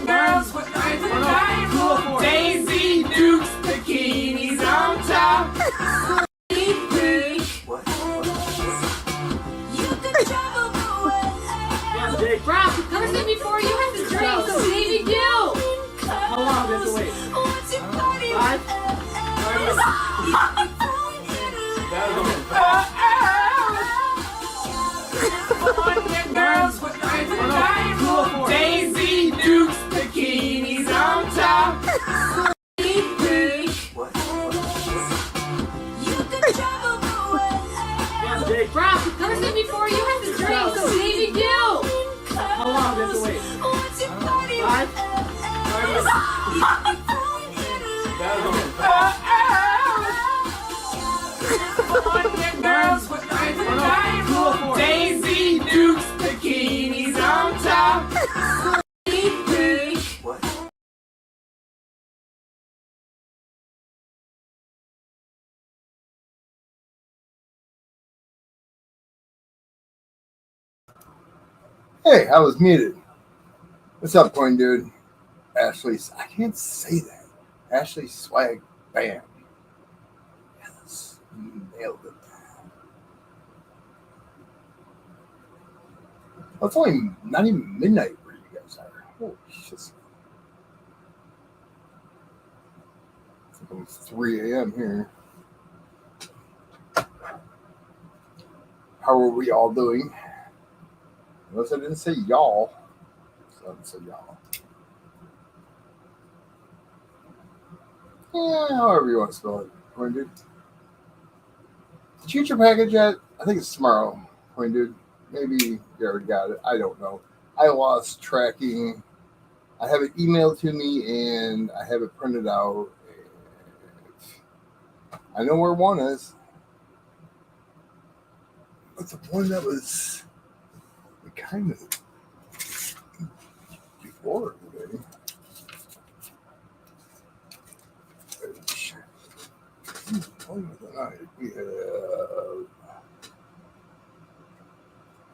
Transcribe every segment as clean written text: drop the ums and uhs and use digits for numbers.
Girls with Daisy Dukes, bikinis on top. Rob, never said before you have to drink, so maybe do. How long do we have to wait? 5? Girls with Daisy Dukes, bikinis on top. Rob, never said before you have to drink, so maybe do. How long do we have to wait? 5? Girls with Daisy Dukes, bikinis on top. Hey, I was muted. What's up, coin dude? Ashley, I can't say that. Ashley Swag Bam. Yes, you nailed it. Well, it's only not even midnight where you guys are. Holy shit. It's like almost 3 a.m. here. How are we all doing? Notice I didn't say y'all. So I didn't say y'all. Yeah, however you want to spell it. Coin dude. Did you get your package yet? I think it's tomorrow. Coin dude. Maybe you already got it. I don't know. I lost tracking. I have it emailed to me and I have it printed out. I know where one is. But the one that was kind of before today. We have,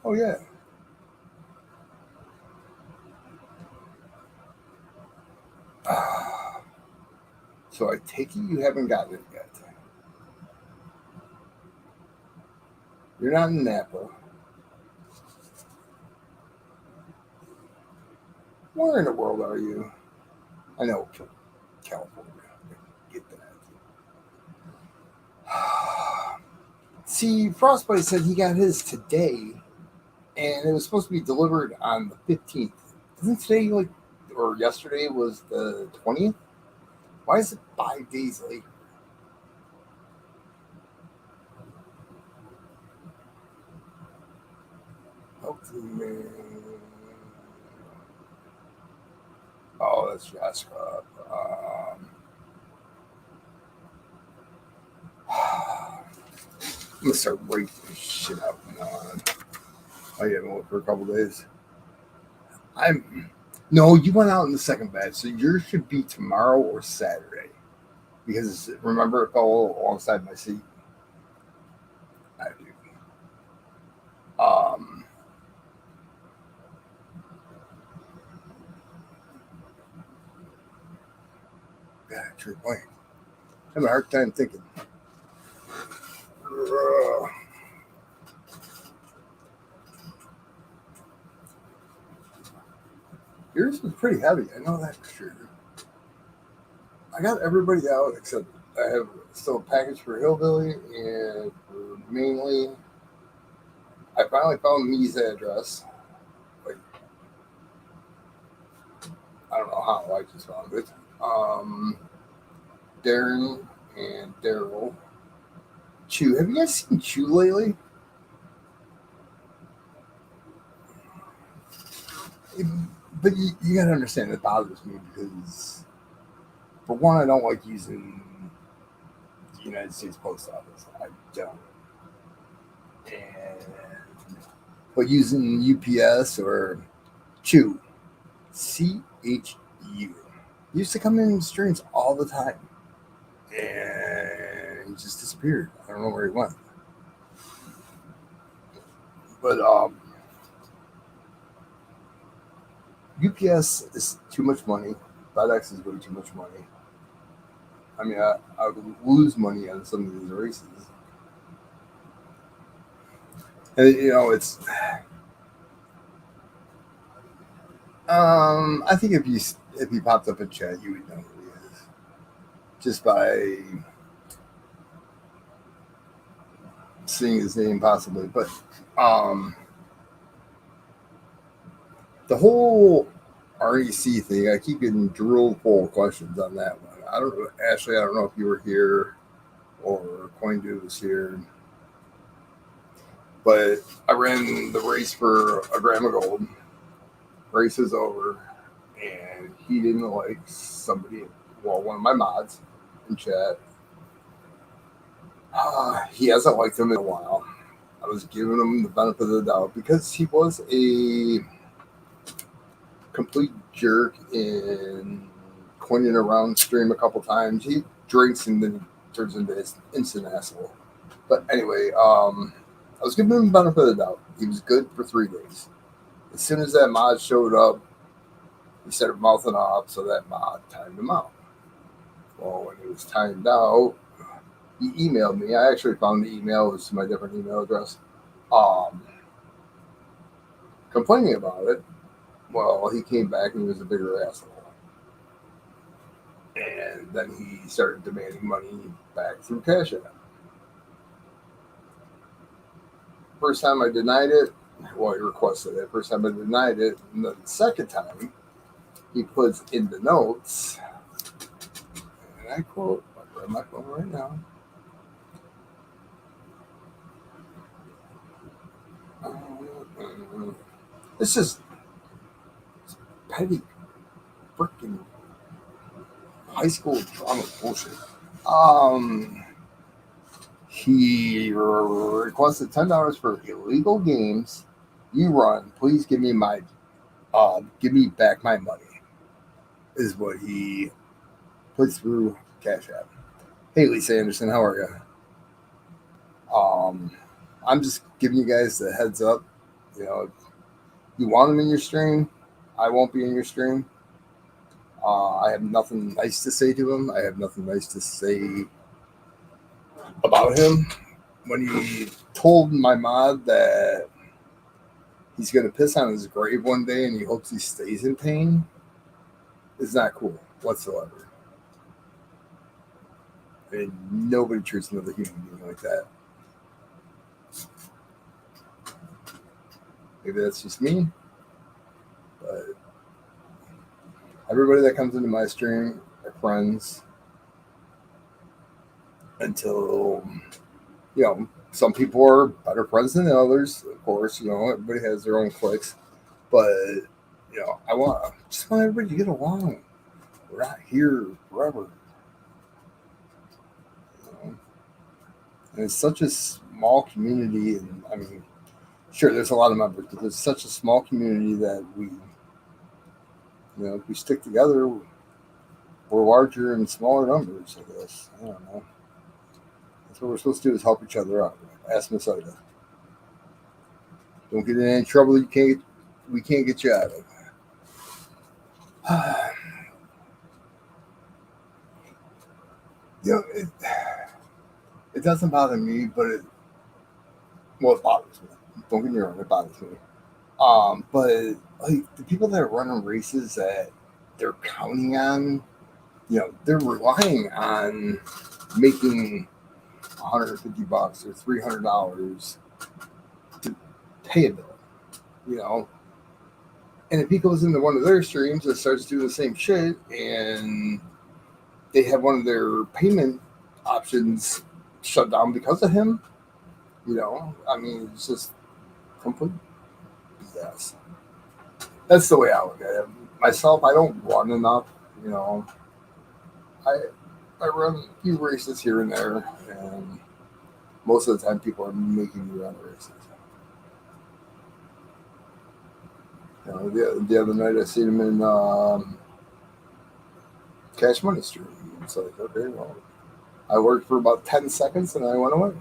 oh yeah. So I take it you haven't gotten it yet. You're not in Napa. Where in the world are you? I know, California. Get that. See, Frostbite said he got his today, and it was supposed to be delivered on the 15th. Isn't today or yesterday was the 20th? Why is it 5 days later? Oh, that's Jessica. I'm gonna start writing this shit out now. I haven't looked for a couple days. No, you went out in the second batch, so yours should be tomorrow or Saturday. Because remember, it fell alongside my seat. I do. Yeah, true point. I have a hard time thinking. Yours was pretty heavy. I know that for sure. I got everybody out except I have still a package for Hillbilly and for Mainly. I finally found Me's address. Like, I don't know how I just found it. Darren and Daryl. Chew. Have you guys seen Chew lately? But you gotta understand, it bothers me because, for one, I don't like using the United States Post Office. I don't. But using UPS or Chew, CHU, used to come in streams all the time. And he just disappeared. I don't know where he went. But UPS is too much money. FedEx is way too much money. I mean, I would lose money on some of these races. And it's. I think if he popped up in chat, you would know who he is just by seeing his name, possibly. But the whole REC thing, I keep getting drilled full of questions on that one. I don't know, Ashley. I don't know if you were here or CoinDo was here, but I ran the race for a gram of gold. Race is over, and he didn't like somebody. Well, one of my mods in chat. He hasn't liked him in a while. I was giving him the benefit of the doubt because he was a complete jerk in coining around stream a couple times. He drinks and then turns into his instant asshole. But anyway, I was giving him the benefit of the doubt. He was good for 3 days. As soon as that mod showed up, he started mouthing off, so that mod timed him out. Well, when it was timed out, he emailed me. I actually found the email. It was to my different email address. Complaining about it. Well, he came back and he was a bigger asshole. And then he started demanding money back through Cash App. First time I denied it, well, he requested it. First time I denied it. And then the second time, he puts in the notes, and I quote, I'll grab my phone right now. This is petty freaking high school drama bullshit. He requested $10 for illegal games you run. Please give me back my money. Is what he puts through Cash App. Hey, Lisa Anderson, how are you? I'm just giving you guys the heads up. If you want him in your stream, I won't be in your stream. I have nothing nice to say to him. I have nothing nice to say about him. When he told my mod that he's going to piss on his grave one day and he hopes he stays in pain, it's not cool whatsoever. And nobody treats another human being like that. Maybe that's just me, but everybody that comes into my stream are friends until, some people are better friends than others. Of course, everybody has their own cliques, but I just want everybody to get along. We're not here forever. And it's such a small community, and I mean, sure, there's a lot of members, but there's such a small community that if we stick together, we're larger in smaller numbers, I guess. I don't know. That's what we're supposed to do, is help each other out. Ask Miss Ida. Don't get in any trouble we can't get you out of. It doesn't bother me, but it bothers me. Don't get me wrong, it bothers me. But like the people that are running races that they're counting on, they're relying on making $150 or $300 to pay a bill, And if he goes into one of their streams and starts doing the same shit, and they have one of their payment options shut down because of him, I mean, it's just complete BS. That's the way I look at it. Myself, I don't run enough, I run a few races here and there, and most of the time people are making me run races. The other night I seen him in Cash Money Stream. It's like, okay, well, I worked for about 10 seconds and I went away.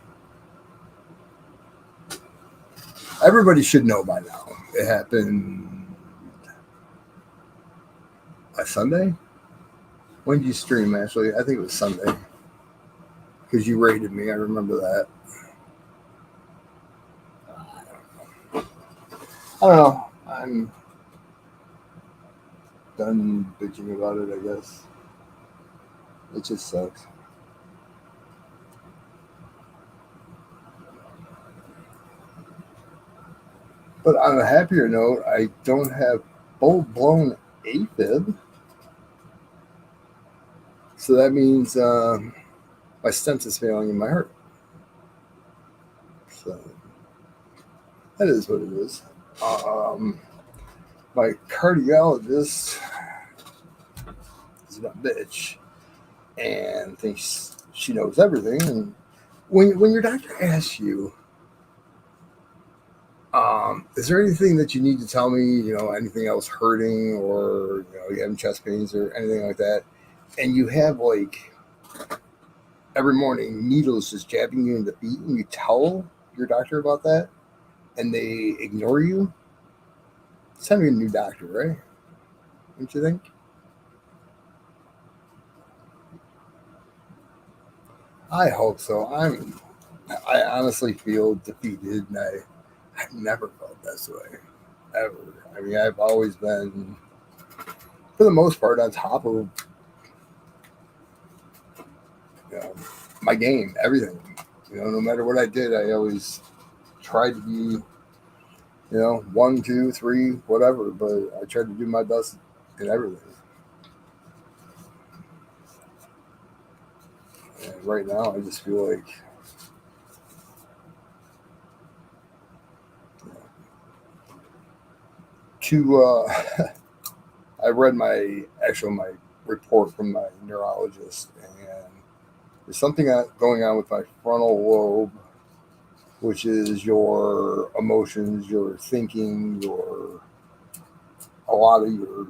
Everybody should know by now. It happened last Sunday. When did you stream, Ashley? I think it was Sunday. Because you rated me. I remember that. I don't know. I'm done bitching about it, I guess. It just sucks. But on a happier note, I don't have full-blown AFib. So that means my stent is failing in my heart. So that is what it is. My cardiologist is a bitch and thinks she knows everything. And when your doctor asks you, is there anything that you need to tell me? You know, anything else hurting, or you having chest pains or anything like that? And you have like every morning needles just jabbing you in the feet, and you tell your doctor about that, and they ignore you. It's time to get a new doctor, right? Don't you think? I hope so. I honestly feel defeated, and I've never felt this way, ever. I mean, I've always been, for the most part, on top of my game, everything. No matter what I did, I always tried to be, 1, 2, 3, whatever. But I tried to do my best in everything. And right now, I just feel like I read my report from my neurologist, and there's something going on with my frontal lobe, which is your emotions, your thinking, a lot of your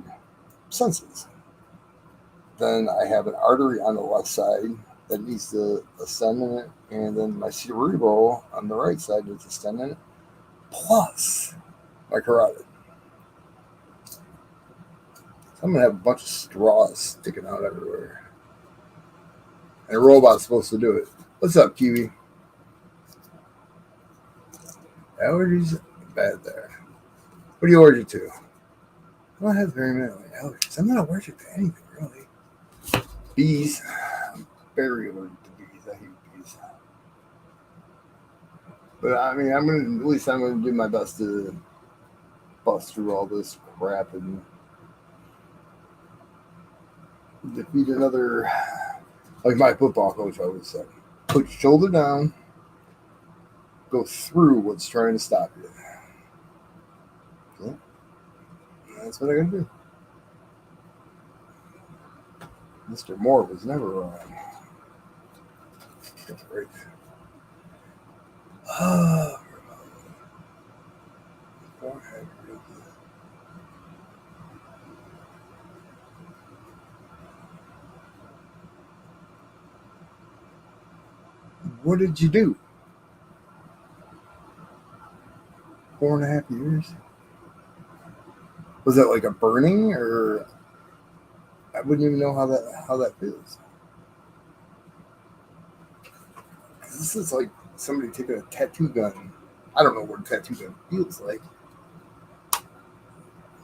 senses. Then I have an artery on the left side that needs to ascend in it, and then my cerebral on the right side needs to ascend in it, plus my carotid. So I'm gonna have a bunch of straws sticking out everywhere, and a robot's supposed to do it. What's up, Kiwi? Allergies bad there. What are you allergic to? I don't have very many allergies. I'm not allergic to anything really. Bees. I'm very allergic to bees. I hate bees. But I mean, I'm gonna do my best to bust through all this crap and defeat another. Like my football coach always said, put your shoulder down, go through what's trying to stop you. Yeah, that's what I'm gonna do. Mr. Moore was never wrong. That's great. What did you do? 4.5 years? Was that like a burning, or I wouldn't even know how that feels. This is like somebody taking a tattoo gun. I don't know what a tattoo gun feels like.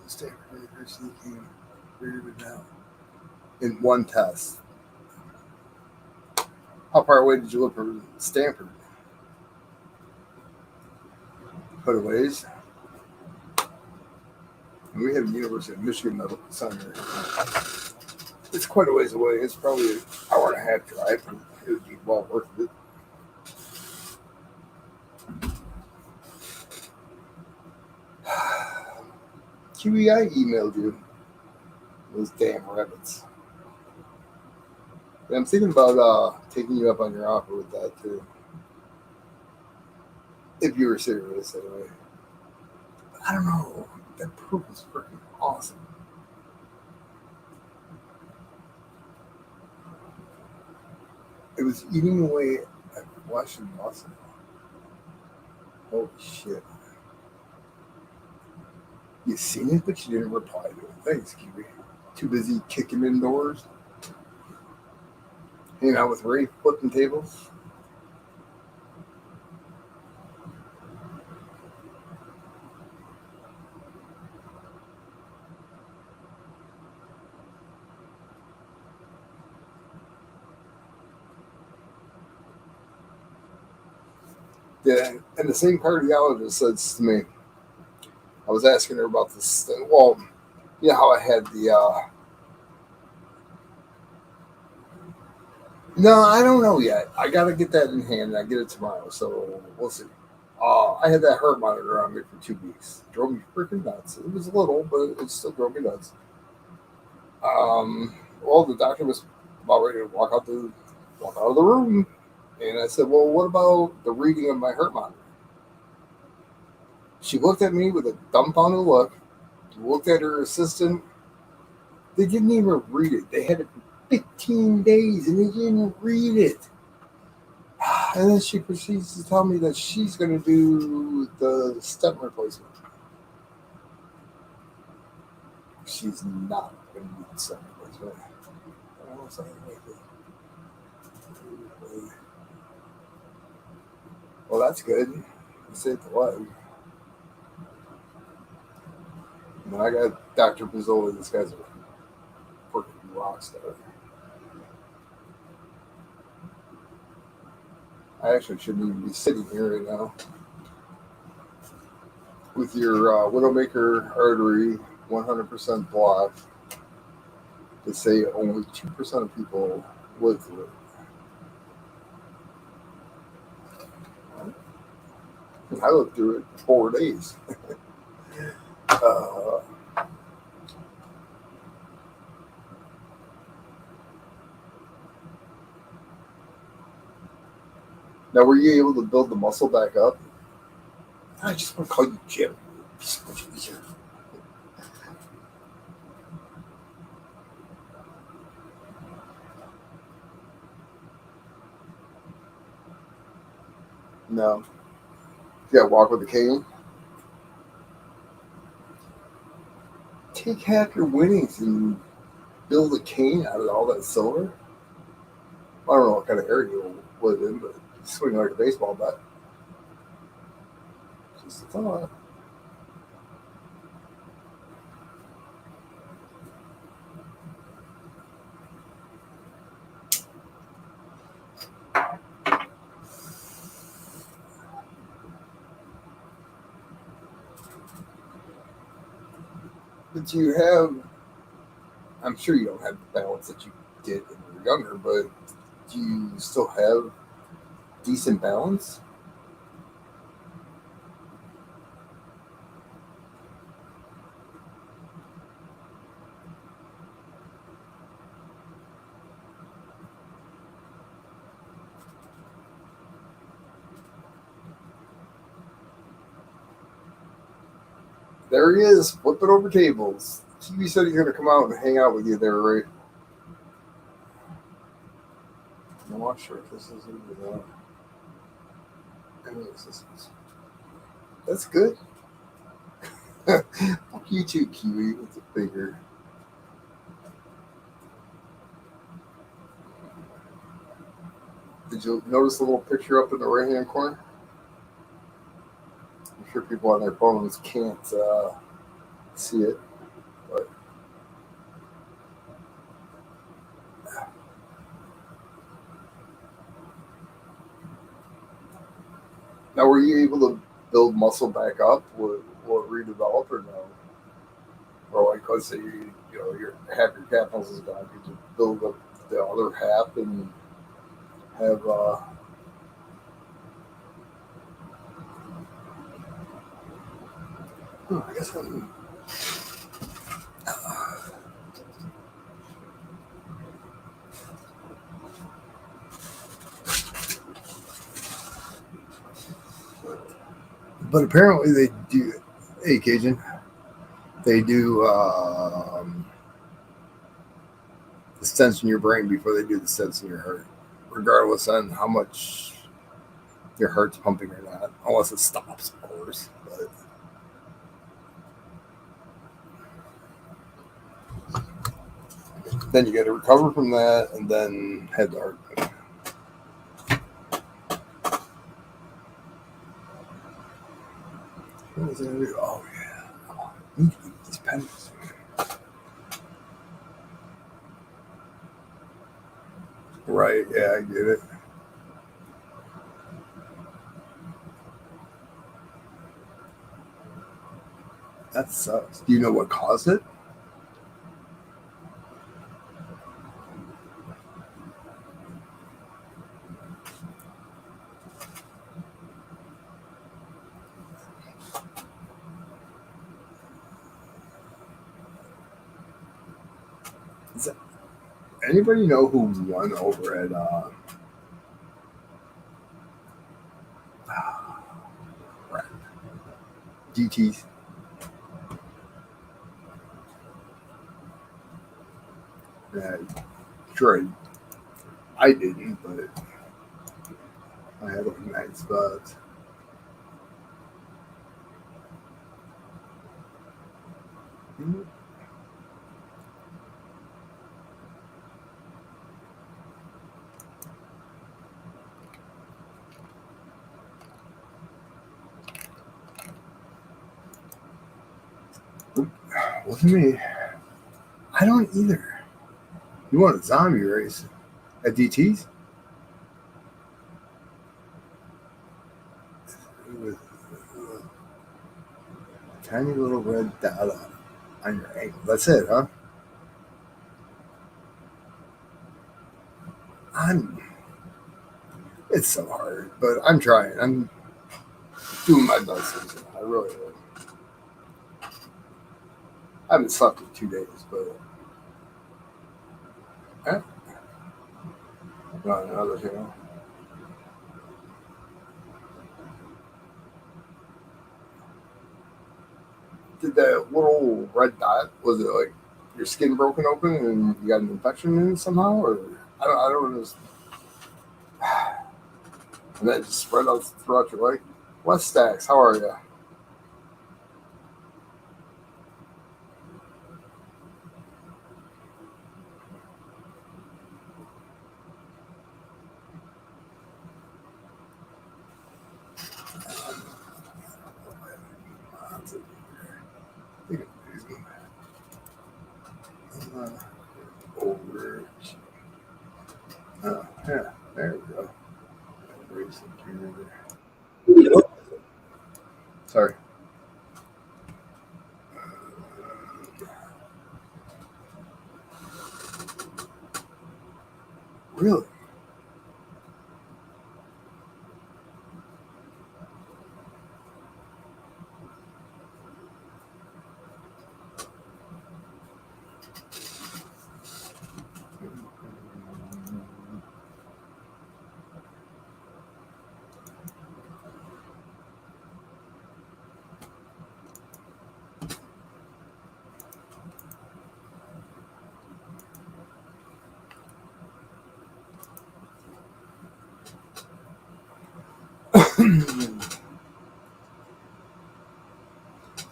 Stanford University figured it out in one test. How far away did you look from Stanford? Quite a ways. And we have the University of Michigan Medical Center. It's quite a ways away. It's probably an hour and a half drive, but it would be well worth it. QEI emailed you. Those damn rabbits. And I'm thinking about taking you up on your offer with that too. If you were serious, anyway. I don't know. That poop is freaking awesome. It was eating away at Washington, Boston. Holy shit. You seen it, but you didn't reply to it. Thanks, Kiwi. Too busy kicking indoors, hanging out with Ray, flipping tables. Yeah, and the same cardiologist says to me, I was asking her about this thing. Well, you know how I had the no, I don't know yet. I got to get that in hand, and I get it tomorrow, so we'll see. I had that heart monitor on me for 2 weeks. Drove me freaking nuts. It was little, but it still drove me nuts. Well, the doctor was about ready to walk out of the room, and I said, "Well, what about the reading of my heart monitor?" She looked at me with a dumbfounded look. Looked at her assistant. They didn't even read it. They had it for 15 days, and they didn't read it. And then she proceeds to tell me that she's going to do the stent replacement. She's not going to do the stent replacement. I don't say anything. Well, that's good. You saved the life. And then I got Dr. Pizzoli. This guy's a freaking rock star. I actually shouldn't even be sitting here right now. With your Widowmaker artery 100% blocked, they say only 2% of people live through it. I lived through it for 4 days. uh, Now, were you able to build the muscle back up? I just want to call you Jim. It's so much easier. No. You gotta walk with a cane. Take half your winnings and build a cane out of all that silver. I don't know what kind of area you live in, but swing like a baseball bat. Just a thought. But you have, I'm sure you don't have the balance that you did when you were younger, but do you still have decent balance? There he is, flipping over tables. TV said he's going to come out and hang out with you there, right? I'm not sure if this is even any assistance. That's good. Fuck you too, Kiwi, with the finger. Did you notice the little picture up in the right hand corner? I'm sure people on their phones can't see it, but now were you able to build muscle back up? Will it redevelop or no? Or like let's say you know your half your calf muscles gone, could you build up the other half and have I guess but apparently they do. Hey, Cajun, they do the stents in your brain before they do the stents in your heart, regardless on how much your heart's pumping or not, unless it stops, of course. But Then you got to recover from that, and then head to art. What was I gonna do? Oh yeah, I need to eat these pennies. Right? Yeah, I get it. That sucks. Do you know what caused it? Does anybody know who won over at DT's? Yeah, sure. I didn't, but I had like 9 spots. Wasn't me. I don't either. You want a zombie race at DT's? With a tiny little red dot on your ankle. That's it, huh? It's so hard, but I'm trying. I'm doing my best. I really am. I haven't slept in 2 days, but not another channel. Did that little red dot, was it like your skin broken open and you got an infection in it somehow, or I don't know. And that just spread out throughout your leg. Wes Stacks, how are you? Over. Yeah, there we go. Sorry. Really?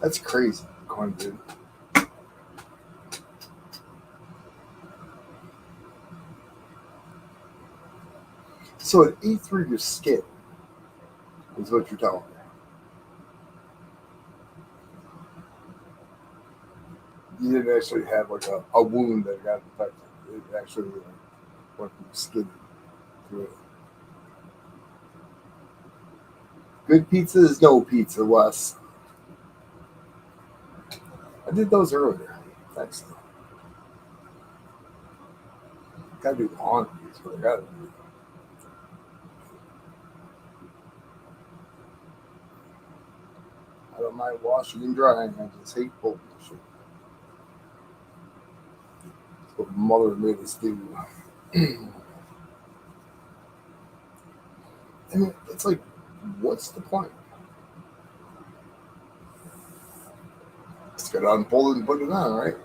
That's crazy, Corn dude. So it ate through your skin, is what you're telling me. You didn't actually have like a wound that got infected. It actually went from your skin to it. Good pizza is no pizza, Wes. I did those earlier. Thanks. Gotta do laundry is what I gotta do. I don't mind washing and drying. I just hate both shit. That's what mother made us do. I mean, it's like, what's the point? Just gotta unfold it and put it on, right?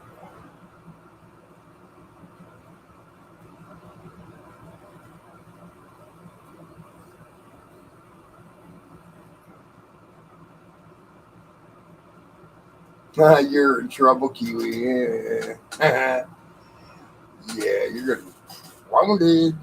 You're in trouble, Kiwi. Yeah. you're gonna be grounded.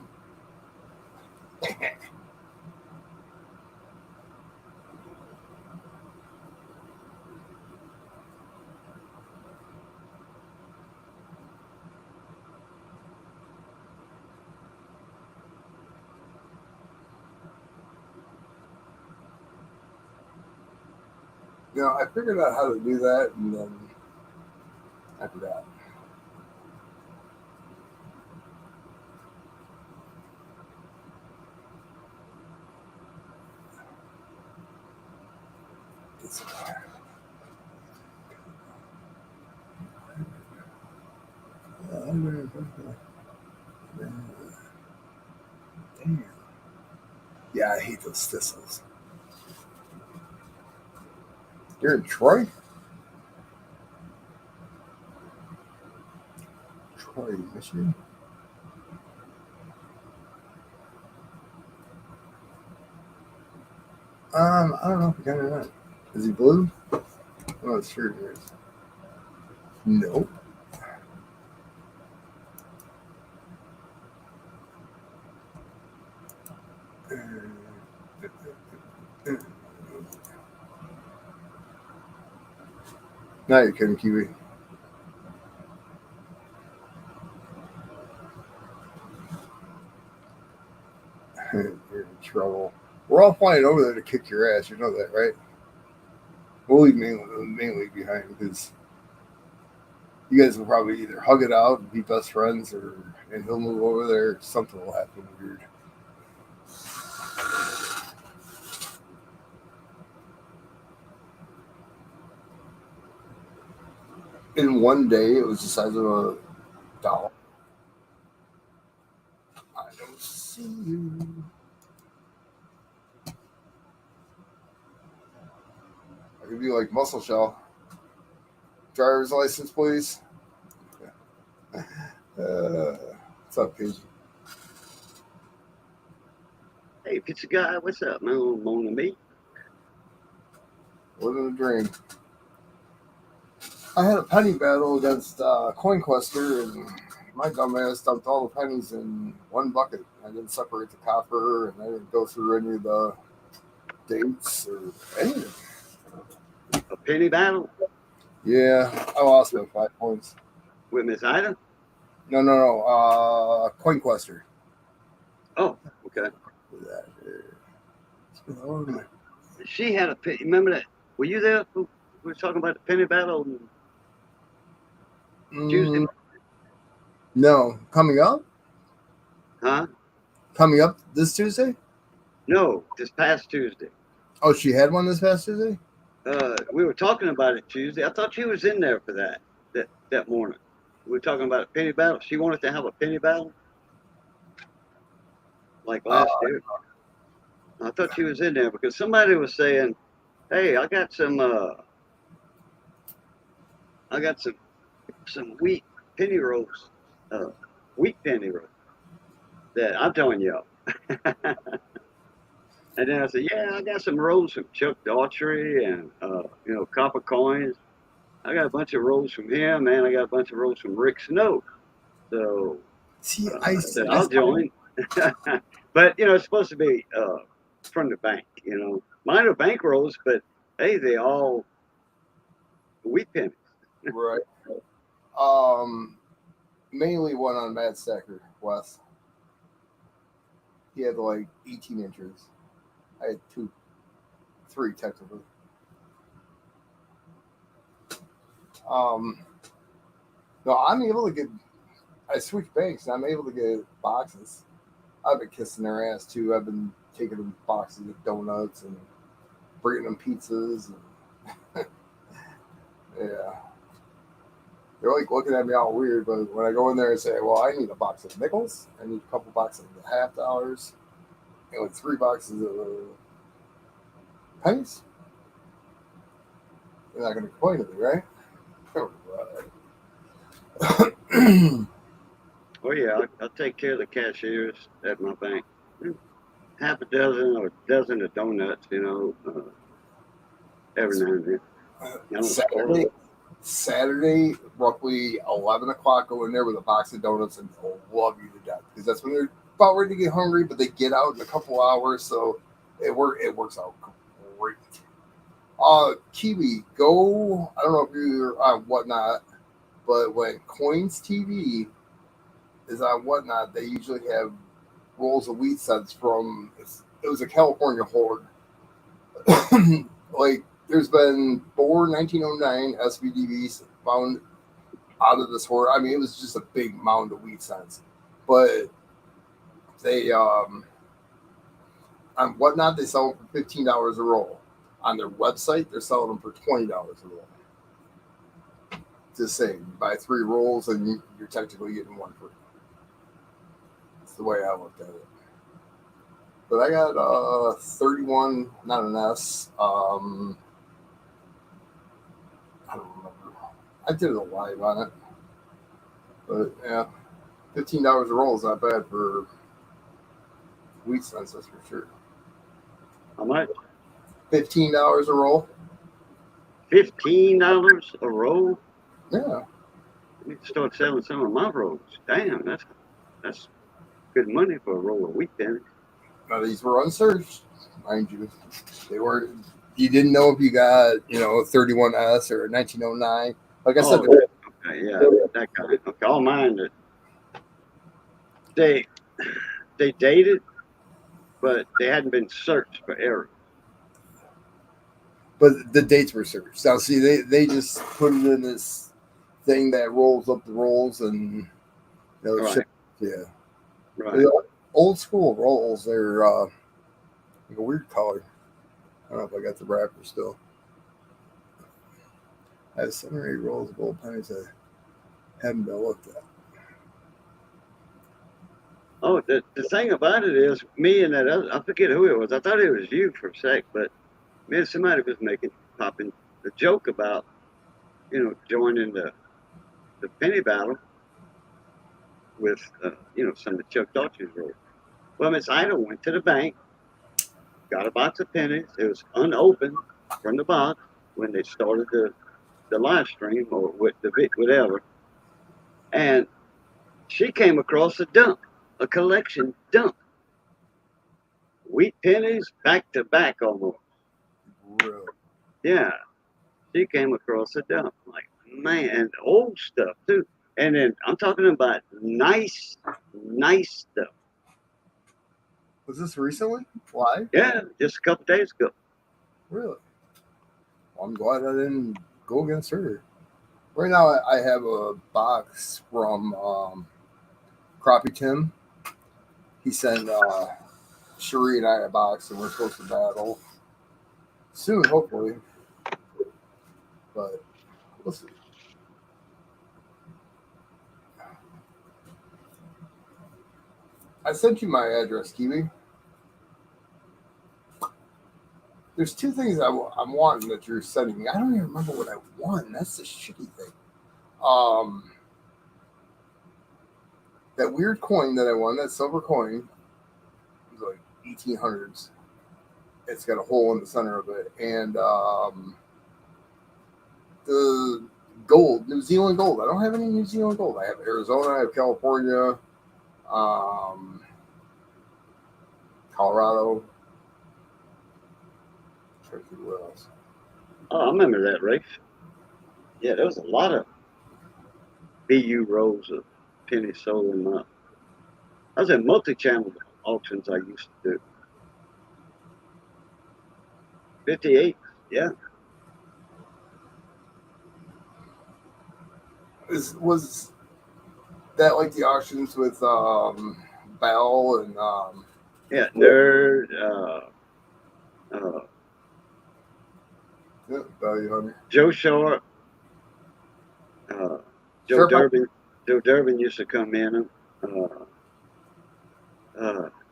I figured out how to do that, and then I forgot. Damn. Yeah, I hate those thistles. You're in Troy? Troy, Michigan? I don't know if he got it or not. Is he blue? I'm not sure he is. Nope. Now you're kidding, Kiwi. You're in trouble. We're all flying over there to kick your ass. You know that, right? We'll leave mainly behind because you guys will probably either hug it out and be best friends, and he'll move over there. Something will happen weird. In one day, it was the size of a doll. I don't see you. I could be like Muscle Shell. Driver's license, please. What's up, Paige? Hey, pizza guy, what's up, man? Morning, me. Living a dream. I had a penny battle against Coinquester, and my dumbass dumped all the pennies in one bucket. I didn't separate the copper, and I didn't go through any of the dates or anything. A penny battle? Yeah, I lost by 5 points. With Miss Ida? No. Coinquester. Oh, okay. She had a penny. Remember that? Were you there? We were talking about the penny battle Tuesday. No, coming up? Huh? Coming up this Tuesday? No, this past Tuesday. Oh, she had one this past Tuesday? We were talking about it Tuesday. I thought she was in there for that morning. We were talking about a penny battle. She wanted to have a penny battle like last year. I thought she was in there because somebody was saying, "Hey, I got some wheat penny rolls, wheat penny rolls that I'm telling you." And then I said, "Yeah, I got some rolls from Chuck Daughtry and Copper Coins. I got a bunch of rolls from him, and I got a bunch of rolls from Rick Snow." So I said, "I'll join." But it's supposed to be from the bank. Mine are bank rolls, but hey, they all wheat pennies. Right. Mainly one on Matt Stacker, Wes. He had like 18 inches. I had 3 technically. No, I'm able to get. I switched banks, and I'm able to get boxes. I've been kissing their ass too. I've been taking them boxes of donuts and bringing them pizzas. And yeah. They're like looking at me all weird, but when I go in there and say, "Well, I need a box of nickels, I need a couple boxes of $half, and like 3 boxes of pennies," they're not going to complain to me, right? Oh yeah, I'll take care of the cashiers at my bank. Half a dozen or a dozen of donuts, every now and then. Saturday, Saturday, roughly 11 o'clock, go in there with a box of donuts and they'll love you to death because that's when they're about ready to get hungry, but they get out in a couple hours, so it works out great. Kiwi, go. I don't know if you're on Whatnot, but when Coins TV is on Whatnot, they usually have rolls of wheat cents from. It was a California hoard. Like there's been 4 1909 SVDVs found out of this hoard. I mean, it was just a big mound of wheat cents, but they on Whatnot they sell them for $15 a roll. On their website, they're selling them for $20 a roll. Just saying, you buy 3 rolls and you're technically getting 1 free. That's the way I looked at it. But I got 31, not an S. I don't remember. I did a live on it. But yeah, $15 a roll is not bad for wheat cents, that's for sure. How much? $15 a roll. $15 a roll? Yeah. I need to start selling some of my rolls. Damn, that's good money for a roll of wheat pennies. Now these were unsearched, mind you. They were. You didn't know if you got 31S or 1909. Like I said, okay, yeah, that kind. Okay, all mine they dated, but they hadn't been searched for error. but the dates were searched. Now see, they just put it in this thing that rolls up the rolls and Right. yeah. Right. The old school rolls. They're like a weird color. I don't know if I got the wrapper still. I have 7 or 8 rolls of gold pennies I haven't been looked at. Oh, the thing about it is, me and that other, I forget who it was. I thought it was you for a sec, but me and somebody was popping the joke about, joining the penny battle with, some of Chuck Daughtry's rolls. Well, Miss Ida went to the bank, got a box of pennies. It was unopened from the box when they started the live stream or with whatever. And she came across a collection dump. Wheat pennies back to back almost. Really? Yeah. She came across a dump. Like, man, and old stuff too. And then I'm talking about nice stuff. Was this recently? Live? Yeah, just a couple days ago. Really? Well, I'm glad I didn't go against her. Right now, I have a box from Crappie Tim. He sent Cherie and I a box, and we're supposed to battle soon, hopefully. But we'll see. I sent you my address, Kiwi. There's 2 things I'm wanting that you're sending me. I don't even remember what I won. That's the shitty thing. That weird coin that I won, that silver coin, it was like 1800s. It's got a hole in the center of it, and the gold, New Zealand gold. I don't have any New Zealand gold. I have Arizona, I have California, Colorado. Trying to think what else. Oh, I remember that race. Yeah, there was a lot of BU rolls of pennies sold in my. I was at multi-channel auctions I used to do. 58, yeah. Was that like the auctions with Bell and Yeah, Nerd, Value Hunter? Joe Sharp, Joe Sharp, Durbin. Joe Durbin used to come in.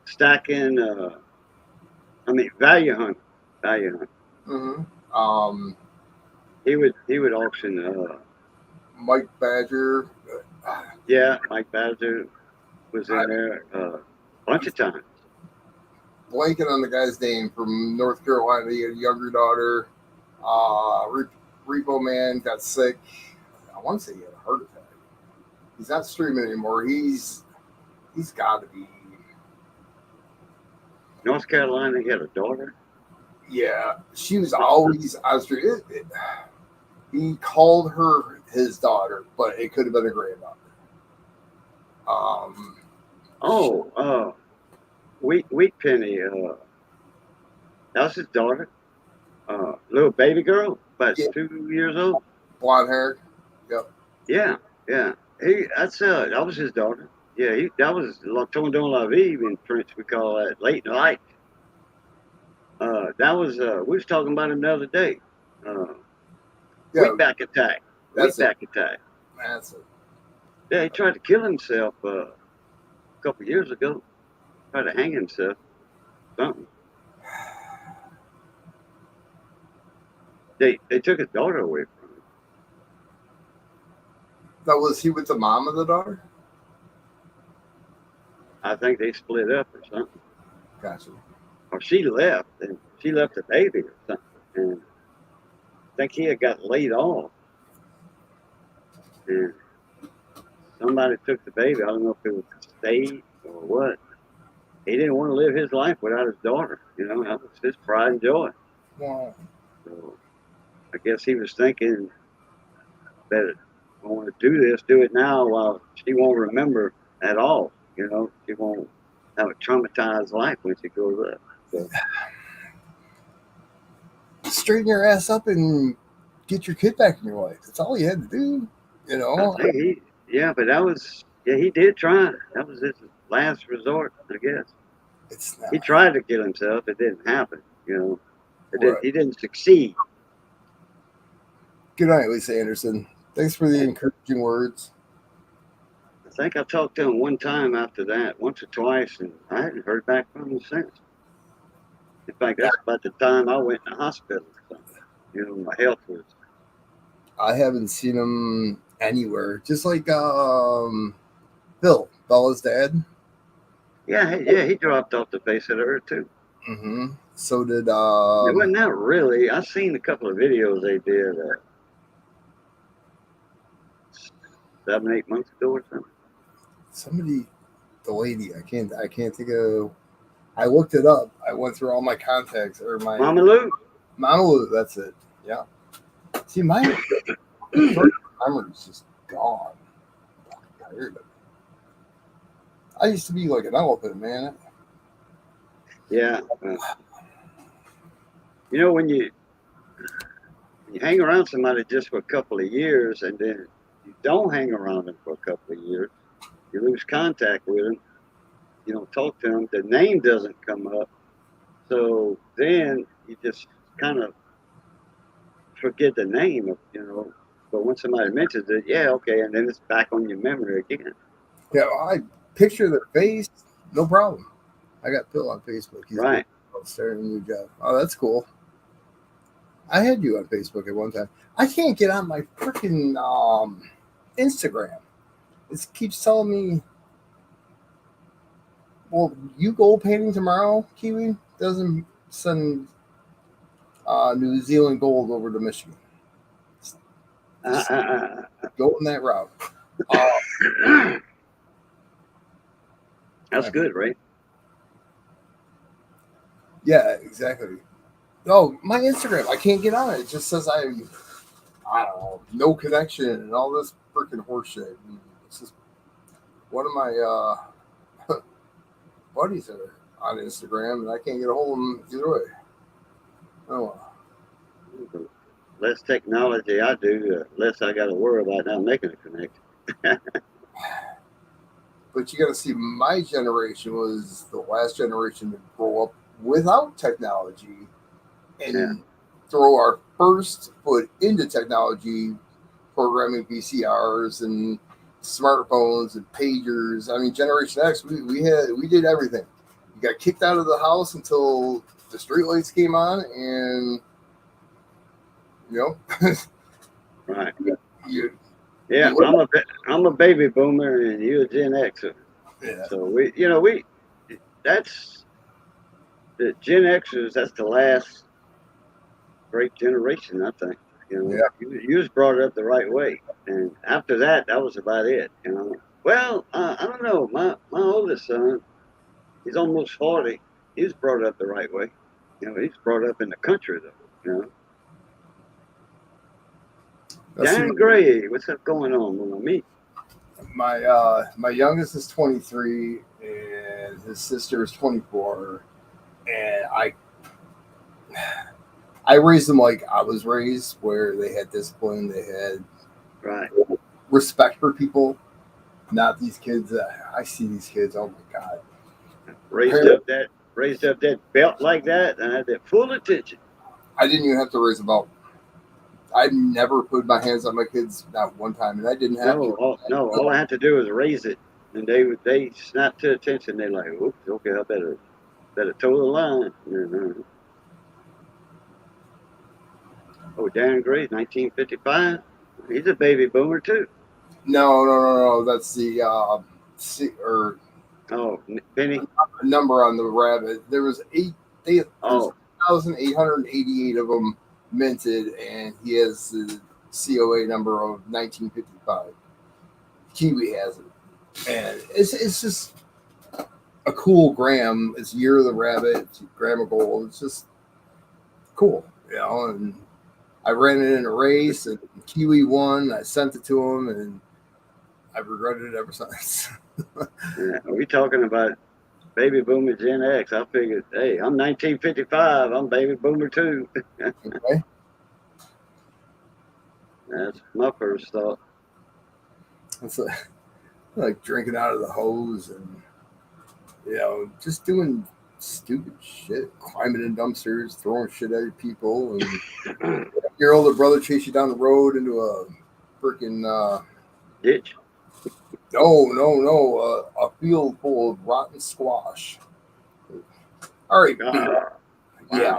Stacking. Value Hunt. Mm-hmm. He would auction. Mike Badger. Yeah, Mike Badger was in there a bunch of times. Blanking on the guy's name from North Carolina. He had a younger daughter. Repo Man got sick. I want to say he had a heart attack. He's not streaming anymore. He's got to be. North Carolina, he had a daughter. Yeah, she was always on stream. He called her his daughter, but it could have been a granddaughter. Wheat Penny. That was his daughter. Little baby girl, about 2 years old. Blonde hair. Yep. Yeah. That was his daughter. Yeah, that was La Tombe la Vie in French. We call that late night. That was we was talking about him the other day. Wheatback attack. Wheatback attack. That's it. Yeah, he tried to kill himself a couple years ago. Tried to hang himself. Something. They took his daughter away from him. Now, was he with the mom of the daughter? I think they split up or something. Gotcha. Or she left, and she left the baby or something. And I think he had got laid off. And somebody took the baby. I don't know if it was the state or what. He didn't want to live his life without his daughter. You know, that was his pride and joy. Wow. So I guess he was thinking that I want to do it now while she won't remember at all. You know, she won't have a traumatized life when she grows up. So. Straighten your ass up and get your kid back in your life. That's all you had to do. You know. But he did try. That was his last resort, I guess. It's not. He tried to kill himself. It didn't happen. You know, he didn't succeed. Good night, Lisa Anderson. Thanks for the encouraging words. I think I talked to him one time after that, once or twice, and I hadn't heard back from him since. In fact, that's about the time I went in the hospital or something. You know, my health was. I haven't seen him anywhere. Just like Bill, Bella's dad. Yeah, he dropped off the face of the earth too. Mm-hmm. So did. It wasn't that really. I seen a couple of videos they did 7-8 months ago or something. Somebody, the lady, I can't think of. I looked it up. I went through all my contacts or my Mama Lou. Mama Lou, that's it. Yeah. See, my memory's just gone. I'm tired of it. I used to be like an elephant, man. Yeah. You know, when you hang around somebody just for a couple of years and then you don't hang around them for a couple of years, you lose contact with them, you don't talk to them, the name doesn't come up. So then you just kind of forget the name of, you know. But when somebody mentions it, yeah, okay, and then it's back on your memory again. Yeah, I picture their face, no problem. I got Bill on Facebook. He's right. Starting a new job. Oh, that's cool. I had you on Facebook at one time. I can't get on my freaking Instagram. It keeps telling me, well, you gold painting tomorrow, Kiwi? Doesn't send New Zealand gold over to Michigan. Go in that route. That's good, right? Yeah, exactly. No, my Instagram, I can't get on it. It just says I don't know, no connection and all this freaking horseshit. It's just one of my buddies are on Instagram, and I can't get a hold of them either way. Oh, well. Less technology I do, less I got to worry about not making a connection. But you got to see, my generation was the last generation to grow up without technology and throw our first foot into technology, programming VCRs and smartphones and pagers. I mean, Generation X, we did everything. You got kicked out of the house until the streetlights came on, and you know, right? You I'm a baby boomer, and you're a Gen Xer. Yeah. So that's the Gen Xers. That's the last great generation, I think. You know, you was brought up the right way, and after that, that was about it. You know. Well, I don't know. My oldest son, he's almost 40. He was brought up the right way. You know, he's brought up in the country though. You know. Dan Gray, what's up going on with me? My youngest is 23 and his sister is 24, and I raised them like I was raised, where they had discipline, they had respect for people. Not these kids. I see these kids. Oh my god! Raised up that belt like that, and had that full attention. I didn't even have to raise a belt. I never put my hands on my kids, not one time, and I didn't have to. All I had to do was raise it, and they snapped to attention. They're like, "Oops, okay, I better toe the line." Oh, Darren Gray, 1955. He's a baby boomer too. No. That's the Penny number on the rabbit. There was 1,888 of them minted, and he has the COA number of 1955. Kiwi has it, and it's just a cool gram. It's Year of the Rabbit, it's a gram of gold. It's just cool, you know. And I ran it in a race, and Kiwi won. I sent it to him, and I've regretted it ever since. Yeah, are we talking about baby boomer Gen X? I figured, hey, I'm 1955. I'm baby boomer too. Okay. That's my first thought. It's like drinking out of the hose, and just doing stupid shit, climbing in dumpsters, throwing shit at people, and your older brother chase you down the road into a freaking ditch. No, a field full of rotten squash. All right, yeah.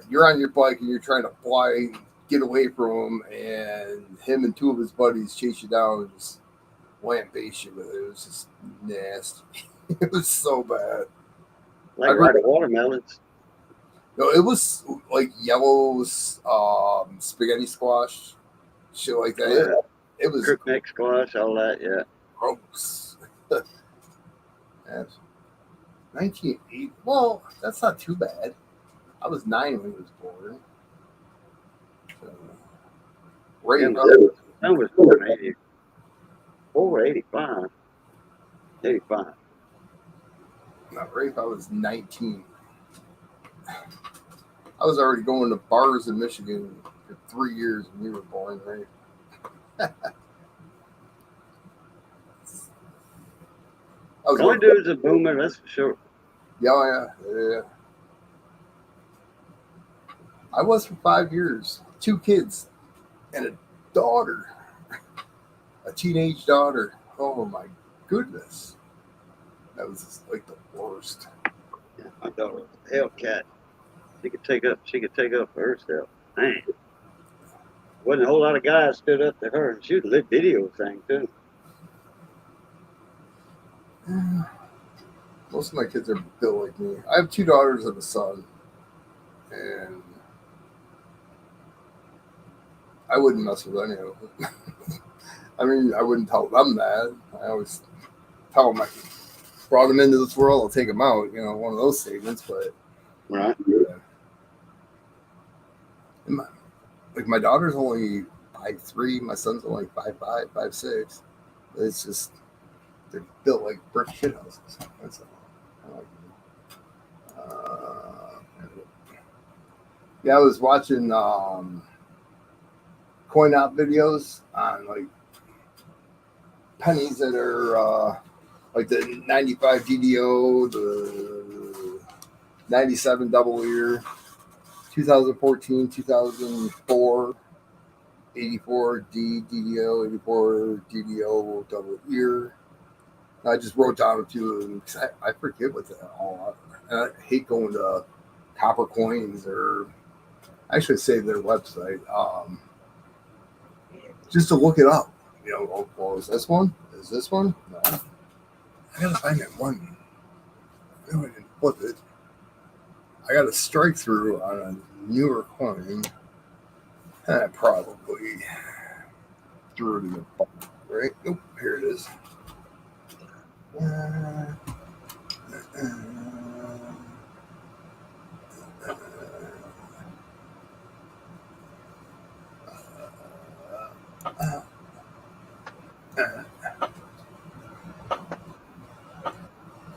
You're on your bike and you're trying to get away from him, and him and two of his buddies chase you down and just lambaste you with it. It was just nasty. It was so bad. Like riding watermelons. No, it was like yellow spaghetti squash, shit like that. Yeah. It was crookneck squash, all that, yeah. Gross. 1980. Well, that's not too bad. I was 9 when he was born. I was born 84, 85. 85. Not Rafe, I was 19. I was already going to bars in Michigan for 3 years when you were born, right? Only dude's a boomer, that's for sure. Yeah. I was for 5 years. 2 kids and a daughter. A teenage daughter. Oh my goodness. That was just like the worst. Yeah, my daughter was a Hellcat. She could take up for herself. Man. Wasn't a whole lot of guys stood up to her, and she was a little video thing too. Most of my kids are built like me. I have 2 daughters and a son, and I wouldn't mess with any of them. I mean, I wouldn't tell them that. I always tell them I brought them into this world, I'll take them out. One of those statements. But right. My daughter's only 5'3", my son's only 5'5", 5'6". It's just they're built like brick shit houses. That's all. I was watching coin op videos on like pennies that are like the 95 DDO, the 97 double ear, 2014, 2004, 84 D DDO, 84 DDO double ear. I just wrote down a few of them because I forget what they're all are. And I hate going to Copper Coins, or I should say their website, just to look it up. Well, is this one? Is this one? No. I gotta find that one. I know I didn't flip it. I got a strike through on a newer coin. Probably threw it in the bucket, right? Nope, here it is.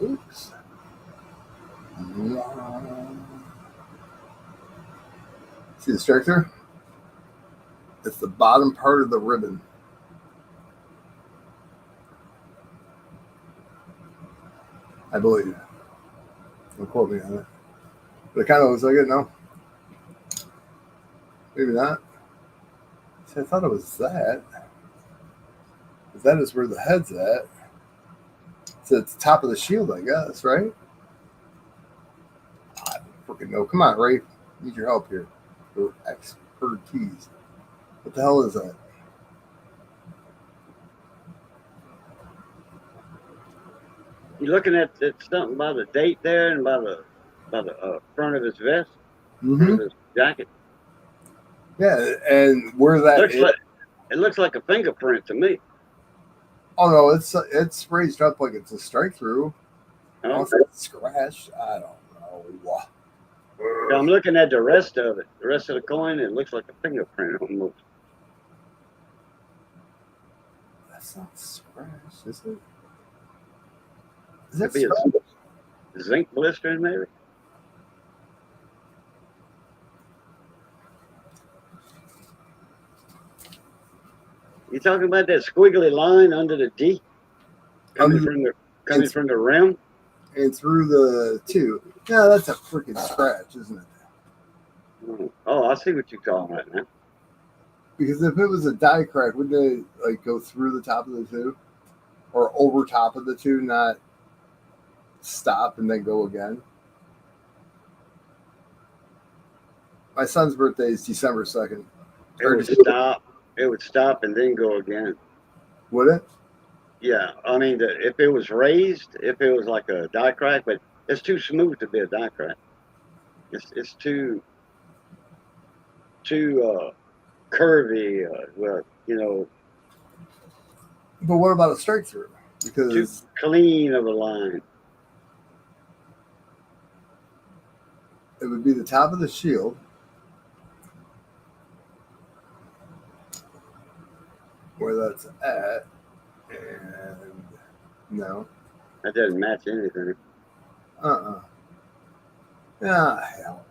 Oops. See the structure? It's the bottom part of the ribbon. I believe. Don't quote me on it. But it kind of looks like it, no? Maybe not. See, I thought it was that. That is where the head's at. It's at the top of the shield, I guess, right? I don't freaking know. Come on, Ray. Need your help here. Your expertise. What the hell is that? You looking at something by the date there and by the front of his vest, front of his jacket. Yeah, and where that is, it looks like a fingerprint to me. Oh no, it's raised up like it's a strike through. Oh. It's scratched. I don't know. So I'm looking at the rest of it. The rest of the coin, it looks like a fingerprint almost. That's not scratched, is it? Is that a zinc blister, maybe? You talking about that squiggly line under the D, coming from the rim, and through the two? Yeah, that's a freaking scratch, isn't it? Oh, I see what you're talking about now. Because if it was a die crack, wouldn't it like go through the top of the two, or over top of the two, not stop and then go again? My son's birthday is December 2nd. It would stop and then go again. Would it? Yeah, I mean, if it was raised, if it was like a die crack, but it's too smooth to be a die crack. It's too curvy. Well, you know. But what about a strike through? Because too clean of a line. It would be the top of the shield. Where that's at. And no. That doesn't match anything. Ah, hell.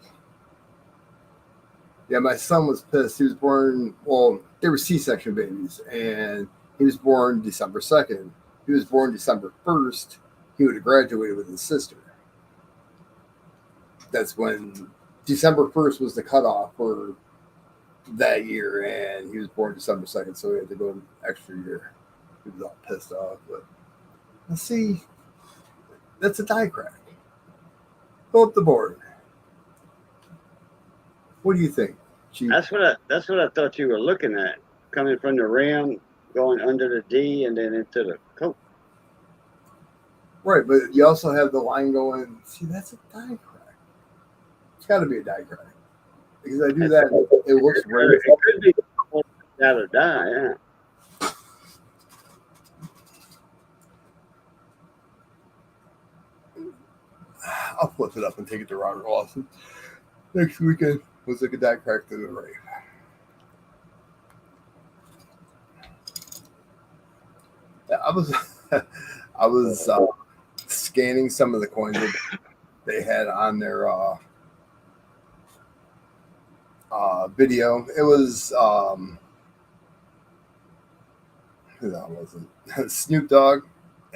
Yeah, my son was pissed. He was born, well, they were C-section babies, and he was born December 2nd. He was born December 1st. He would have graduated with his sister. That's when December 1st was the cutoff for that year, and he was born December 2nd, so he had to go an extra year. He was all pissed off, but let's see. That's a die crack. Go up the board. What do you think, Chief? That's what I thought you were looking at, coming from the rim, going under the D, and then into the coat. Right, but you also have the line going. See, that's a die crack. It's got to be a die crack because I do that. It looks red. It could be out of die, yeah. I'll flip it up and take it to Robert Lawson next weekend. Was like a die crack to the rave. I was scanning some of the coins that they had on their video. It was who that was it? Snoop Dogg,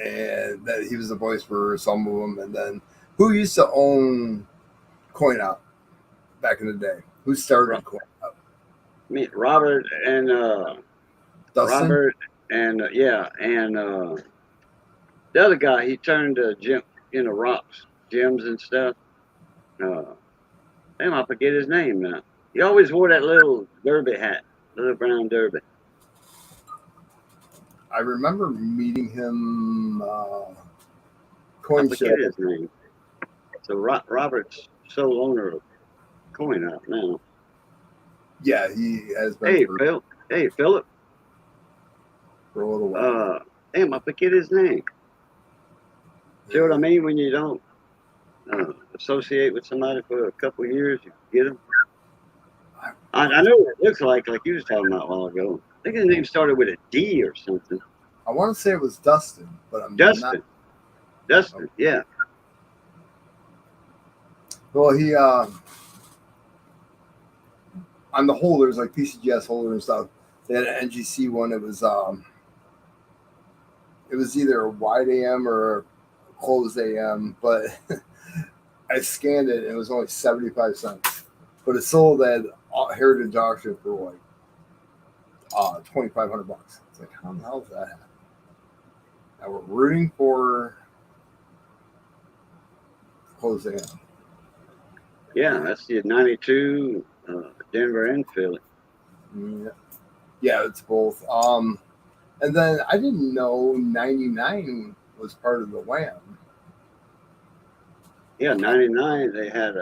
and that he was the voice for some of them. And then who used to own Coin Op back in the day? Who started Coin Op? Me, Robert and Dustin? Robert and the other guy. He turned Jim, rocks, gems and stuff. Damn, I forget his name now. He always wore that little derby hat, little brown derby. I remember meeting him. I forget his name. So Robert's sole owner of Coin Op now. Yeah, he has been Hey, for, Phil. Hey, Philip. for a little while. Damn, I forget his name. See what I mean? When you don't associate with somebody for a couple of years, you get them. I know what it looks like you was talking about a while ago. I think his name started with a D or something. I want to say it was Dustin, but I'm not. Dustin. Dustin, yeah. Well, he on the holders like PCGS holder and stuff. They had an NGC one. It was either a wide AM or a closed AM, but I scanned it and it was only 75 cents. But it sold at Heritage Auction for like $2,500. It's like, how the hell does that happen? Now we're rooting for closed AM. Yeah, that's the 92 Denver and Philly. Yeah, it's both. And then I didn't know 99 was part of the Wham. Yeah, 99, they had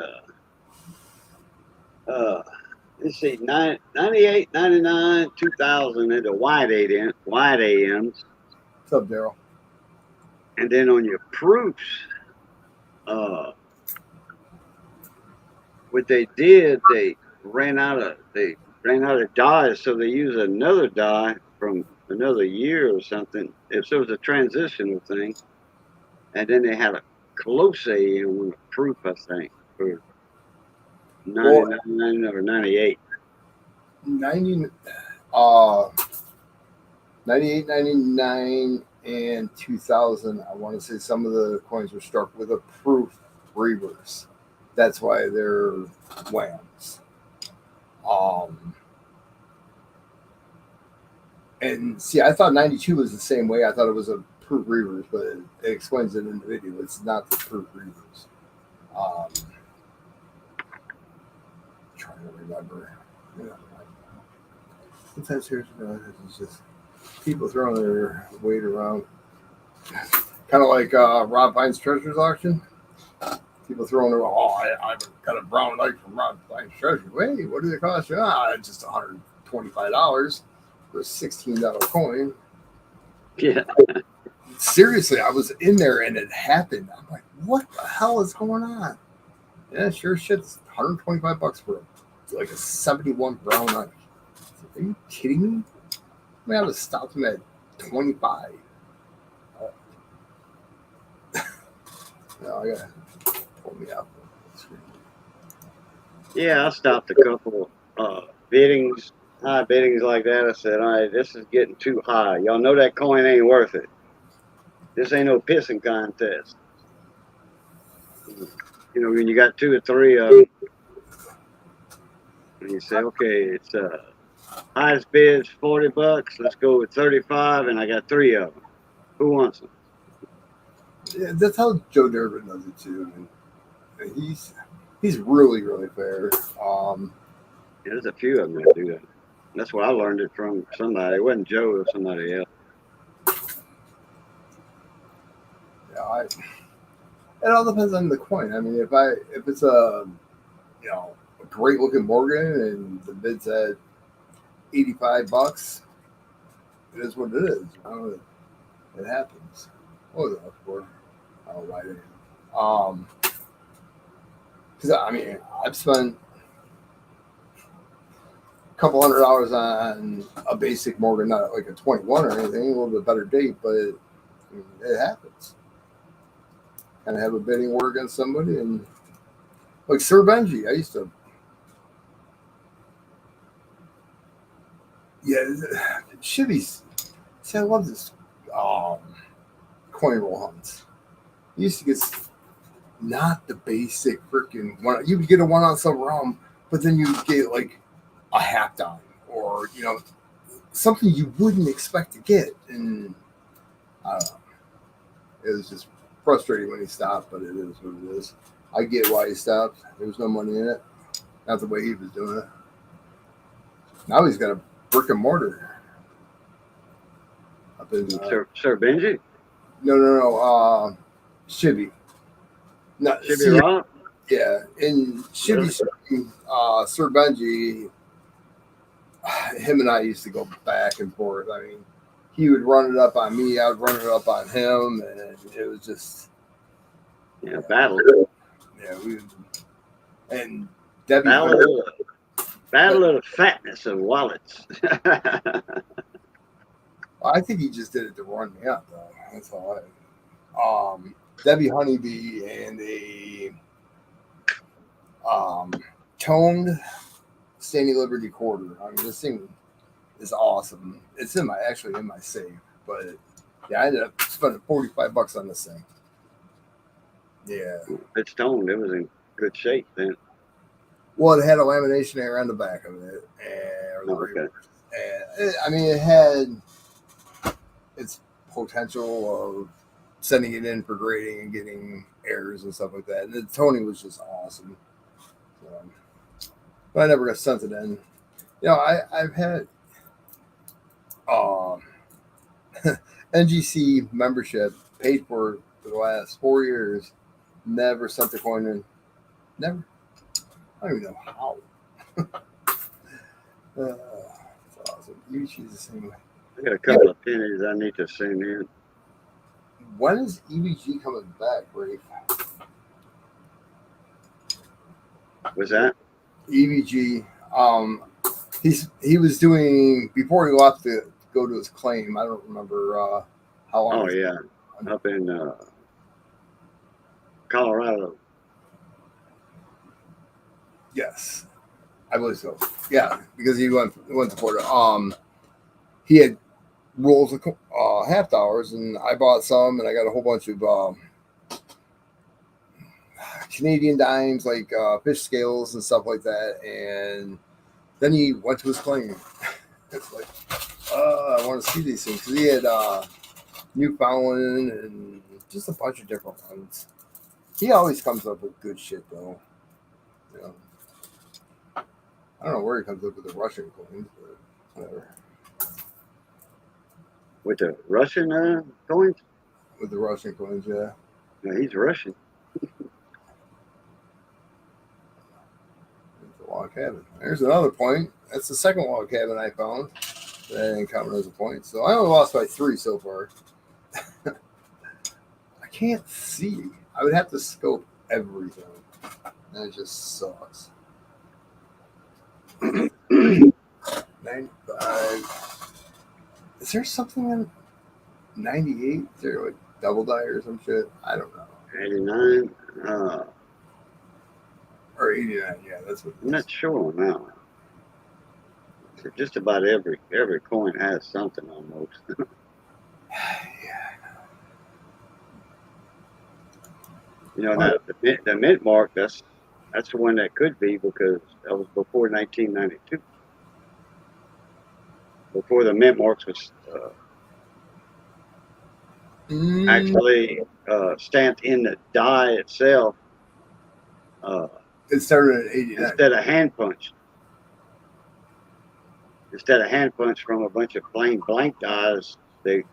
let's see, 98, 99, 2000, and the wide AMs. What's up, Daryl? And then on your proofs, what they did, they ran out of dyes, so they used another dye from another year or something. If so, it was a transitional thing, and then they had a close AM on the proof, I think, for 99 or 98. 90, 98, 99, and 2000. I want to say some of the coins were struck with a proof reverse. That's why they're Whams. And see, I thought 92 was the same way. I thought it was a proof reverse, but it explains it in the video. It's not the proof reverse. Trying to remember. Sometimes here's it's just people throwing their weight around. Kind of like Rob Vine's Treasures auction. People throwing their, I got a brown light from Rob Vine's Treasures. Wait, what do they cost you? It's just $125 for a $16 coin. Yeah. Seriously, I was in there and it happened. I'm like, what the hell is going on? Yeah, sure shit's $125 for like a 71 brown knife. Are you kidding me? I mean, I would have stopped him at 25. No, I gotta pull me out. Yeah, I stopped a couple biddings, high biddings like that. I said, all right, this is getting too high. Y'all know that coin ain't worth it. This ain't no pissing contest. You know, when you got 2 or 3 of them, and you say, okay, it's highest bid's $40. Let's go with 35, and I got 3 of them. Who wants them? Yeah, that's how Joe Durbin does it too. And he's really, really fair. Yeah, there's a few of them that do that. That's where I learned it from somebody. It wasn't Joe, it was somebody else. Yeah, it all depends on the coin. I mean, if it's a a great looking Morgan and the bid's at $85, it is what it is. It happens. What was that for? Oh, why didn't because I mean, I've spent a couple $100 on a basic Morgan, not like a 21 or anything, a little bit better date, but it happens. Kind of have a bidding war against somebody, and like Sir Benji, I used to. Yeah, Shivvy's. See, I love this coin roll hunts. You used to get not the basic freaking one. You would get a one on some rum, but then you would get like a half dime or something you wouldn't expect to get, and I don't know. It was just frustrating when he stopped, but it is what it is. I get why he stopped. There was no money in it. Not the way he was doing it. Now he's got a brick and mortar. Up in, Sir Benji? No. Shivvy. No, Shivvy Rock? Yeah. In Shivvy, Sir Benji, him and I used to go back and forth. I mean, he would run it up on me, I would run it up on him, and it was just battle. Yeah, and Debbie. Battle of the fatness of wallets. I think he just did it to run me up, though. That's all. Debbie Honeybee and a toned Standing Liberty quarter. I mean, this thing is awesome. It's actually in my save, but I ended up spending $45 on this thing. Yeah, it's toned. It was in good shape then. Well, it had a lamination area on the back of it, and I mean, it had its potential of sending it in for grading and getting errors and stuff like that. And the toning was just awesome. But I never got sent it in. I've had NGC membership, paid for the last 4 years, never sent the coin in. Never. I don't even know how. It's awesome. EVG's the same way. I got a couple of pennies I need to send in. When is EVG coming back, Rafe? What's that? EVG. He was doing before he left to go to his claim. I don't remember how long. Oh yeah, up in Colorado. Yes, I believe so. Yeah, because he went to Florida. He had rolls of half dollars, and I bought some, and I got a whole bunch of Canadian dimes, like fish scales and stuff like that. And then he went to his claim. It's like, I want to see these things because he had Newfoundland and just a bunch of different ones. He always comes up with good shit, though. I don't know where he comes up with the Russian coins, but whatever. With the Russian coins? With the Russian coins, yeah. Yeah, he's Russian. It's a log cabin. There's another point. That's the second log cabin I found that I didn't count as a point. So I only lost by 3 so far. I can't see. I would have to scope everything. And it just sucks. 95. Is there something in 98? Is there like double die or some shit? I don't know. 89. Or 89, yeah, that's what. I'm not sure on that one. Just about every coin has something almost. Yeah. Now the mint mark, that's the one that could be because that was before 1992. Before the mint marks was actually stamped in the die itself. It started at 89. Instead of hand punched. Instead of hand punched from a bunch of plain blank dies, I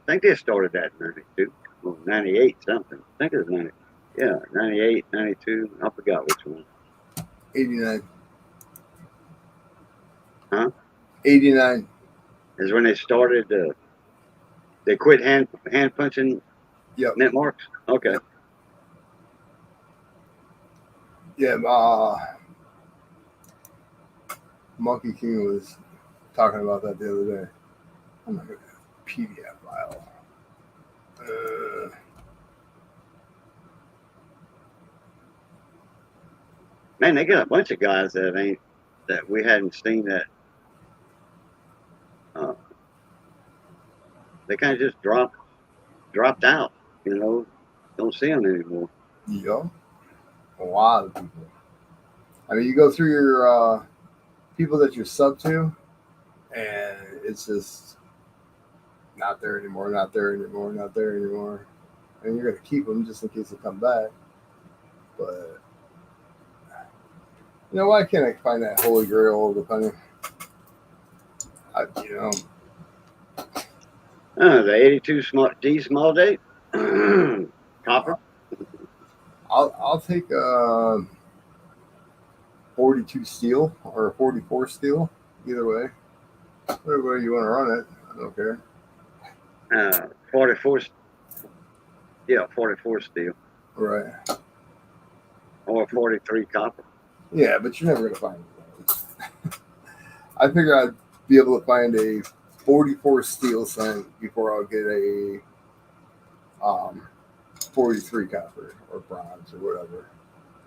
think they started that in 92, or 98 something. I think it was 90. Yeah, 98, 92. I forgot which one. 89. Huh? 89 is when they started. They quit hand punching. Yep. Mint marks. Okay. Yeah. Monkey King was talking about that the other day. I'm not gonna PDF file. Man, they got a bunch of guys that we hadn't seen that. They kind of just dropped out. Don't see them anymore. Yeah, a lot of people. I mean, you go through your people that you're sub to, and it's just not there anymore, not there anymore, not there anymore. And you're gonna keep them just in case they come back. But why can't I find that holy grail of the penny? The 82 small date copper. I'll take 42 steel or 44 steel. either way. Whatever way you want to run it, I don't care. 44. Yeah, 44 steel Right. or 43 copper. Yeah, but you're never gonna find those. I figure I'd be able to find a 44 steel cent before I'll get a 43 copper or bronze or whatever.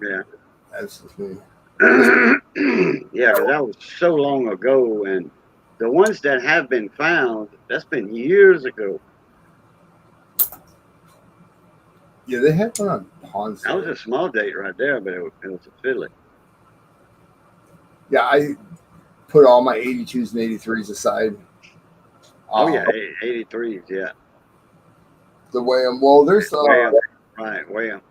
Yeah. That's just me. Yeah, because that was so long ago, and the ones that have been found, that's been years ago. Yeah, they had one on Pawn That was Store. a small date right there, but it was a fiddly. Yeah, I put all my 82s and 83s aside. Oh yeah, 83s, yeah. The way I'm well, there's Right, way up.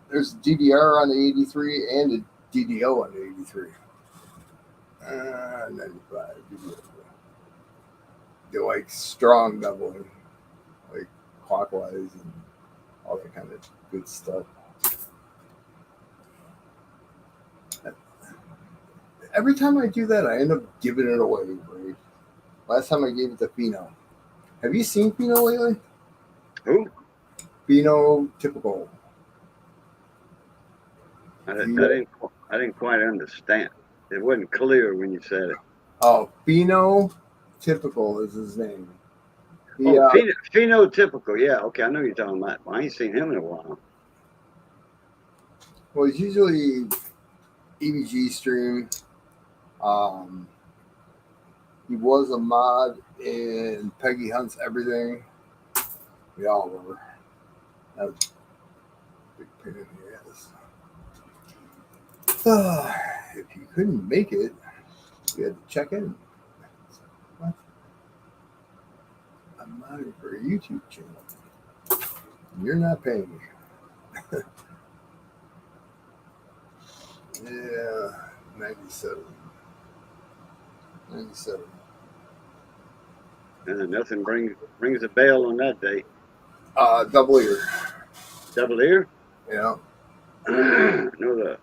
there's DDR on the 83 and a DDO on the 83. 95 DDO. They're like strong doubling, like clockwise and all that kind of good stuff. Every time I do that, I end up giving it away. Right? Last time I gave it to Fino. Have you seen Fino lately? Who? Fino typical. I didn't quite understand. It wasn't clear when you said it. Oh, Fino typical is his name. Phenotypical. Yeah, okay, I know you're talking about. Well, I ain't seen him in a while. Well, he's usually EVG stream. He was a mod in Peggy Hunt's Everything. We all were. That was a big pain in the ass. If you couldn't make it, you had to check in. What? I'm modding for a YouTube channel. You're not paying me. Yeah, 97. 97. And nothing rings a bell on that date. Double ear. Double ear? Yeah. No,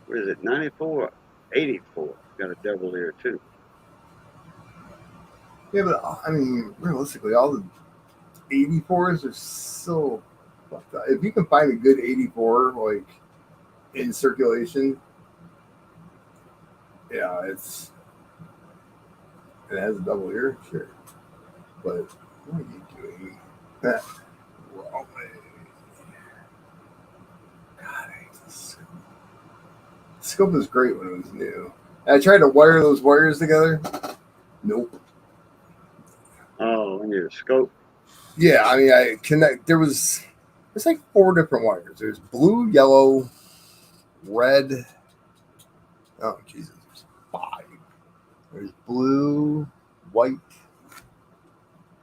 what is it, 94? 84. Got a double ear, too. Yeah, but I mean, realistically, all the 84s are so fucked up. If you can find a good 84, like, in circulation, yeah, it has a double ear, sure. But what are you doing? Wrong way. God, I hate this scope. The scope was great when it was new. And I tried to wire those wires together. Nope. Oh, on your scope? Yeah, I mean, I connect. There's like 4 different wires. There's blue, yellow, red. Oh, Jesus. There's 5. There's blue, white.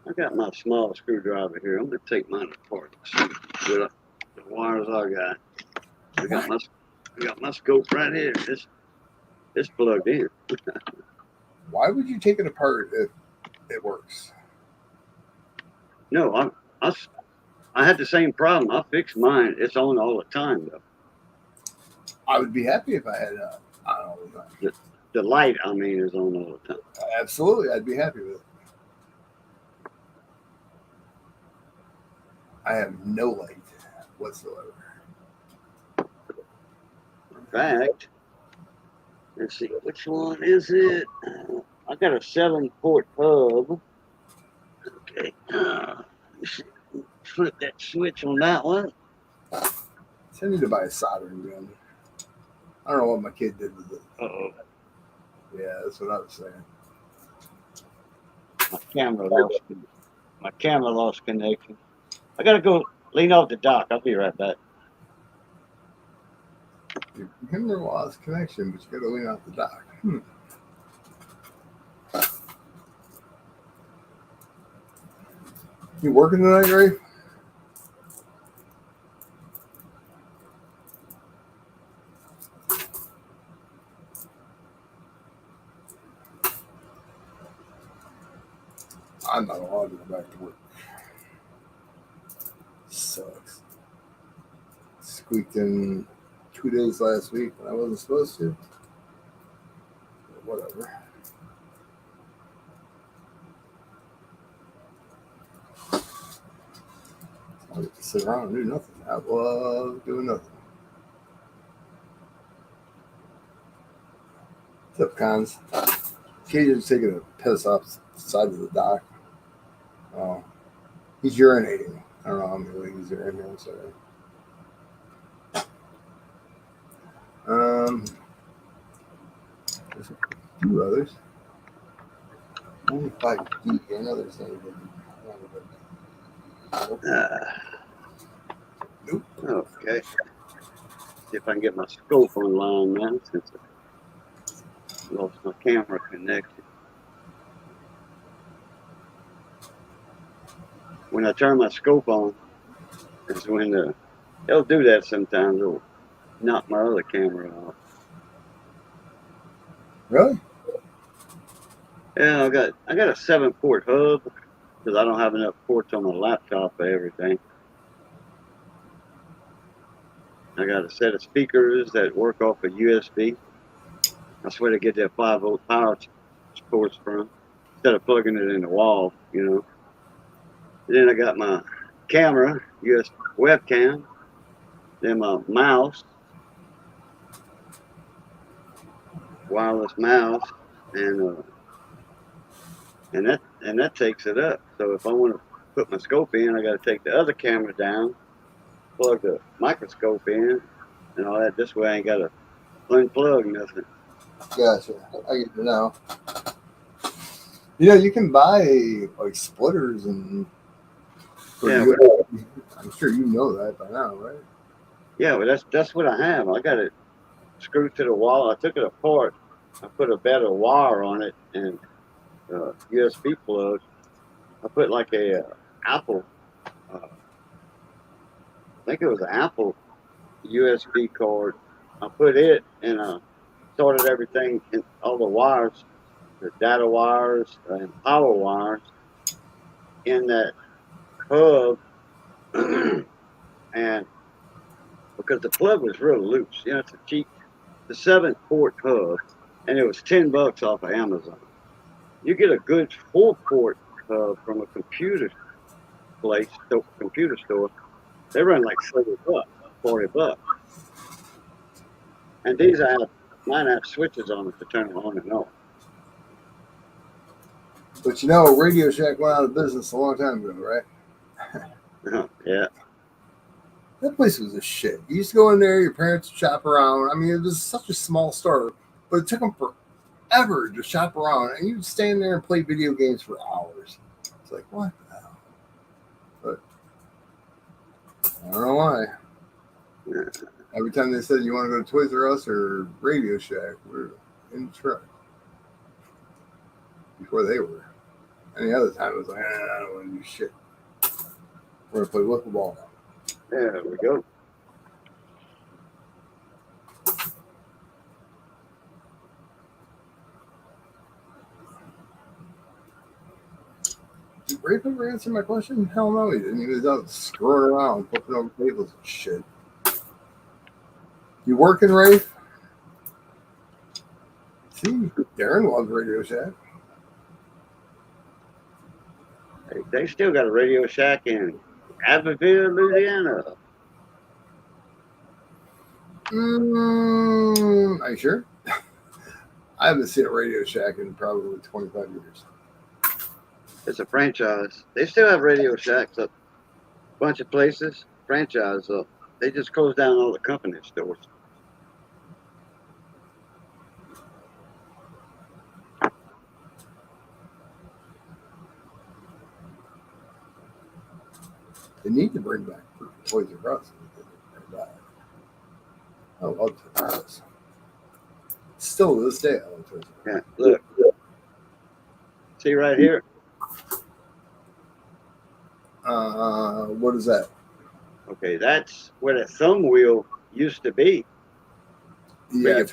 I got my small screwdriver here. I'm going to take mine apart and see what the wires I got. I got my scope right here. It's plugged in. Why would you take it apart if it works? No, I had the same problem. I fixed mine. It's on all the time, though. I would be happy if I had on all the time. The light, I mean, is on all the time. Absolutely, I'd be happy with it. I have no light whatsoever. In fact, let's see, which one is it? I got a 7-port hub. Okay. Flip that switch on that one. I need to buy a soldering gun. I don't know what my kid did with it. Uh-oh. Yeah, that's what I was saying. My camera lost connection. I gotta go lean off the dock. I'll be right back. Your camera lost connection, but you got to lean off the dock. You working tonight, Ray? I'm not allowed to go back to work. Sucks. Squeaked in 2 days last week when I wasn't supposed to. But whatever. sit around and do nothing. I love doing nothing. What's up, Cons? Cajun's taking a piss off the side of the dock. Oh, he's urinating. I don't know how many ladies are in here. I'm sorry. There's a few others. Only 5 feet. I know there's not even. Nope. Okay. See if I can get my scope online now since I lost my camera connection. When I turn my scope on, it's when they'll do that sometimes. They'll knock my other camera off. Really? Yeah, I got a 7-port hub because I don't have enough ports on my laptop for everything. I got a set of speakers that work off of USB. That's where they get their 5-volt power source from, instead of plugging it in the wall, you know. And then I got my camera, USB webcam, then my mouse, wireless mouse, and that takes it up. So if I want to put my scope in, I got to take the other camera down, plug the microscope in, and all that. This way I ain't got to unplug nothing. Gotcha. I get it now. You know, you can buy like splitters and. Yeah, I'm sure you know that by now, right? Yeah, well, that's what I have. I got it screwed to the wall. I took it apart. I put a better wire on it and USB plug. I put like a Apple. I think it was an Apple USB card. I put it and sorted everything in all the wires, the data wires and power wires in that hub, and because the plug was real loose, you know, it's a cheap, the 7-port hub, and it was $10 off of Amazon. You get a good 4-port hub from a computer place, computer store. They run like $40. And these mine have switches on it to turn it on and off. But you know, Radio Shack went out of business a long time ago, right? Yeah. That place was a shit. You used to go in there, your parents would shop around. I mean, it was such a small store, but it took them forever to shop around, and you'd stand there and play video games for hours. It's like, what the hell? But I don't know why. Every time they said you want to go to Toys R Us or Radio Shack, we're in the truck. Before they were. Any other time, it was like, I don't want to do shit. We're going to play wiffle ball now. There we go. Did Rafe ever answer my question? Hell no, he didn't. He was out screwing around, flipping over tables and shit. You working, Rafe? See, Darren loves Radio Shack. They still got a Radio Shack in Abbeville, Louisiana. Are you sure? I haven't seen a Radio Shack in probably 25 years. It's a franchise. They still have Radio Shacks up a bunch of places. Franchise up. They just closed down all the company stores. They need to bring back Toys R Us. I love Toys R Us. Still to this day, I love Toys R Us. Yeah, look. See right here? What is that? Okay, that's where the thumb wheel used to be. Yeah,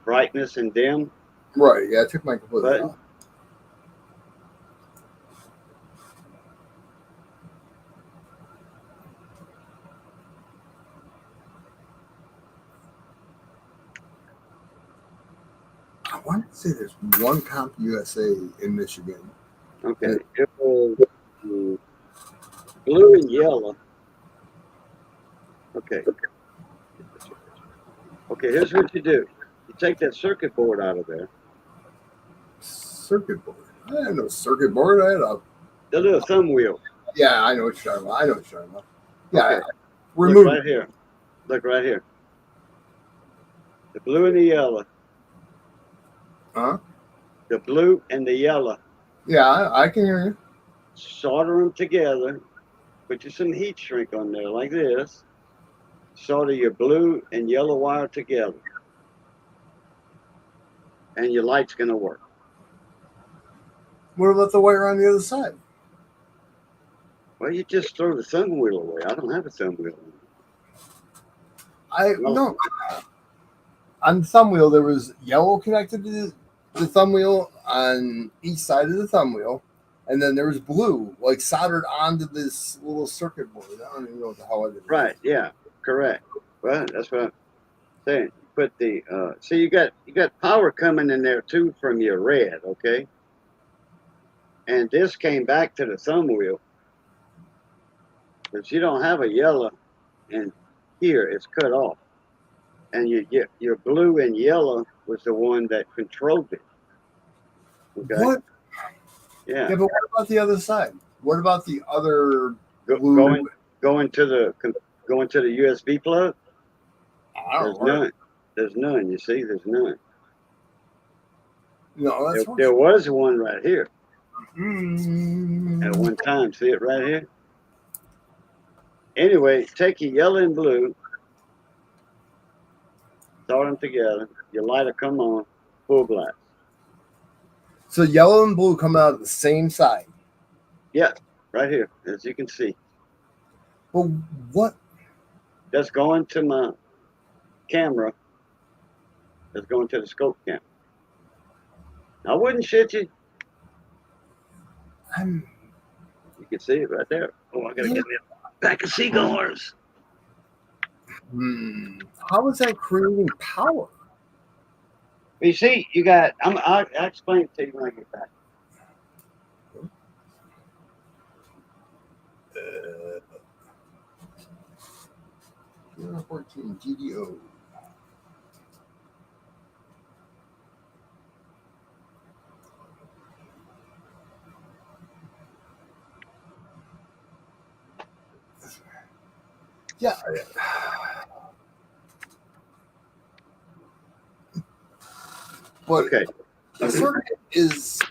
Brightness and dim. Right, yeah, I took my completely Button. off. I want to say there's one Comp USA in Michigan. Okay, it was blue and yellow. Okay. Okay, here's what you do. You take that circuit board out of there. Circuit board. I had no circuit board. I had a. The little thumb wheel. Yeah, I know what you're talking about. I know what you're talking about. Yeah, Okay. remove Look right here. Look right here. The blue and the yellow. Huh? The blue and the yellow. Yeah, I can hear you. Solder them together. Put you some heat shrink on there like this. Solder your blue and yellow wire together. And your light's going to work. What about the wire on the other side? Well, you just throw the thumb wheel away. I don't have a thumb wheel. No. On the thumb wheel, there was yellow connected to the thumb wheel on each side of the thumb wheel, and then there was blue, like soldered onto this little circuit board. I don't even know what the hell it is. Right? Yeah. Correct. Well, that's what I'm saying. Put the see, you got power coming in there too from your red. Okay. And this came back to the thumb wheel. But you don't have a yellow in here, it's cut off. And you get your blue and yellow was the one that controlled it. Okay. What? Yeah. Yeah, but what about the other side? What about the other blue? Going to the USB plug? There's none. There's none. You see, there's none. No, that's there was one right here Mm. at one time. See it right here? Anyway, take your yellow and blue, throw them together. Your light will come on, full blast. So yellow and blue come out of the same side. Yeah, right here, as you can see. Well, what? That's going to my camera. That's going to the scope camera. I wouldn't shit you. You can see it right there. Oh, I gotta get me a pack of cigars. How is that creating power? You see, you got. I'll explain it to you when I get back. 14 GDO. Yeah. But okay. The circuit is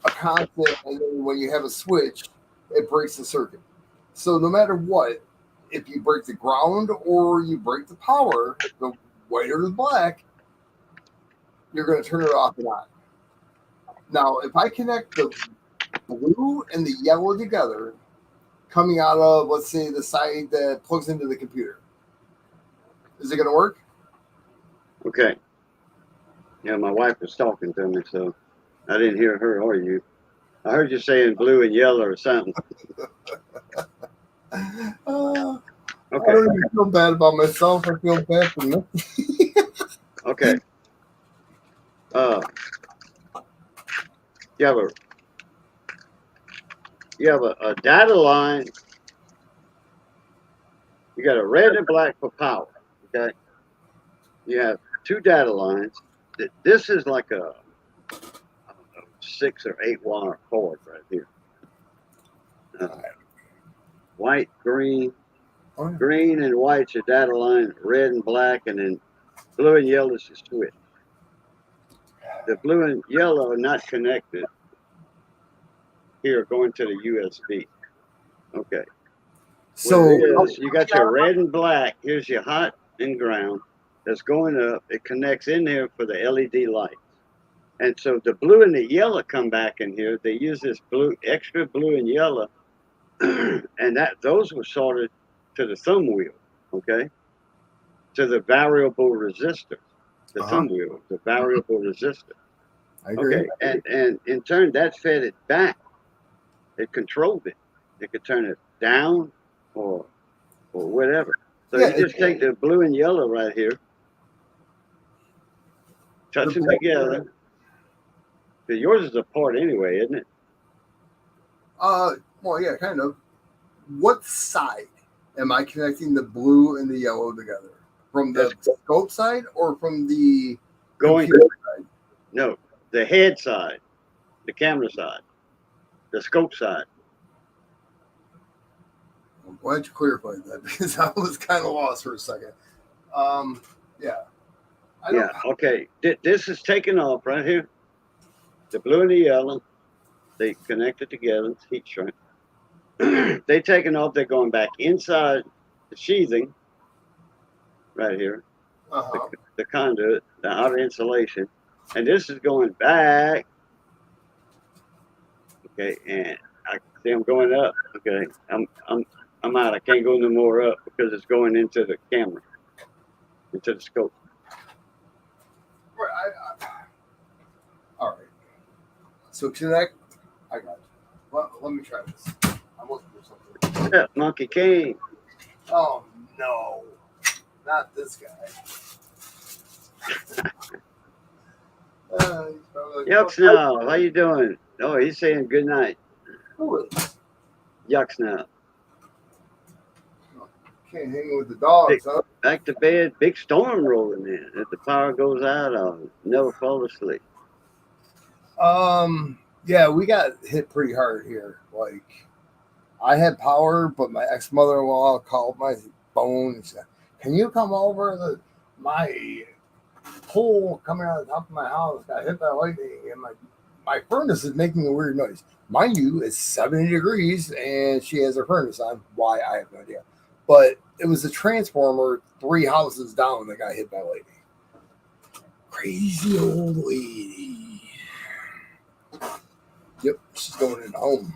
a constant, and then when you have a switch, it breaks the circuit. So no matter what, if you break the ground or you break the power, the white or the black, you're going to turn it off and on. Now, if I connect the blue and the yellow together, coming out of, let's say, the side that plugs into the computer, is it going to work? Okay. Yeah, my wife was talking to me, so I didn't hear her or you. I heard you saying blue and yellow or something. Okay. I Okay. don't even feel bad about myself. I feel bad for me. Okay. You have a data line. You got a red and black for power. Okay. You have two data lines. This is like a, I don't know, 6 or 8 wire cord right here. White, green, green and white's your data line. Red and black, and then blue and yellow is your switch. The blue and yellow are not connected. Here, going to the USB. Okay. So you got your red and black. Here's your hot and ground. That's going up. It connects in there for the LED lights. And so the blue and the yellow come back in here. They use this blue, extra blue and yellow, and those were sorted to the thumb wheel. Okay. To the variable resistor. The thumb wheel, the variable resistor. I agree. Okay, and in turn, that fed it back. It controlled it. It could turn it down or whatever. So you just take the blue and yellow right here, touch them together. Because yours is apart anyway, isn't it? Well, yeah, kind of. What side am I connecting the blue and the yellow together from the scope side or from the Going computer side? No, the head side, the camera side, the scope side. Why don't you clarify that? Because I was kind of lost for a second. Yeah. Yeah. Okay. This is taking off right here. The blue and the yellow, they connected together. It's heat shrink. They taking off. They're going back inside the sheathing right here. Uh-huh. The conduit, the outer insulation, and this is going back. Okay, and I see I'm going up. Okay, I'm out. I can't go no more up because it's going into the camera, into the scope. All right. So connect. I got you. Well, let me try this. I'm looking for something. Yeah, Monkey King. Oh no, not this guy. Yucks now. How you doing? Oh, he's saying good night. Who is? Yucks now. Can't hang with the dogs, huh? Back to bed. Big storm rolling in. If the power goes out, I'll never fall asleep. Yeah, we got hit pretty hard here. Like, I had power, but my ex-mother-in-law called my phone and said, "Can you come over? My pole coming out of the top of my house got hit by lightning, and my furnace is making a weird noise." Mind you, it's 70 degrees, and she has her furnace on. Why, I have no idea. But it was a transformer 3 houses down that got hit by lightning. Crazy old lady. Yep, she's going in home.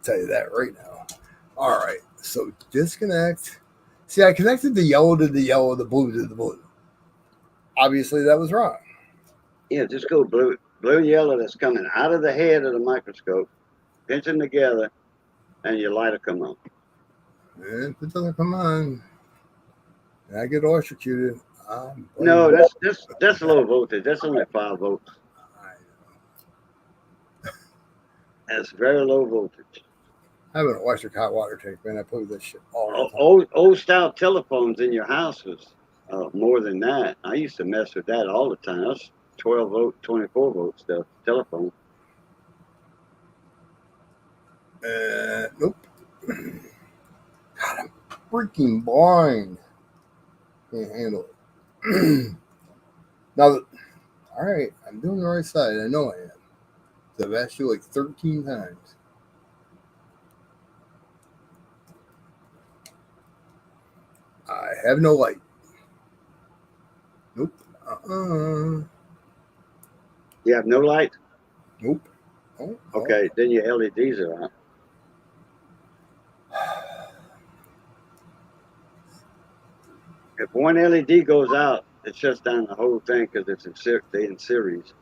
Tell you that right now. All right, so disconnect. See, I connected the yellow to the yellow, the blue to the blue. Obviously, that was wrong. Yeah, just go blue and yellow that's coming out of the head of the microscope, pinch them together, and your light will come on. And if it doesn't come on, and I get electrocuted. No, that's low voltage. That's only 5 volts. That's very low voltage. I have an electric hot water tank, man. I play with this shit all the time. Old style telephones in your house was more than that. I used to mess with that all the time. That's 12 volt, 24 volt stuff. Telephone. Nope. God, I'm freaking blind. Can't handle it. Now, all right, I'm doing the right side. I know I am. So I've asked you like 13 times. I have no light. Nope. You have no light? Nope. Oh, okay, then your LEDs are out. If one LED goes out, it shuts down the whole thing because it's in series.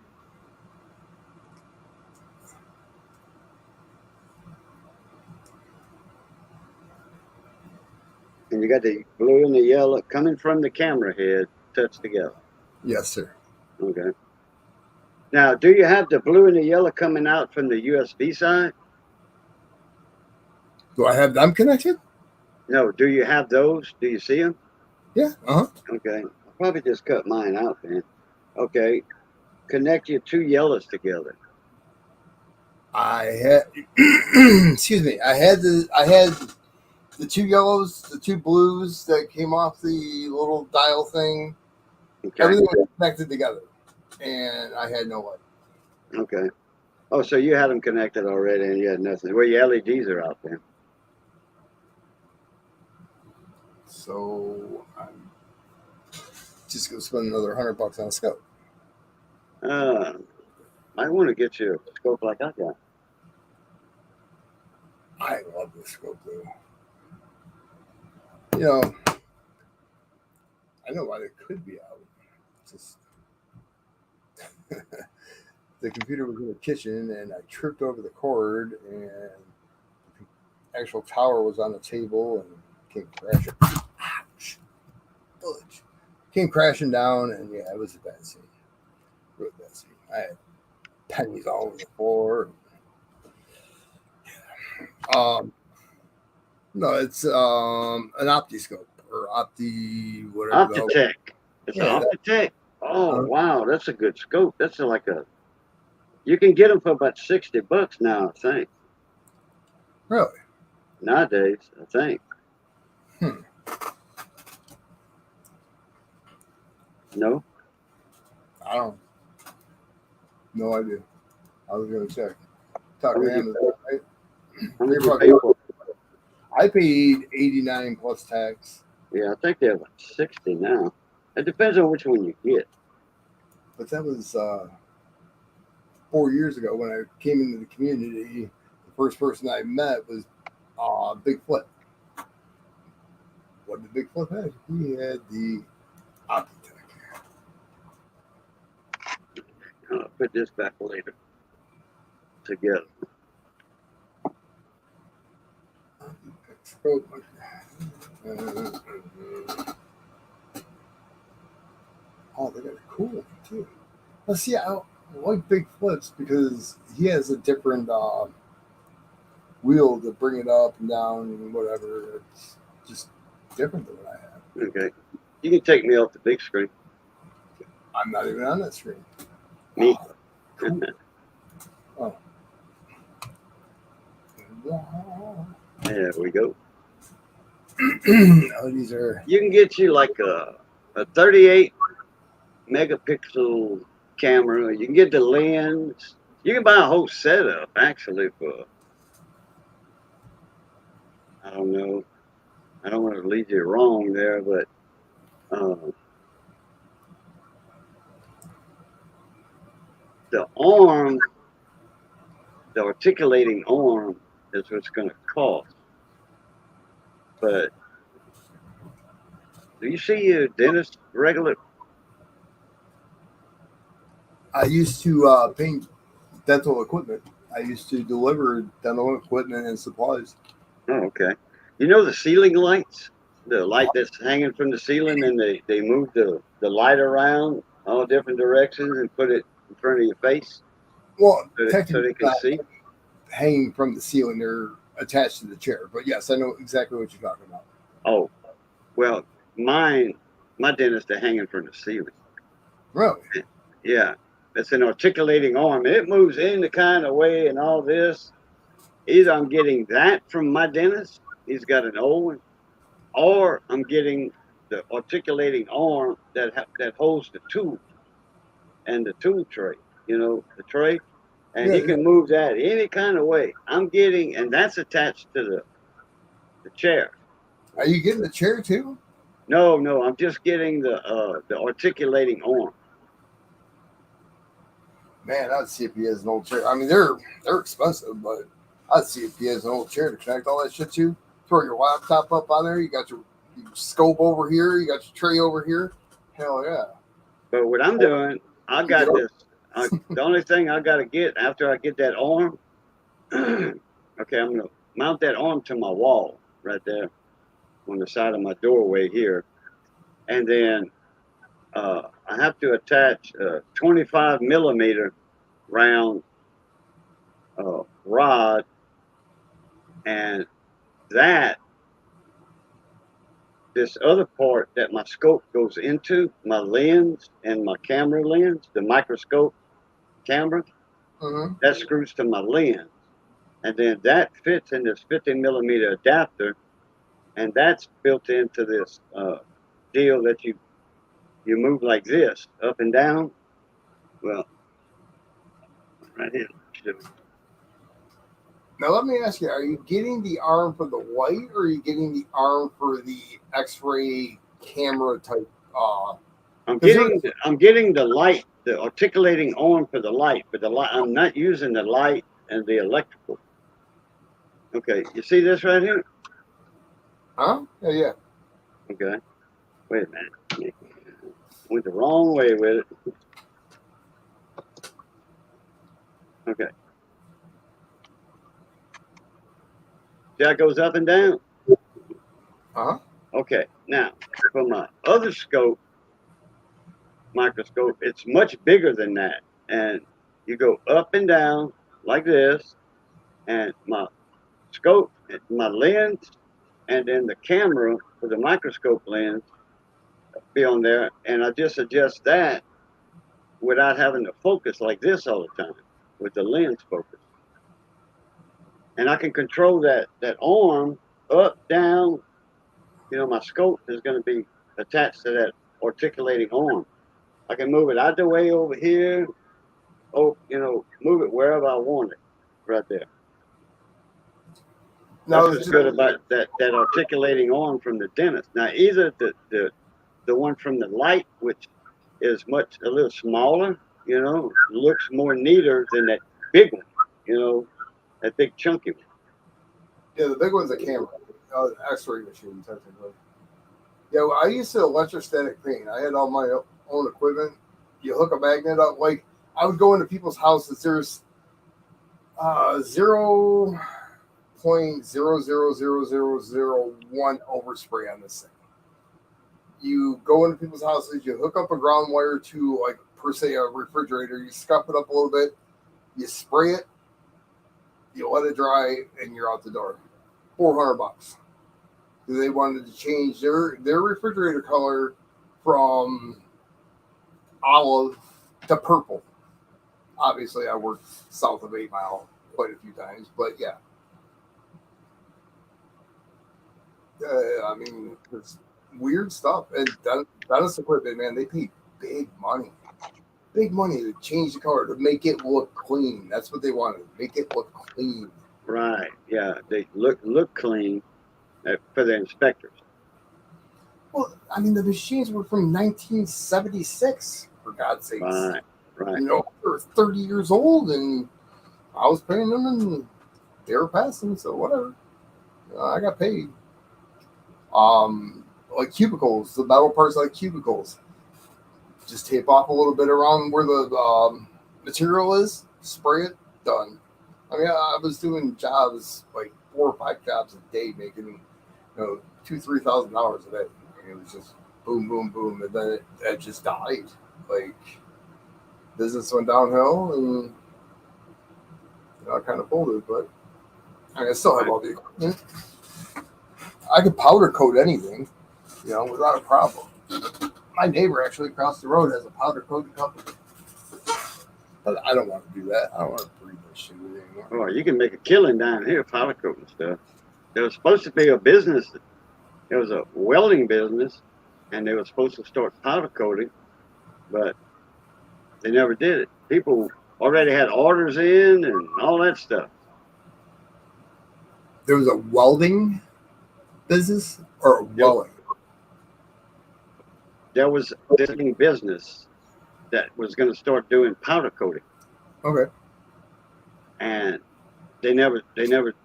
And you got the blue and the yellow coming from the camera head touched together. Yes, sir. Okay. Now, do you have the blue and the yellow coming out from the USB side? Do I have them connected? No. Do you have those? Do you see them? Yeah. Okay. I'll probably just cut mine out then. Okay. Connect your 2 yellows together. I had excuse me. I had the 2 yellows, the 2 blues that came off the little dial thing. Okay. Everything was connected together, and I had no light. Okay. Oh, so you had them connected already, and you had nothing. Well, your LEDs are out then. So I'm just gonna spend another $100 on a scope. I want to get you a scope like I got. I love this scope, though. You know, I know why it could be out. Just the computer was in the kitchen, and I tripped over the cord, and the actual tower was on the table, and came crashing. Ouch! Fudge. Came crashing down, and yeah, it was a bad scene. Really bad scene. I had pennies all over the floor. No, it's an OptiScope or Opti whatever the hell. Optitech. It's Yeah, an Optitech. Oh uh, wow, that's a good scope. That's like a. You can get them for about $60 now, I think. really. Nowadays, I think. Hmm. No. I don't. No idea. I was gonna check. How Talking much to you Amazon, right? how much You're you probably. pay for? I paid 89 plus tax, Yeah, I think they're like 60 now. It depends on which one you get. but that was 4 years ago when I came into the community. The first person I met was Bigfoot. What did Bigfoot have? He had the Optitech. I'll put this back later together. Scope. Oh, they got a cool one too. Let's see. I like Bigfoot's because he has a different wheel to bring it up and down and whatever. It's just different than what I have. Okay. You can take me off the big screen. I'm not even on that screen. Me. Cool. Oh. There we go. Oh, these are. You can get you like a 38 megapixel camera. You can get the lens. You can buy a whole setup actually for, I don't know. I don't want to lead you wrong there, but the arm, the articulating arm is what's going to cost. But do you see your dentist regular? I used to paint dental equipment. I used to deliver dental equipment and supplies. Oh, okay. You know the ceiling lights? The light that's hanging from the ceiling, and they move the light around all different directions and put it in front of your face Well, so technically, they can not see. hanging from the ceiling; they're attached to the chair. But yes, I know exactly what you're talking about. Oh, well, my dentist are hanging from the ceiling. Really? Yeah, it's an articulating arm. It moves in the kind of way and all this. Either I'm getting that from my dentist, he's got an old one, or I'm getting the articulating arm that holds the tooth and the tool tray. You know, the tray, and Yeah, he yeah. can move that any kind of way. I'm getting, and that's attached to the chair. Are you getting the chair too? No, no, I'm just getting the articulating arm. Man, I'd see if he has an old chair. I mean, they're expensive, but I'd see if he has an old chair to connect all that shit to. Throw your laptop up on there. You got your scope over here. You got your tray over here. Hell yeah. But what I'm doing, I You get got this. The only thing I got to get after I get that arm, okay, I'm gonna mount that arm to my wall right there on the side of my doorway here, and then I have to attach a 25 millimeter round rod, and that this other part that my scope goes into, my lens and my camera lens, the microscope camera, Mm-hmm. that screws to my lens. And then that fits in this 50 millimeter adapter, and that's built into this deal that you move like this, up and down. Well, right here. Now let me ask you: are you getting the arm for the light, or are you getting the arm for the X-ray camera type? I'm getting the light, the articulating arm for the light, but the light I'm not using the light and the electrical. Okay, you see this right here? Huh? Yeah, yeah. Okay, wait a minute. Went the wrong way with it. Okay, see how it goes up and down? Uh-huh. Okay, now for my other scope, microscope, it's much bigger than that. And you go up and down like this, and my scope, my lens and then the camera with the microscope lens be on there, and I just adjust that without having to focus like this all the time with the lens focus. And I can control that arm up, down. My scope is going to be attached to that articulating arm. I can move it out the way over here. Oh, move it wherever I want it, right there. Now, That's what's good about that articulating arm from the dentist. Now, either the one from the light, which is a little smaller, looks more neater than that big one, that big chunky one. yeah, the big one's a camera, X-ray machine, technically. Yeah, well, I used to electrostatic paint. I had all my own equipment. You hook a magnet up. Like, I would go into people's houses. There's 0.000001 overspray on this thing. You go into people's houses. You hook up a ground wire to, like, per se, a refrigerator. You scuff it up a little bit. You spray it. You let it dry, and you're out the door. $400. They wanted to change their refrigerator color from olive to purple. Obviously, I worked south of 8 Mile quite a few times, but yeah. I mean, it's weird stuff. And dentist equipment, man, they pay big money. Big money to change the color, to make it look clean. That's what they wanted, make it look clean. Right, yeah. They look clean for the inspectors. Well, I mean, the machines were from 1976, for God's sakes. Right. They're 30 years old, and I was paying them, and they were passing, so whatever. I got paid. Like cubicles, the metal parts like cubicles. Just tape off a little bit around where the material is, spray it, done. I mean, I was doing jobs, like 4 or 5 jobs a day, making, $2,000-$3,000 a day. It was just boom, boom, boom, and then it just died. Like, business went downhill, and I kind of folded. But I still have all the equipment. I could powder coat anything, without a problem. My neighbor actually across the road has a powder coating company, but I don't want to do that. I don't want to breathe that shit anymore. Oh, you can make a killing down here powder coating stuff. There was supposed to be a business. It was a welding business, and they were supposed to start powder coating, but they never did it. People already had orders in and all that stuff. There was a welding business or welding? There was a business that was going to start doing powder coating. Okay. And they never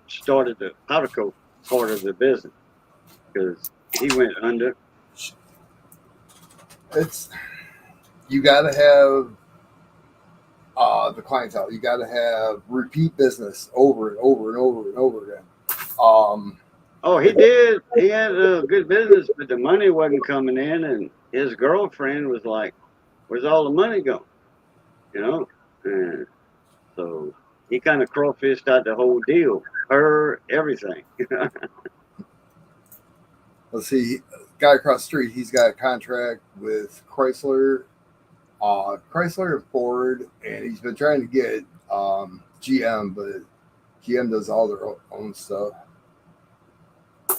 started the powder coat part of the business because he went under. You got to have the clientele. You got to have repeat business over and over and over and over again. He did. He had a good business, but the money wasn't coming in, and his girlfriend was like, "Where's all the money going?" And so he kind of crawfished out the whole deal, everything. Let's see, guy across the street, he's got a contract with Chrysler and Ford, and he's been trying to get GM, but GM does all their own stuff.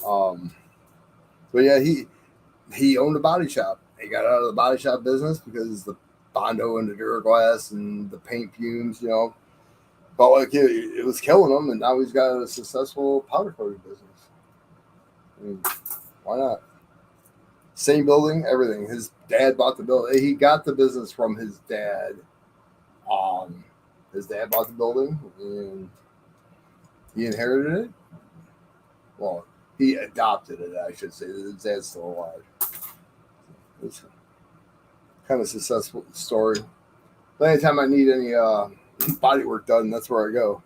But yeah, he owned a body shop. He got out of the body shop business because the Bondo and the Duraglass and the paint fumes, but like it was killing him, and now he's got a successful powder coating business. I mean, why not? Same building, everything. His dad bought the building. He got the business from his dad. His dad bought the building, and he inherited it. Well, he adopted it, I should say. His dad's still alive. It's kind of a successful story. But anytime I need any body work done, that's where I go.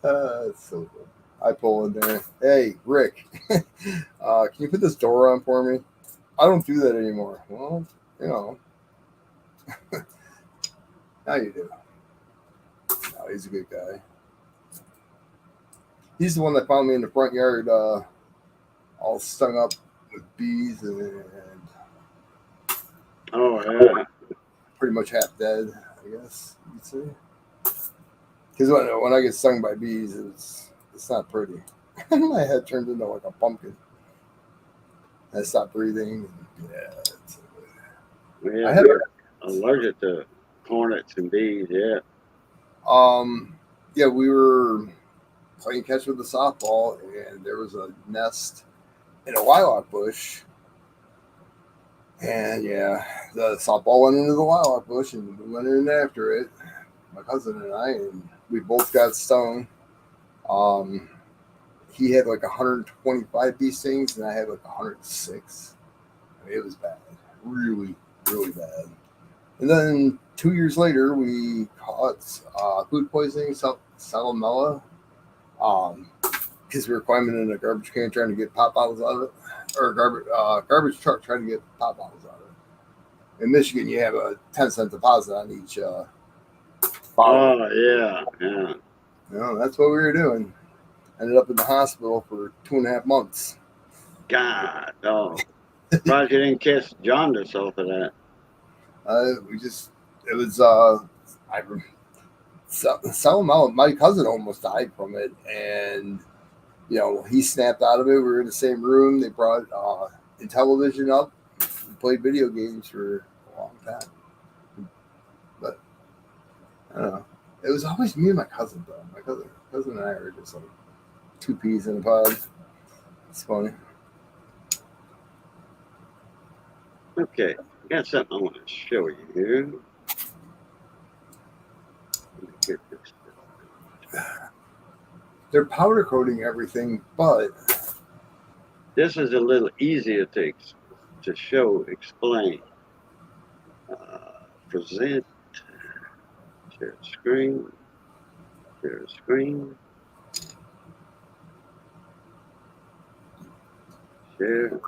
It's so cool. I pull in there. Hey, Rick, can you put this door on for me? I don't do that anymore. Well, now you do. No, he's a good guy. He's the one that found me in the front yard, all stung up with bees and Oh, yeah. pretty much half dead, I guess you'd say. Because when I get stung by bees, it's not pretty. My head turns into like a pumpkin. I stop breathing. Yeah, I had allergic to hornets and bees, yeah. yeah, we were playing catch with the softball, and there was a nest in a lilac bush. And yeah, the softball went into the lilac bush, and we went in after it, my cousin and I, and we both got stung. He had like 125 bee stings, and I had like 106. I mean, it was bad, really, really bad. And then 2 years later, we caught food poisoning, salmonella, because we were climbing in a garbage can trying to get pop bottles out of it, or a garbage truck trying to get pop bottles out of it. In Michigan, you have a 10-cent deposit on each bottle. Oh, yeah, yeah. You know, that's what we were doing. Ended up in the hospital for 2.5 months. God, oh. Surprised you didn't catch jaundice off of that. It was salmonella. My cousin almost died from it, and you know, he snapped out of it. We were in the same room. They brought television up. We played video games for a long time. But I don't know. It was always me and my cousin, though. My cousin and I were just like two peas in a pod. It's funny. Okay, I got something I want to show you. Let me get this. They're powder coating everything, but This is a little easier to explain. Present, share screen, share.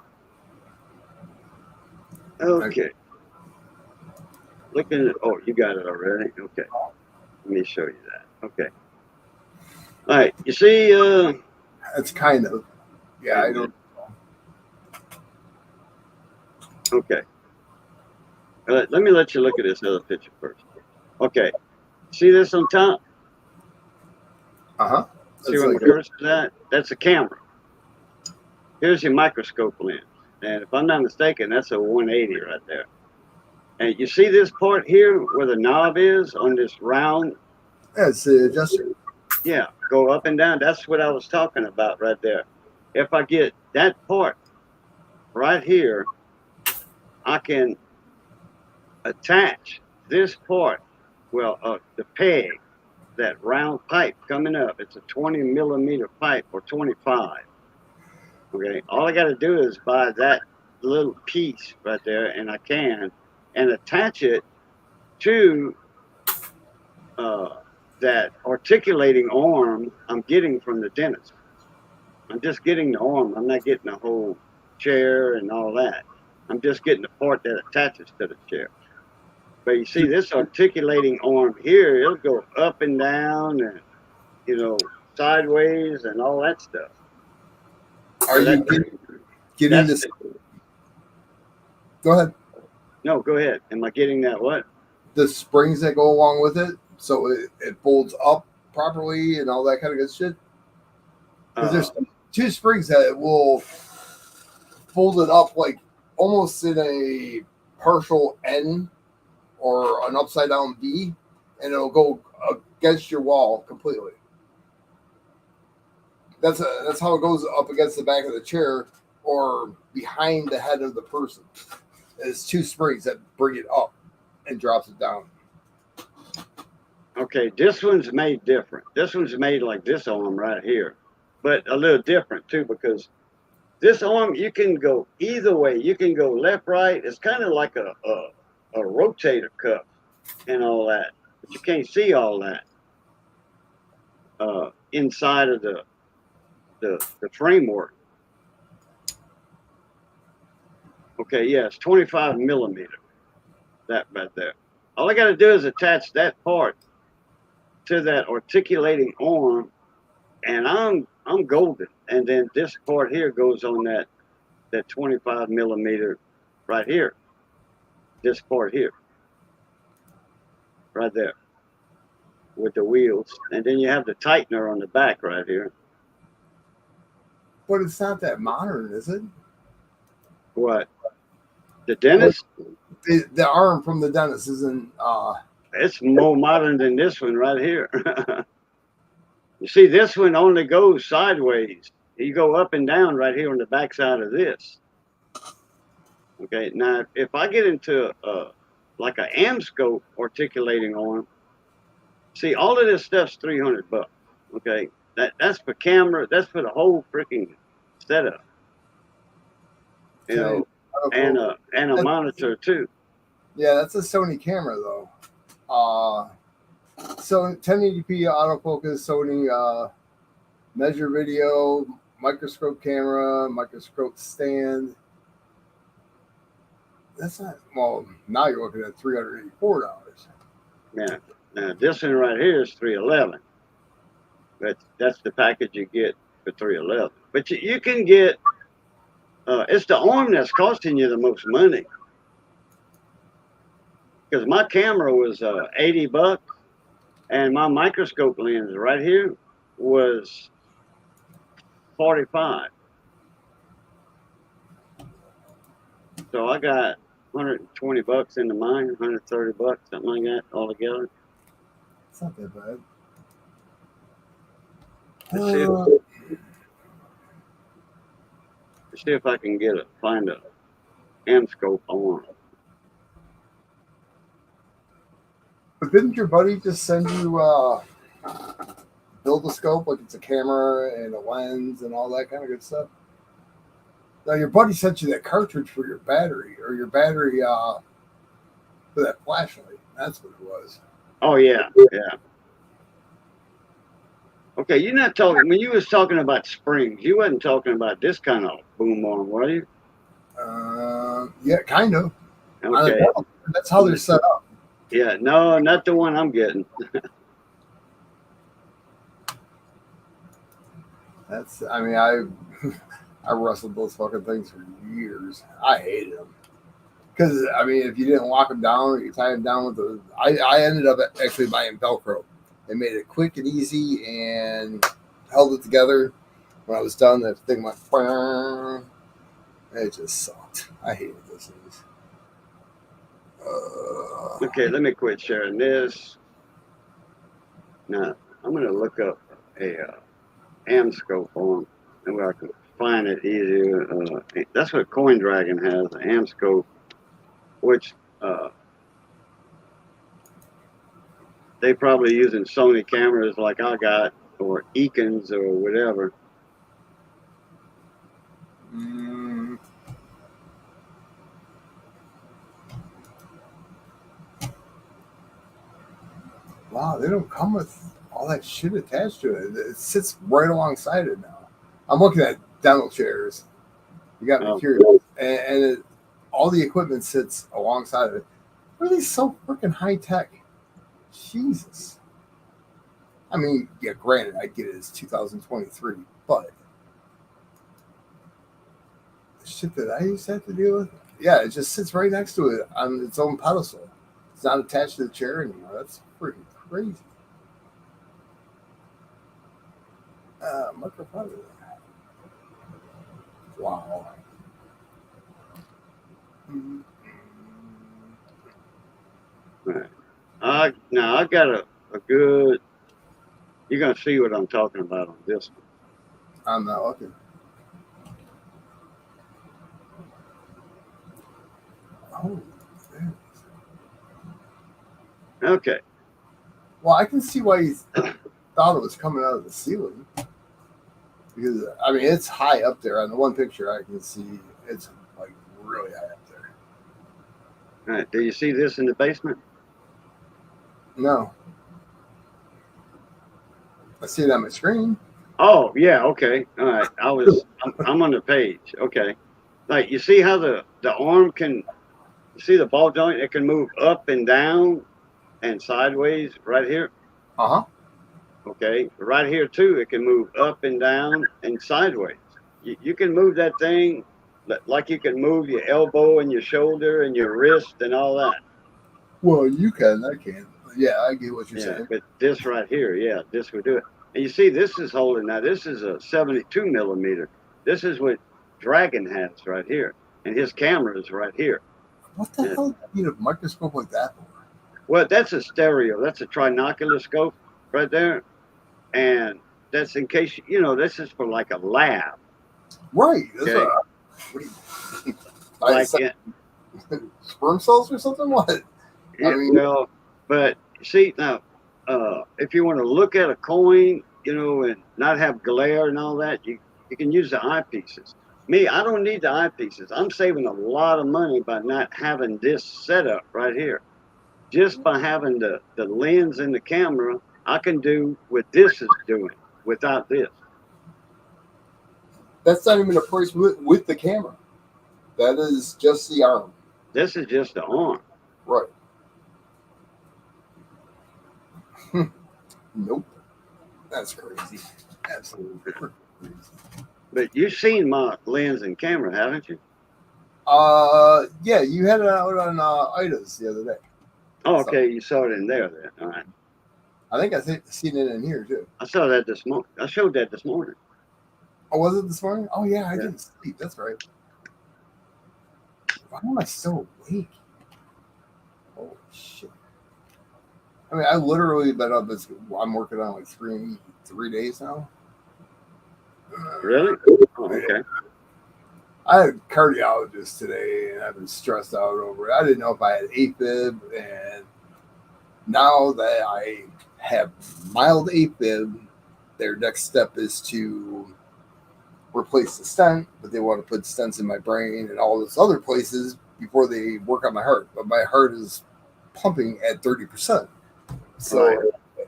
Okay. Looking at, oh, you got it already? Okay. Let me show you that. Okay. All right. You see, it's kind of, yeah, I don't. Okay. Let me let you look at this other picture first. Okay. See this on top? Uh-huh. See where my cursor's at? That's a camera. Here's your microscope lens. And if I'm not mistaken, that's a 180 right there. And you see this part here where the knob is on this round? Yeah, it's the adjuster. Yeah, go up and down. That's what I was talking about right there. If I get that part right here, I can attach this part, well, the peg, that round pipe coming up. It's a 20 millimeter pipe or 25. Okay, all I got to do is buy that little piece right there, and I can, and attach it to that articulating arm I'm getting from the dentist. I'm just getting the arm. I'm not getting the whole chair and all that. I'm just getting the part that attaches to the chair. But you see this articulating arm here, it'll go up and down and, you know, sideways and all that stuff. Are So you getting this? Go ahead. No, go ahead. Am I getting that what? The springs that go along with it, so it folds up properly and all that kind of good shit. Because there's two springs that will fold it up like almost in a partial N or an upside down V, and it'll go against your wall completely. That's how it goes up against the back of the chair or behind the head of the person. There's two springs that bring it up and drops it down. Okay, this one's made different. This one's made like this arm right here, but a little different too, because this arm, you can go either way. You can go left, right. It's kind of like a rotator cuff and all that, but you can't see all that inside of the framework. Okay, yeah, it's 25 millimeter, that right there. All I got to do is attach that part to that articulating arm, and I'm I'm golden, and then this part here goes on that 25 millimeter right here. This part here, right there, with the wheels, and then you have the tightener on the back right here. But it's not that modern, is it? What? The dentist? The arm from the dentist isn't. It's more modern than this one right here. You see, this one only goes sideways. You go up and down right here on the back side of this. Okay, now if I get into like an AMScope articulating arm, see, all of this stuff's $300. Okay, that's for camera. That's for the whole freaking setup. You know, and a monitor too. Yeah, that's a Sony camera though. So 1080p autofocus, Sony measure video, microscope camera, microscope stand. That's not, well, now you're looking at $384. Yeah. Now this one right here is $311. But that's the package you get for $311. But you can get it's the arm that's costing you the most money. Because my camera was $80, and my microscope lens right here was $45. So I got $120 into mine, $130, something like that, all together. It's not that bad. Let's see if I can find a AMScope arm. But didn't your buddy just send you build a scope, like it's a camera and a lens and all that kind of good stuff? Now your buddy sent you that cartridge for your battery, or your battery for that flashlight. That's what it was. Oh yeah, yeah. Okay, you're not talking, when you was talking about springs, you wasn't talking about this kind of boom arm, were you? Yeah, kind of. Okay. That's how they're set up. Yeah, no, not the one I'm getting. I mean, I wrestled those fucking things for years. I hated them. Because, I mean, if you didn't lock them down or you tie them down with the... I ended up actually buying Velcro. They made it quick and easy and held it together. When I was done, that thing went... It just sucked. I hated those things. Okay, let me quit sharing this. Now, I'm going to look up a AMScope on, and where I can find it easier. That's what Coin Dragon has, an AMScope, which they probably using Sony cameras like I got, or Eakins or whatever. Wow, they don't come with all that shit attached to it. It sits right alongside it now. I'm looking at dental chairs. You got me curious. And all the equipment sits alongside of it. Why are they so freaking high tech? Jesus. I mean, yeah, granted, I get it. It's 2023, but the shit that I used to have to deal with, yeah, it just sits right next to it on its own pedestal. It's not attached to the chair anymore. That's freaking crazy. Microphone. Wow. Right. Now I got a good. You're gonna see what I'm talking about on this one. I'm not looking. Oh, man. Okay. Well, I can see why you thought it was coming out of the ceiling. Because, I mean, it's high up there. On the one picture, I can see it's like really high up there. All right. Do you see this in the basement? No. I see it on my screen. Oh yeah. Okay. All right. I'm on the page. Okay. Like you see how the arm can. You see the ball joint? It can move up and down and sideways right here. Uh-huh. Okay, right here too, it can move up and down and sideways. You can move that thing like you can move your elbow and your shoulder and your wrist and all that. Well, you can. I can't. Yeah, I get what you're Yeah, saying. but this right here, yeah, this would do it. And you see, this is holding now. This is a 72 millimeter. This is what Dragon has right here, and his camera is right here. What the Yeah. hell do you need a microscope like that for? Well, that's a stereo. That's a trinocular scope right there, and that's in case this is for like a lab. Right. That's Okay, what do you, like sperm cells or something? What? yeah, I mean, well, but see now, if you want to look at a coin, and not have glare and all that, you can use the eyepieces. Me, I don't need the eyepieces. I'm saving a lot of money by not having this setup right here. Just by having the lens and the camera, I can do what this is doing without this. that's not even a price with the camera. That is just the arm. This is just the arm. Right. Nope. That's crazy. Absolutely crazy. But you've seen my lens and camera, haven't you? Yeah, you had it out on Ida's the other day. Oh, okay, you saw it in there then. All right. I think I seen it in here too. I saw that this morning. I showed that this morning. Oh, was it this morning? Oh yeah, I Yeah. didn't sleep. That's right. Why am I still awake? Holy shit! I mean, I literally been up. I'm working on like three days now. Really? Oh, okay. I had a cardiologist today, and I've been stressed out over it. I didn't know if I had AFib, and now that I have mild AFib, their next step is to replace the stent, but they want to put stents in my brain and all those other places before they work on my heart. But my heart is pumping at 30%. So Right.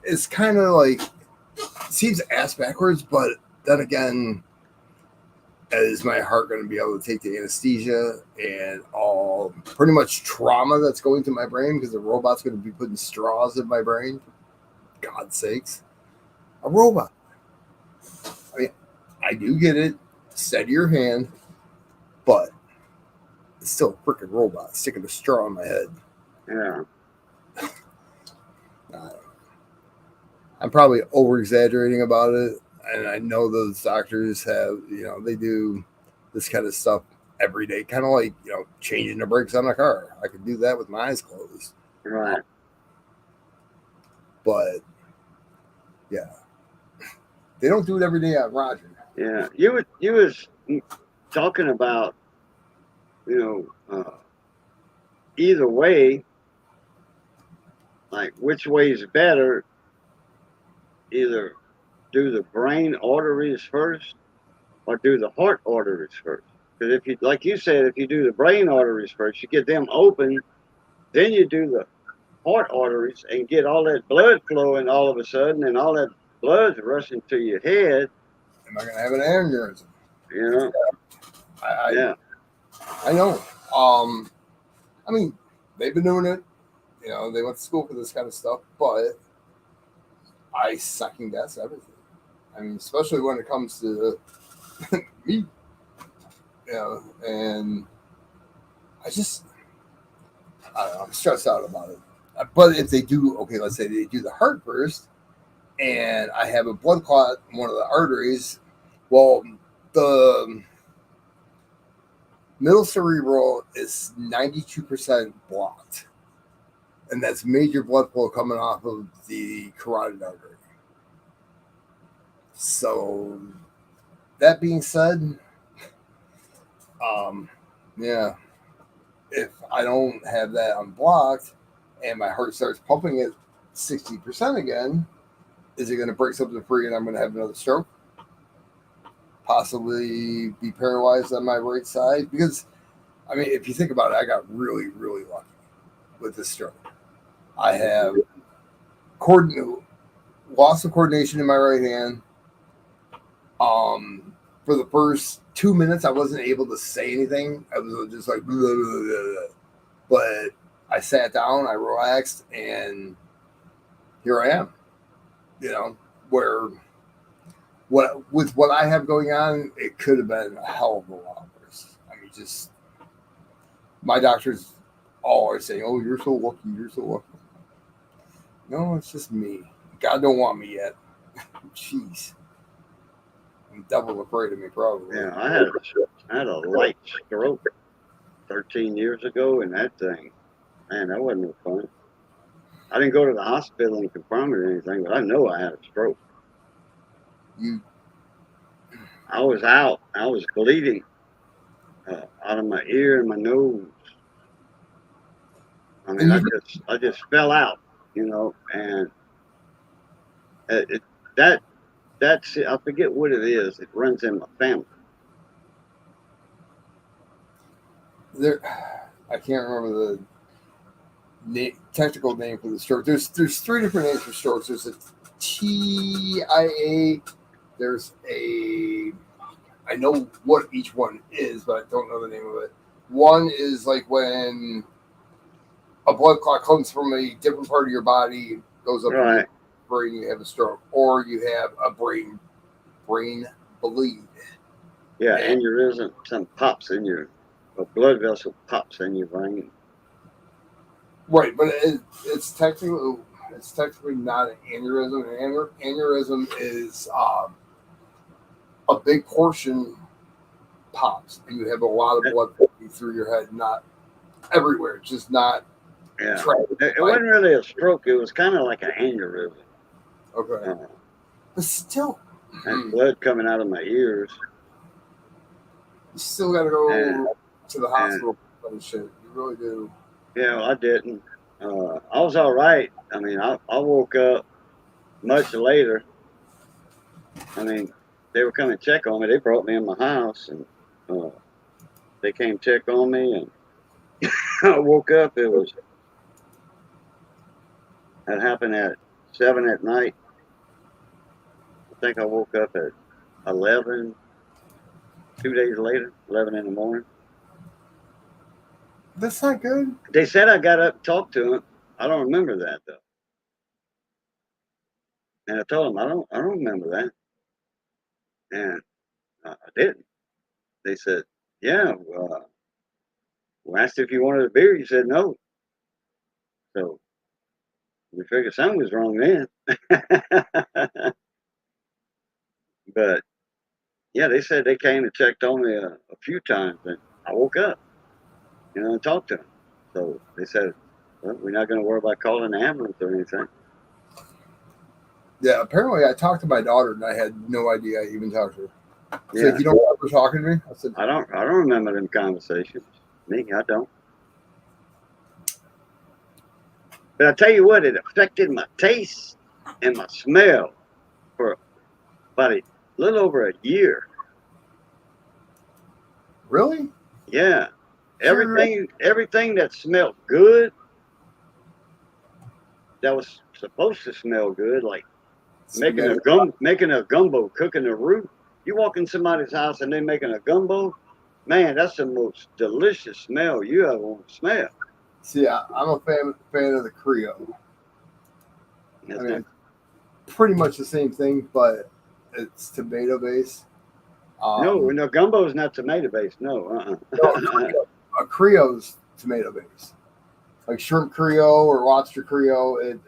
it's kind of like, seems ass backwards, but then again, is my heart going to be able to take the anesthesia and all pretty much trauma that's going to my brain because the robot's going to be putting straws in my brain? For God's sakes. A robot. I mean, I do get it. Steady your hand, but it's still a freaking robot sticking a straw in my head. Yeah. I'm probably over exaggerating about it. And I know those doctors have, they do this kind of stuff every day, kind of like, changing the brakes on a car. I could do that with my eyes closed. Right. But, yeah. They don't do it every day on Roger. Yeah. You was talking about, either way, like which way is better, either do the brain arteries first or do the heart arteries first. Because if you, like you said, if you do the brain arteries first, you get them open, then you do the heart arteries and get all that blood flowing all of a sudden, and all that blood's rushing to your head. Am I going to have an aneurysm? Yeah. I know. I mean, they've been doing it. They went to school for this kind of stuff, but I second guess everything. I mean, especially when it comes to me, and I don't know, I'm stressed out about it. But if they do, okay, let's say they do the heart first, and I have a blood clot in one of the arteries, well, the middle cerebral is 92% blocked. And that's major blood flow coming off of the carotid artery. So, that being said, yeah, if I don't have that unblocked and my heart starts pumping at 60% again, is it going to break something free and I'm going to have another stroke? Possibly be paralyzed on my right side? Because, I mean, if you think about it, I got really, really lucky with this stroke. I have loss of coordination in my right hand. For the first 2 minutes, I wasn't able to say anything. I was just like, blah, blah, blah, blah. But I sat down, I relaxed, and here I am. where what I have going on, it could have been a hell of a lot worse. I mean, just my doctors all are saying, "Oh, you're so lucky. You're so lucky." No, it's just me. God don't want me yet. Jeez, I'm double afraid of me probably. Yeah, I had a light stroke 13 years ago, and that thing, man, that wasn't no fun. I didn't go to the hospital and confirm it or anything, but I know I had a stroke. You, I was out. I was bleeding out of my ear and my nose. I mean, and you, I just fell out, and it that that's I forget what it is. It runs in my family. there, I can't remember the technical name for the stroke. There's three different names for strokes. There's a TIA. There's a I know what each one is, but I don't know the name of it. One is like when a blood clot comes from a different part of your body, goes up in Right. your brain, you have a stroke, or you have a brain bleed. Yeah, aneurysm. Some pops in a blood vessel pops in your brain. Right, but it's technically not an aneurysm. An aneurysm is a big portion pops, and you have a lot of blood pumping through your head, not everywhere, just not. Yeah, it wasn't really a stroke. It was kind of like an aneurysm. Okay, but still, and blood coming out of my ears. You still got to go to the hospital and shit. You really do. Yeah, I didn't. I was all right. I mean, I woke up much later. I mean, they were coming to check on me. They brought me in my house, and they came check on me, and I woke up. That happened at 7 at night. I think I woke up at 11. 2 days later, 11 in the morning. That's not good. They said I got up and talked to him. I don't remember that though. And I told them I don't remember that. And I didn't. They said, "Yeah, we asked if you wanted a beer. You said no." So we figured something was wrong then. But yeah, they said they came and checked on me a few times, and I woke up, and talked to them. So they said, "Well, we're not going to worry about calling an ambulance or anything." Yeah, apparently I talked to my daughter, and I had no idea I even talked to her. She's Yeah. like, "You don't remember talking to me?" I said, I don't remember them conversations. Me, I don't. But I tell you what, it affected my taste and my smell for about a little over a year. "Really?" Yeah. Everything that smelled good, that was supposed to smell good, like making a gumbo, cooking a roux. You walk in somebody's house and they're making a gumbo, man, that's the most delicious smell you ever want to smell. See, I'm a fan of the Creole. That's I mean, pretty much the same thing, but it's tomato based. No, gumbo is not tomato based. No, A Creole's tomato based, like shrimp Creole or lobster Creole. It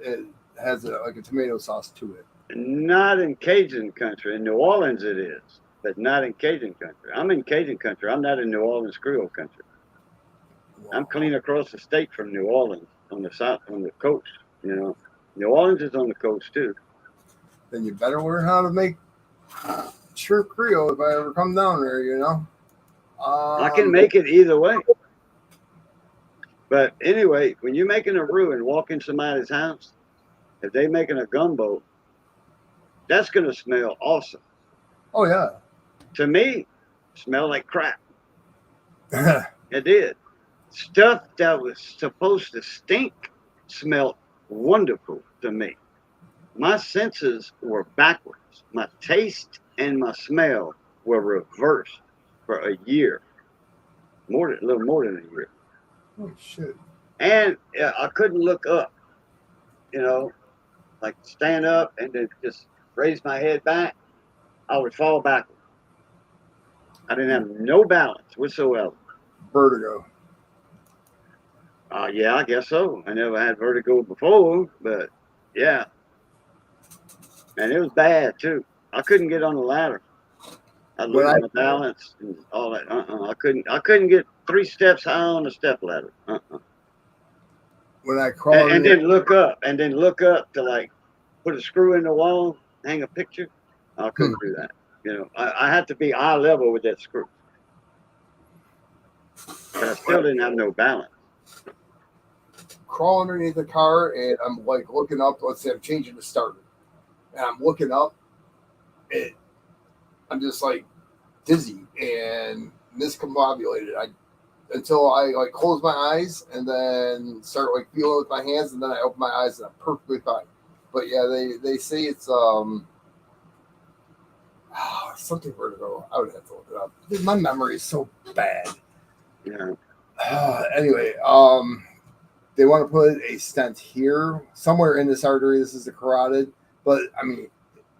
has like a tomato sauce to it. Not in Cajun country. In New Orleans, it is, but not in Cajun country. I'm in Cajun country. I'm not in New Orleans Creole country. Wow. I'm clean across the state from New Orleans on the coast. New Orleans is on the coast too. Then you better learn how to make shrimp Creole if I ever come down there. I can make it either way. But anyway, when you're making a roux and walk in somebody's house, if they're making a gumbo, that's going to smell awesome. Oh, yeah. To me, smell like crap. It did. Stuff that was supposed to stink smelled wonderful to me. My senses were backwards. My taste and my smell were reversed for a year. A little more than a year. Oh, shit. And I couldn't look up, like stand up and then just raise my head back, I would fall backward. I didn't have no balance whatsoever. Vertigo. Yeah, I guess so. I never had vertigo before, but yeah, and it was bad too. I couldn't get on the ladder. I When lose I my balance and all that. I couldn't get 3 steps high on the step ladder. when I crawled And in, then look up, to like put a screw in the wall, hang a picture. I couldn't do that. I had to be eye level with that screw, but I still didn't have no balance. crawl underneath the car, and I'm like looking up. Let's say I'm changing the starter, and I'm looking up. I'm just like dizzy and miscombobulated. Until I like close my eyes and then start like feeling with my hands, and then I open my eyes and I'm perfectly fine. But yeah, they say it's something vertigo. I would have to look it up. Dude, my memory is so bad. Yeah. Anyway, they want to put a stent here somewhere in this artery. This is the carotid, but I mean,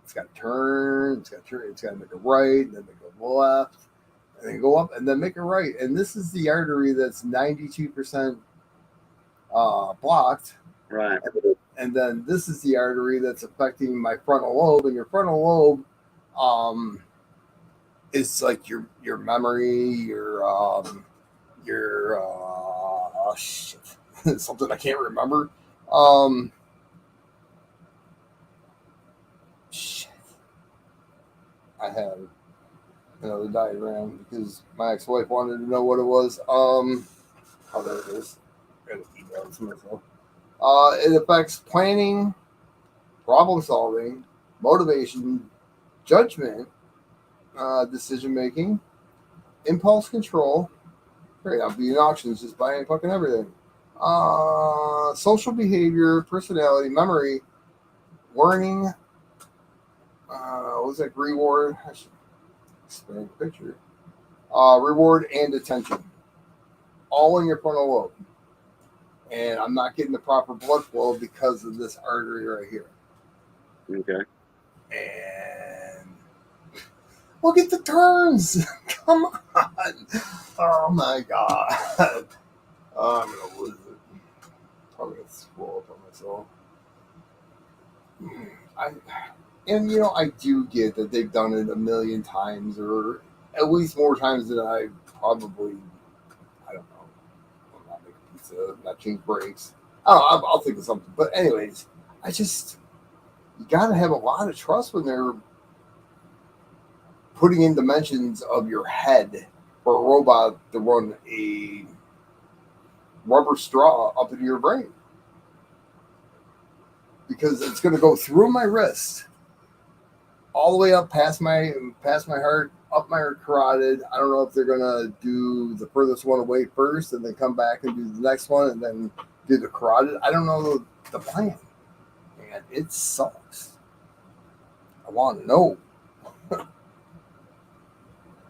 it's got to turn. It's got to make a right, then make a left, and then go up, and then make a right. And this is the artery that's 92% blocked. Right. And then this is the artery that's affecting my frontal lobe, and your frontal lobe is like your memory, your shit, something I can't remember. Shit. I have another diagram because my ex-wife wanted to know what it was. Oh, there it is. I gotta email it to myself. It affects planning, problem solving, motivation, judgment, decision making, impulse control. Great, I'll be in auctions just buying fucking everything. Social behavior, personality, memory, learning. What was that? Reward. I should expand the picture. Reward and attention. All in your frontal lobe. And I'm not getting the proper blood flow because of this artery right here. Okay. And look at the turns. Come on. Oh my God. I'm going to lose it. Probably going to scroll up on myself. I do get that they've done it a million times, or at least more times than I probably, I don't know. I'm not making pizza, not change brakes. I'll think of something. But anyways, you got to have a lot of trust when they're putting in dimensions of your head for a robot to run a rubber straw up into your brain. Because it's going to go through my wrist, all the way up past my heart, up my carotid. I don't know if they're going to do the furthest one away first and then come back and do the next one and then do the carotid. I don't know the plan. And it sucks. I want to know.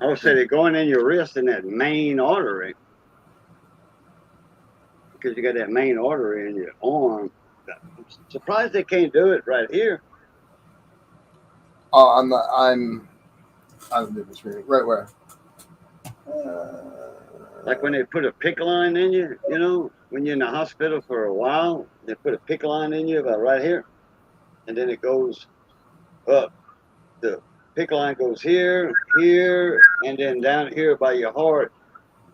I would say they're going in your wrist in that main artery, because you got that main artery in your arm. I'm surprised they can't do it right here. Oh, I'm the difference between right where. Like when they put a PICC line in you, when you're in the hospital for a while, they put a PICC line in you about right here, and then it goes up. The PICC line goes here, and then down here by your heart.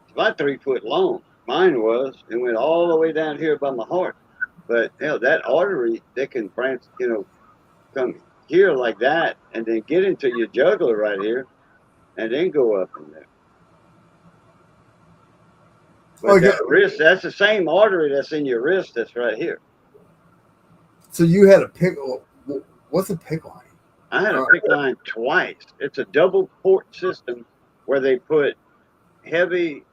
It's about 3 foot long. Mine was, and went all the way down here by my heart. But that artery, they can branch, come here like that, and then get into your jugular right here, and then go up in there. But that wrist, that's the same artery that's in your wrist that's right here. So you had a PICC. What's a PICC line? I had a PICC line twice. It's a double port system where they put heavy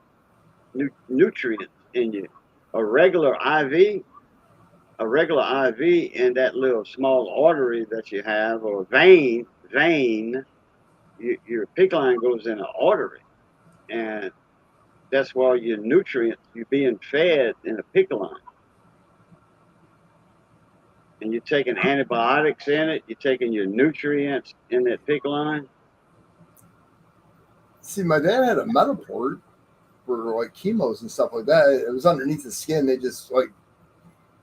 nutrients in you. A regular IV in that little small artery that you have, or vein, your PICC line goes in an artery. And that's why your nutrients, you're being fed in a PICC line. and you're taking antibiotics in it, you're taking your nutrients in that PICC line. See, my dad had a Metaport for like chemos and stuff like that. It was underneath the skin. They just like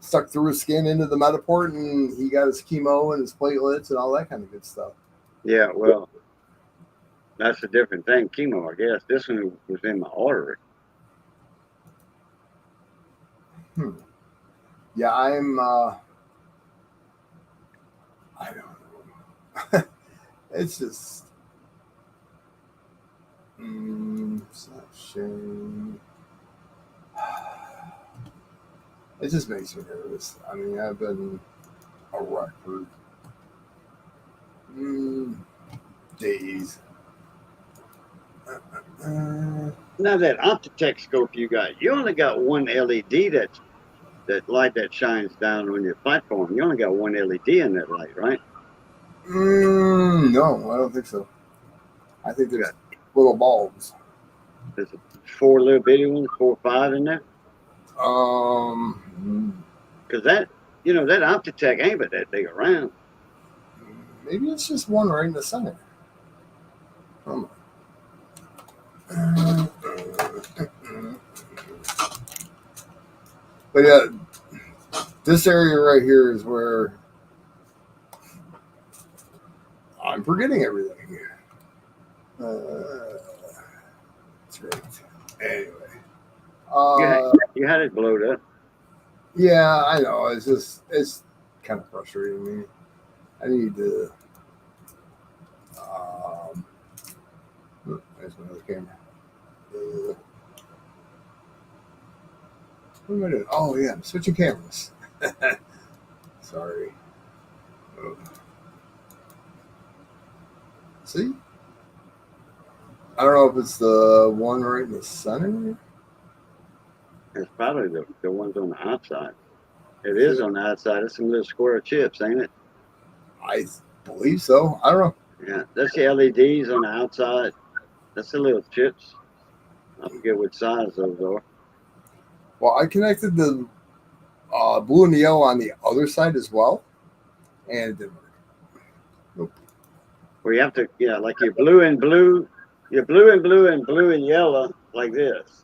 stuck through his skin into the Metaport, and he got his chemo and his platelets and all that kind of good stuff. Yeah, well, that's a different thing. Chemo, I guess. This one was in my artery. Yeah, I don't know. It's just it's not shame. It just makes me nervous. I mean, I've been a wreck for days. Now that Optitech scope you got, you only got one LED that light that shines down on your platform. You only got one LED in that light, right? No, I don't think so. I think there's little bulbs. There's 4 little bitty ones, 4 or 5 in there. Because that Optitech ain't but that big around. Maybe it's just one right in the center. But yeah, this area right here is where I'm forgetting everything. That's great. Anyway. You had it blowed up. Yeah, I know. It's kind of frustrating me. I need to. There's my other camera. What am I doing? Oh yeah, I'm switching cameras. Sorry. Oh. See? I don't know if it's the one right in the center. It's probably the ones on the outside. It is on the outside. It's some little square chips, ain't it? I believe so. I don't know. Yeah, that's the LEDs on the outside. That's the little chips. I forget what size those are. Well, I connected the blue and the yellow on the other side as well, and it didn't work. Nope. Well, you have to, like your blue and blue and yellow, like this.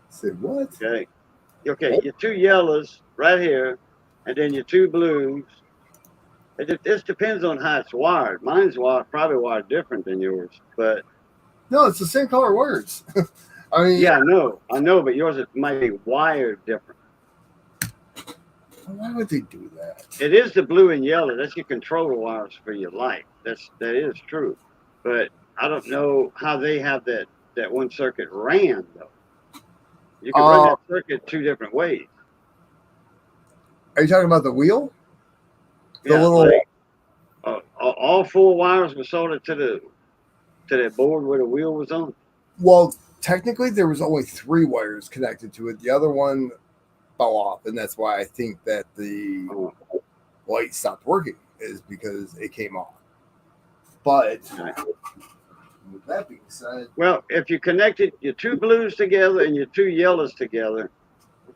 Say what? Okay, your 2 yellows right here, and then your 2 blues. This depends on how it's wired. Mine's probably wired different than yours, but no, it's the same color wires. I mean, yeah, I know, but yours might be wired different. Why would they do that? It is the blue and yellow. That's your controller wires for your light. That is true, but I don't know how they have that one circuit ran though. You can run that circuit 2 different ways. Are you talking about the wheel? The little. All 4 wires were soldered to that board where the wheel was on. Well, technically, there was only 3 wires connected to it. The other one fell off, and that's why I think that the light stopped working, is because it came off. But with that being said, well, if you connected your 2 blues together and your 2 yellows together,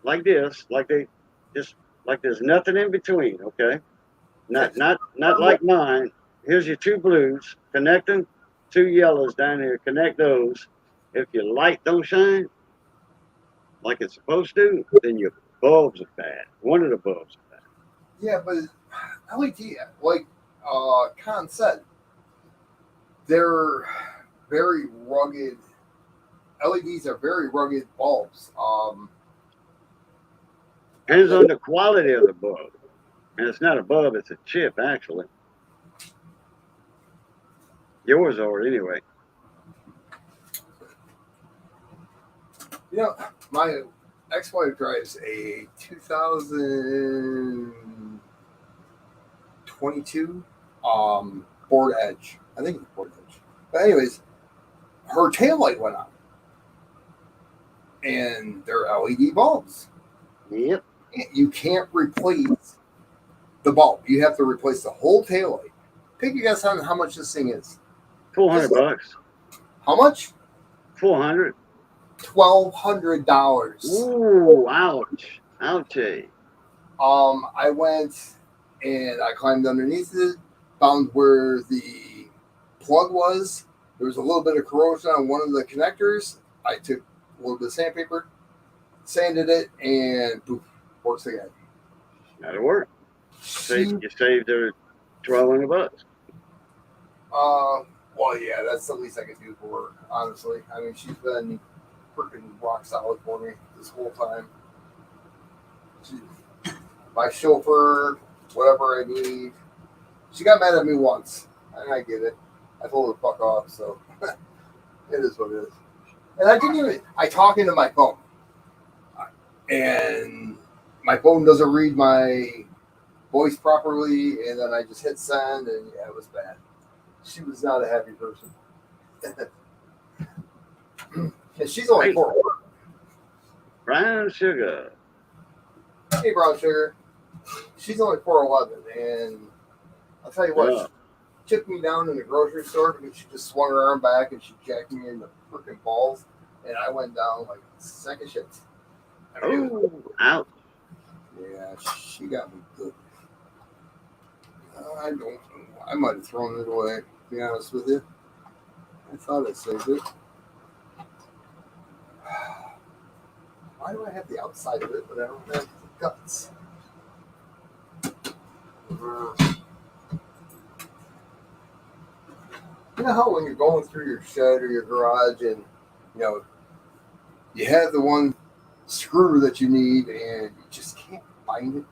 like this, like there's nothing in between, okay? Not like mine. Here's your 2 blues. Connect them. 2 yellows down here. Connect those. If your light don't shine like it's supposed to, then your bulbs are bad. One of the bulbs are bad. Yeah, but LED, like Con said, they're very rugged. LEDs are very rugged bulbs. Depends on the quality of the bulb. And it's not a bulb, it's a chip, actually. Yours are, anyway. You know, my ex-wife drives a 2022 Ford Edge. I think it's Ford Edge. But anyways, her taillight went out. And they're LED bulbs. Yep. You can't replace the bulb. You have to replace the whole taillight. Take a guess on how much this thing is. $400. How much? $400. $1,200. Ooh, ouch. Ouchie. I went and I climbed underneath it, found where the plug was. There was a little bit of corrosion on one of the connectors. I took a little bit of sandpaper, sanded it, and poof, works again. That'll work. You saved her $1,200. Well, yeah, that's the least I can do for her, honestly. I mean, she's been freaking rock solid for me this whole time. My chauffeur, whatever I need. She got mad at me once, and I get it. I told her to fuck off, so it is what it is. And I didn't even, I talk into my phone. And my phone doesn't read my voice properly, and then I just hit send, and yeah, it was bad. She was not a happy person. And she's only 4. Brown sugar. Hey, brown sugar. She's only 4'11", and I'll tell you what, she took me down in the grocery store because she just swung her arm back and she jacked me in the freaking balls, and I went down like a sack of shit. Oh, ouch. Yeah, she got me good. I don't know. I might have thrown it away, to be honest with you. I thought I saved it. Why do I have the outside of it, but I don't have the guts? You know how when you're going through your shed or your garage and, you know, you have the one screw that you need and you just can't find it?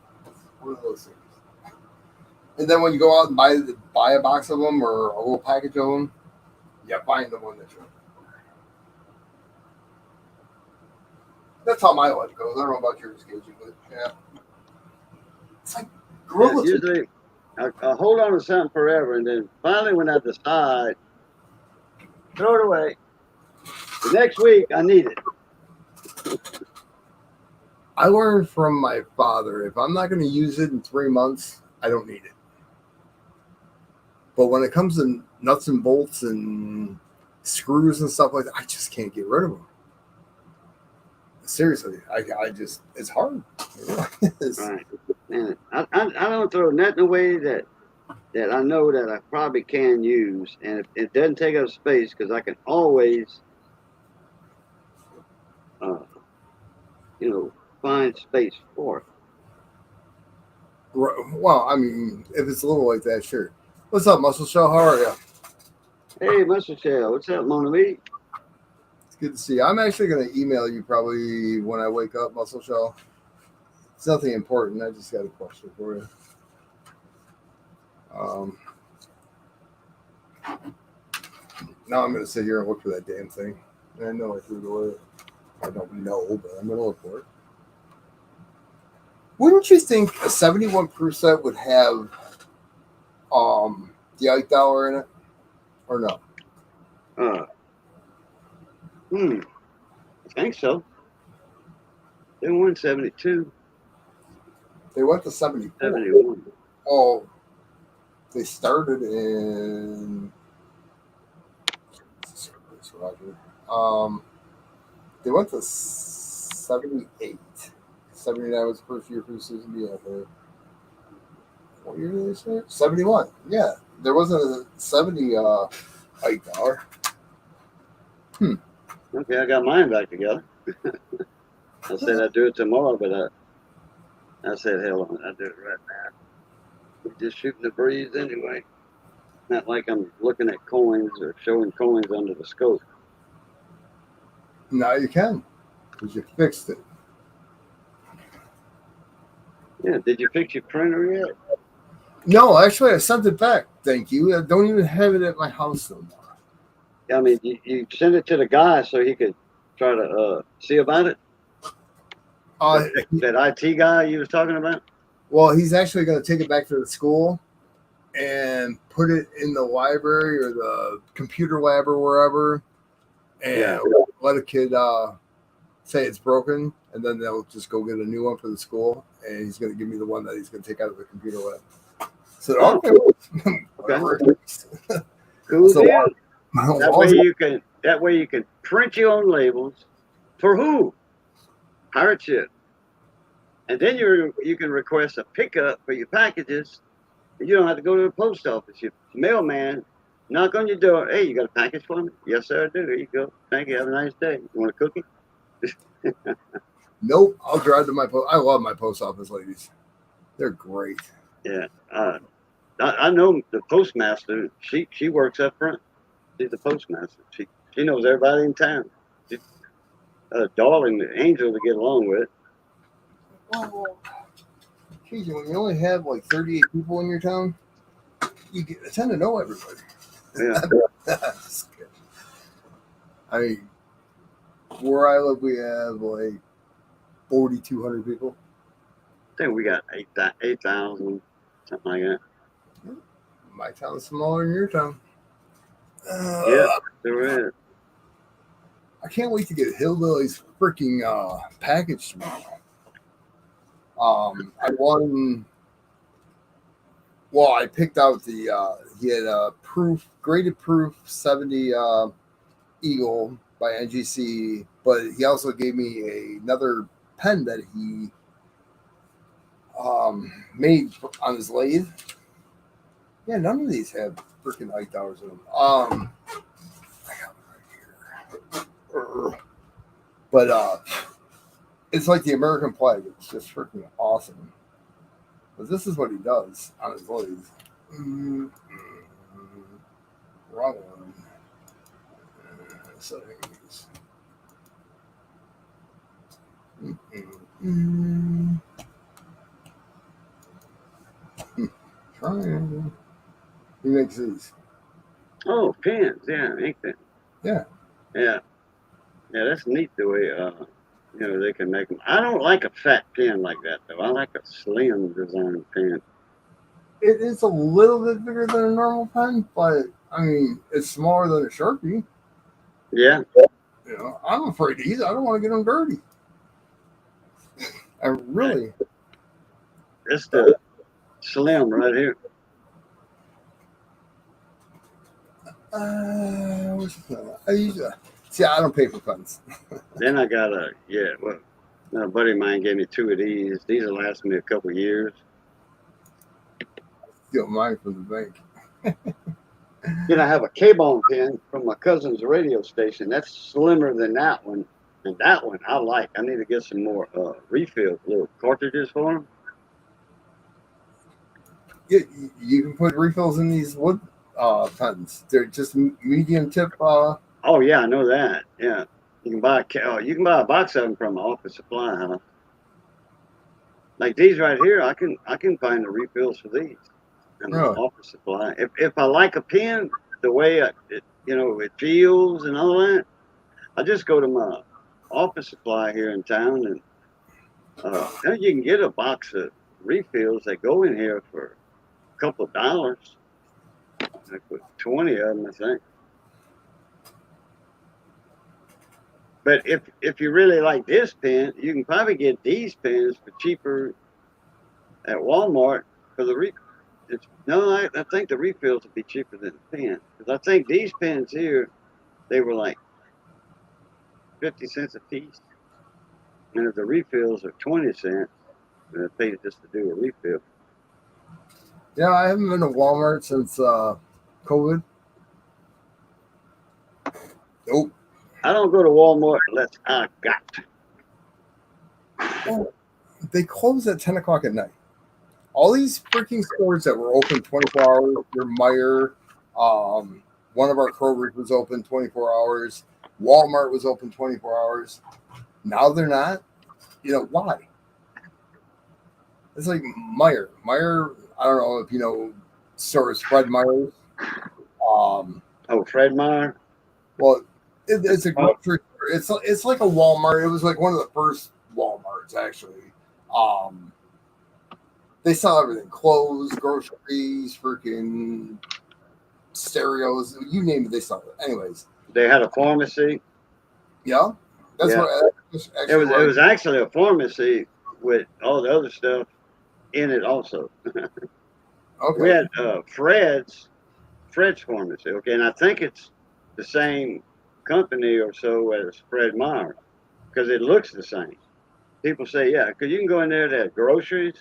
One of those things. And then when you go out and buy a box of them or a little package of them, you find the one that you're looking for. That's how my life goes. I don't know about yours, Gagey, but yeah. It's like gorilla. Yeah, usually, I hold on to something forever, and then finally when I decide, throw it away. The next week, I need it. I learned from my father, if I'm not going to use it in 3 months, I don't need it. But when it comes to nuts and bolts and screws and stuff like that, I just can't get rid of them. Seriously, I just, it's hard. Right. Man, I don't throw nothing away that I know that I probably can use, and it doesn't take up space because I can always, find space for it. Well, I mean, if it's a little like that, sure. What's up, Muscle Shell? How are you? Hey, Muscle Shell, what's up, Mona Lee? It's good to see you. I'm actually going to email you probably when I wake up, Muscle Shell. It's nothing important. I just got a question for you. Now I'm going to sit here and look for that damn thing. And I know I threw it away. I don't know, but I'm going to look for it. Wouldn't you think a 71 proof set would have the $8 in it? Or no? I think so. They won 72. They went to 74. 71. Oh, they started in Roger. They went to 78. 79 was the first year for the season. Yeah, what year did they start? 71. Yeah, there wasn't a 70 $8. Okay, I got mine back together. I said I'd do it tomorrow, but I said, hell on, I'll do it right now. We're just shooting the breeze anyway. Not like I'm looking at coins or showing coins under the scope. Now you can, because you fixed it. Yeah, did you fix your printer yet? No, actually, I sent it back. Thank you. I don't even have it at my house no more. I mean, you sent it to the guy so he could try to see about it? That IT guy you was talking about? Well, he's actually going to take it back to the school and put it in the library or the computer lab or wherever, and let a kid say it's broken, and then they'll just go get a new one for the school, and he's going to give me the one that he's going to take out of the computer lab. So okay. Cool so, deal. That way you can print your own labels. For who? Pirate ship. And then you can request a pickup for your packages. And you don't have to go to the post office. Your mailman knock on your door. Hey, you got a package for me? Yes, sir, I do. Here you go. Thank you. Have a nice day. You want a cookie? Nope. I'll drive to my post. I love my post office ladies. They're great. Yeah. I know the postmaster. She works up front. She's the postmaster. She knows everybody in town. She's a darling angel to get along with. Well, geez, when you only have like 38 people in your town, tend to know everybody. Yeah. I mean, where I live, we have like 4,200 people. I think we got 8,000, something like that. My town's smaller than your town. Yeah, there is. I can't wait to get Hillbilly's freaking package tomorrow. I won. Well, I picked out the. He had a graded proof 70 Eagle by NGC, but he also gave me another pen that he made on his lathe. Yeah, none of these have freaking light towers in them. I got one right here. But it's like the American flag. It's just freaking awesome. But this is what he does on his lathe. Wrong one. Settings. Triangle. He makes these. Oh, pens. Yeah, ink pen. Yeah. Yeah. Yeah, that's neat the way, they can make them. I don't like a fat pen like that, though. I like a slim design pen. It is a little bit bigger than a normal pen, but, I mean, it's smaller than a Sharpie. Yeah. You know, I'm afraid to use it. I don't want to get them dirty. I really. It's the slim right here. What's the pen? I usually see. I don't pay for pens. Then I got a buddy of mine gave me two of these. These will last me a couple of years. Get mine from the bank. Then I have a K-bone pen from my cousin's radio station. That's slimmer than that one. And that one I like. I need to get some more refills, little cartridges for them. You can put refills in these wood pens. They're just medium tip. Oh yeah, I know that. Yeah, you can buy a box of them from Office Supply. Huh? Like these right here, I can find the refills for these in the Office Supply. If I like a pen, the way it feels and all that, I just go to my Office Supply here in town, and you can get a box of refills that go in here for a couple of dollars. I put 20 of them, I think. But if you really like this pen, you can probably get these pens for cheaper at Walmart for the I think the refills would be cheaper than the pen. Because I think these pens here, they were like 50 cents a piece. And if the refills are 20 cents, then I paid just to do a refill. Yeah, I haven't been to Walmart since COVID. Nope. I don't go to Walmart unless I got to. Well, they close at 10 o'clock at night. All these freaking stores that were open 24 hours, your Meijer, one of our Kroger's was open 24 hours. Walmart was open 24 hours. Now they're not. You know, why? It's like Meijer. Meijer, I don't know if you know stores, Fred Meyer's. Fred Meyer? Well, it's a grocery store. It's like a Walmart. It was like one of the first Walmarts, actually. They sell everything: clothes, groceries, freaking stereos, you name it, they sell it. Anyways, they had a pharmacy. Yeah, that's what it was. It was actually a pharmacy with all the other stuff in it, also. Okay. We had Fred's Pharmacy. Okay, and I think it's the same company or so as Fred Meyer because it looks the same. people say, yeah, because you can go in there to have groceries,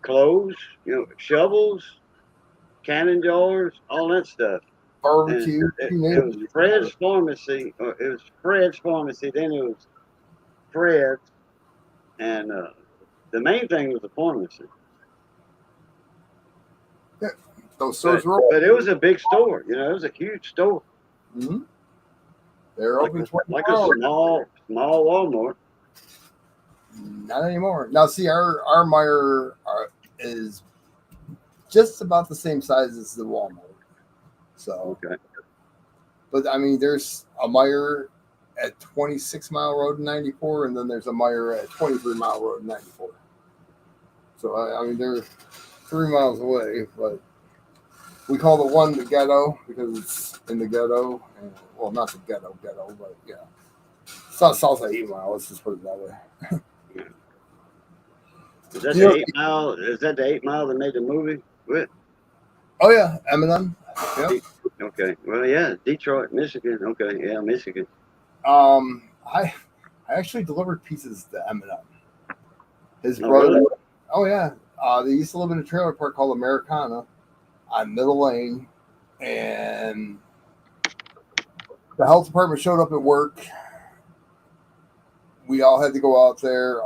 clothes, shovels, cannon jars, all that stuff. And Barbecue, it, you it name was it. Fred's Pharmacy. It was Fred's Pharmacy. Then it was Fred's, and the main thing was the pharmacy. Yeah. Those But stores were but it was a big store. It was a huge store, open. They're like open a, 24 like a hours. small Walmart. Not anymore. Now, see, our Meyer is just about the same size as the Walmart. So, Okay. but I mean, there's a Meyer at 26 Mile Road in 94, and then there's a Meyer at 23 Mile Road in 94. So, I mean, they're 3 miles away, but we call the one the ghetto because it's in the ghetto. And, well, not the ghetto, but yeah. It's not south of 8 Mile. Let's just put it that way. Is that You the know, 8 Mile? Is that the 8 Mile that made the movie? With? oh, yeah, Eminem. Yep. Okay. Well, yeah, Detroit, Michigan. Okay, yeah, Michigan. I actually delivered pizzas to Eminem. His Oh, brother. really? Oh yeah. They used to live in a trailer park called Americana on Middle Lane, and the health department showed up at work. We all had to go out there.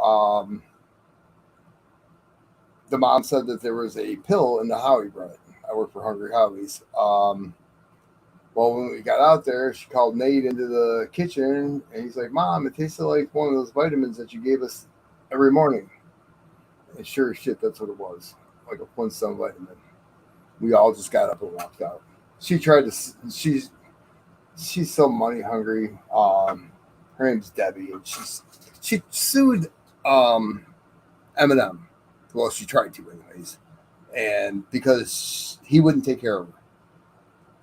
The mom said that there was a pill in the Howie bread. I work for Hungry Howie's. Well, when we got out there, she called Nate into the kitchen, and he's like, "Mom, it tasted like one of those vitamins that you gave us every morning." And sure as shit, that's what it was, like a Flintstone vitamin. We all just got up and walked out. She tried to. She's so money hungry. Her name's Debbie, and she sued Eminem. Well, she tried to, anyways, and because he wouldn't take care of her,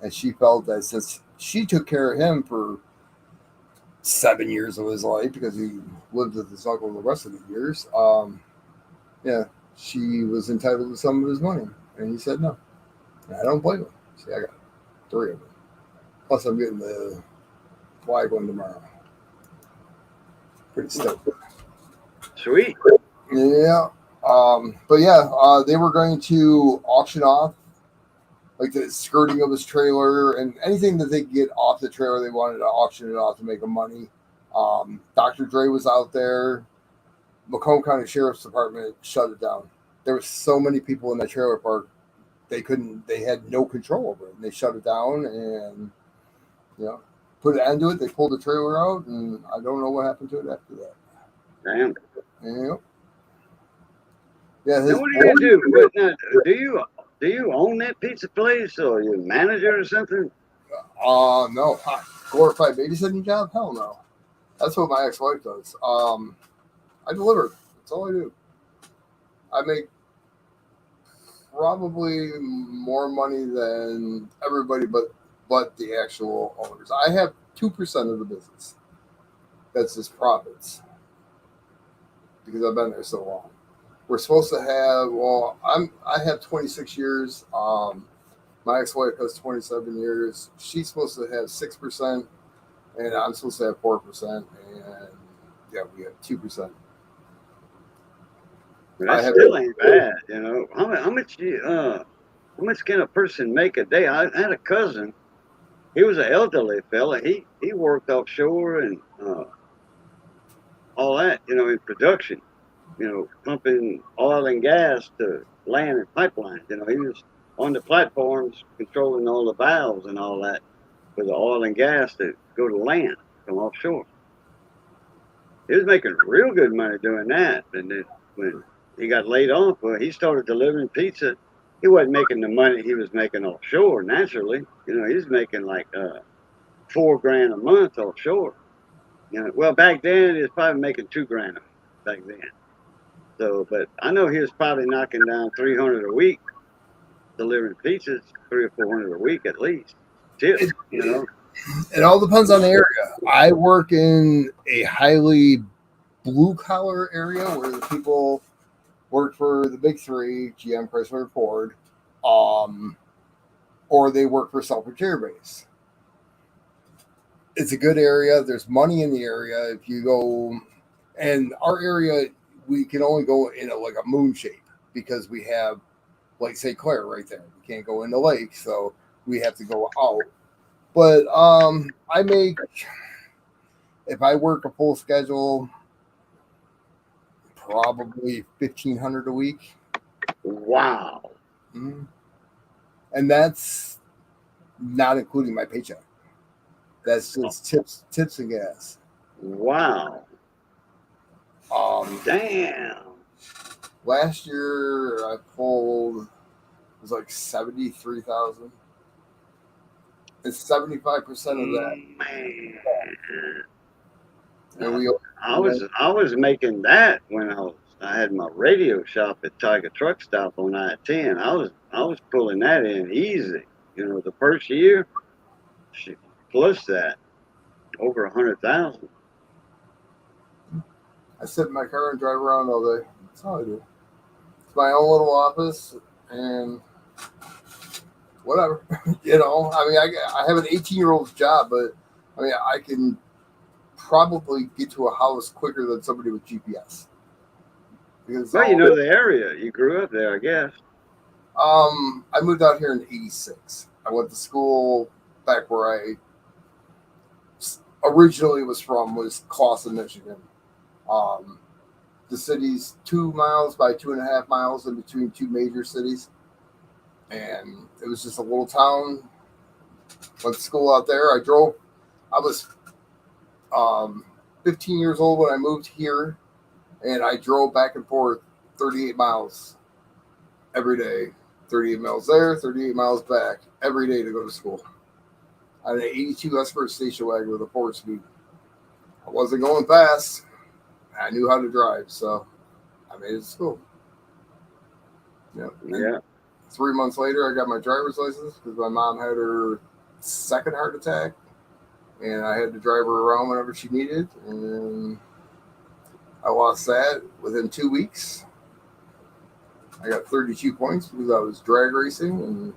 and she felt that since she took care of him for 7 years of his life because he lived with his uncle the rest of the years, yeah, she was entitled to some of his money, and he said no. And I don't blame him. See, I got 3 of them. Plus, I'm getting the flag one tomorrow. Pretty stoked. Sweet. Yeah. But yeah, they were going to auction off like the skirting of his trailer and anything that they could get off the trailer. They wanted to auction it off to make money. Dr. Dre was out there. Macomb County Sheriff's Department shut it down. There were so many people in that trailer park, they had no control over it. And they shut it down and, put an end to it. They pulled the trailer out, and I don't know what happened to it after that. Damn. Yeah. Yeah. Now, what do you do? Now, do you own that pizza place, or are you a manager or something? No. Glorified babysitting job? Hell no. That's what my ex-wife does. I deliver. That's all I do. I make probably more money than everybody but the actual owners. I have 2% of the business. That's just profits. Because I've been there so long. We're supposed to have, I have 26 years. My ex-wife has 27 years. She's supposed to have 6%, and I'm supposed to have 4%, and yeah, we have 2%. That still ain't bad, How much can a person make a day? I had a cousin. He was an elderly fella. He worked offshore and all that, in production. Pumping oil and gas to land and pipelines. He was on the platforms controlling all the valves and all that for the oil and gas to go to land from offshore. He was making real good money doing that. And then when he got laid off, he started delivering pizza. He wasn't making the money he was making offshore naturally. He was making like $4,000 a month offshore. Well, back then he was probably making $2,000 back then. So, but I know he was probably knocking down 300 a week, delivering pizzas, 300 or 400 a week at least. Tips, It all depends on the area. I work in a highly blue collar area where the people work for the big three, GM, Chrysler, Ford, or they work for Self-Care Base. It's a good area. There's money in the area. If you go And our area, we can only go in like a moon shape because we have Lake St. Clair right there. We can't go in the lake, so we have to go out. But I make, if I work a full schedule, probably 1,500 a week. Wow. Mm-hmm. And that's not including my paycheck. That's just tips and gas. Wow. Damn. Last year I pulled, it was like 73,000. And 75% of that. Man. And I was making that when I had my radio shop at Tiger Truck Stop on I-10. I was pulling that in easy. You know, the first year, plus that, over 100,000. I sit in my car and drive around all day. That's all I do. It's my own little office and whatever. You know, I mean, I have an 18-year-old's job, but I mean, I can probably get to a house quicker than somebody with GPS. Because Well, you know the area. You grew up there, I guess. I moved out here in '86. I went to school back where I originally was from, was Clawson, Michigan. The city's 2 miles by 2.5 miles in between two major cities. And it was just a little town. Went to school out there. I was 15 years old when I moved here, and I drove back and forth 38 miles every day. 38 miles there, 38 miles back every day to go to school. I had an 82 Escort station wagon with a 4-speed. I wasn't going fast. I knew how to drive, so I made it to school. Yeah. 3 months later, I got my driver's license because my mom had her second heart attack, and I had to drive her around whenever she needed. And I lost that within 2 weeks. I got 32 points because I was drag racing, and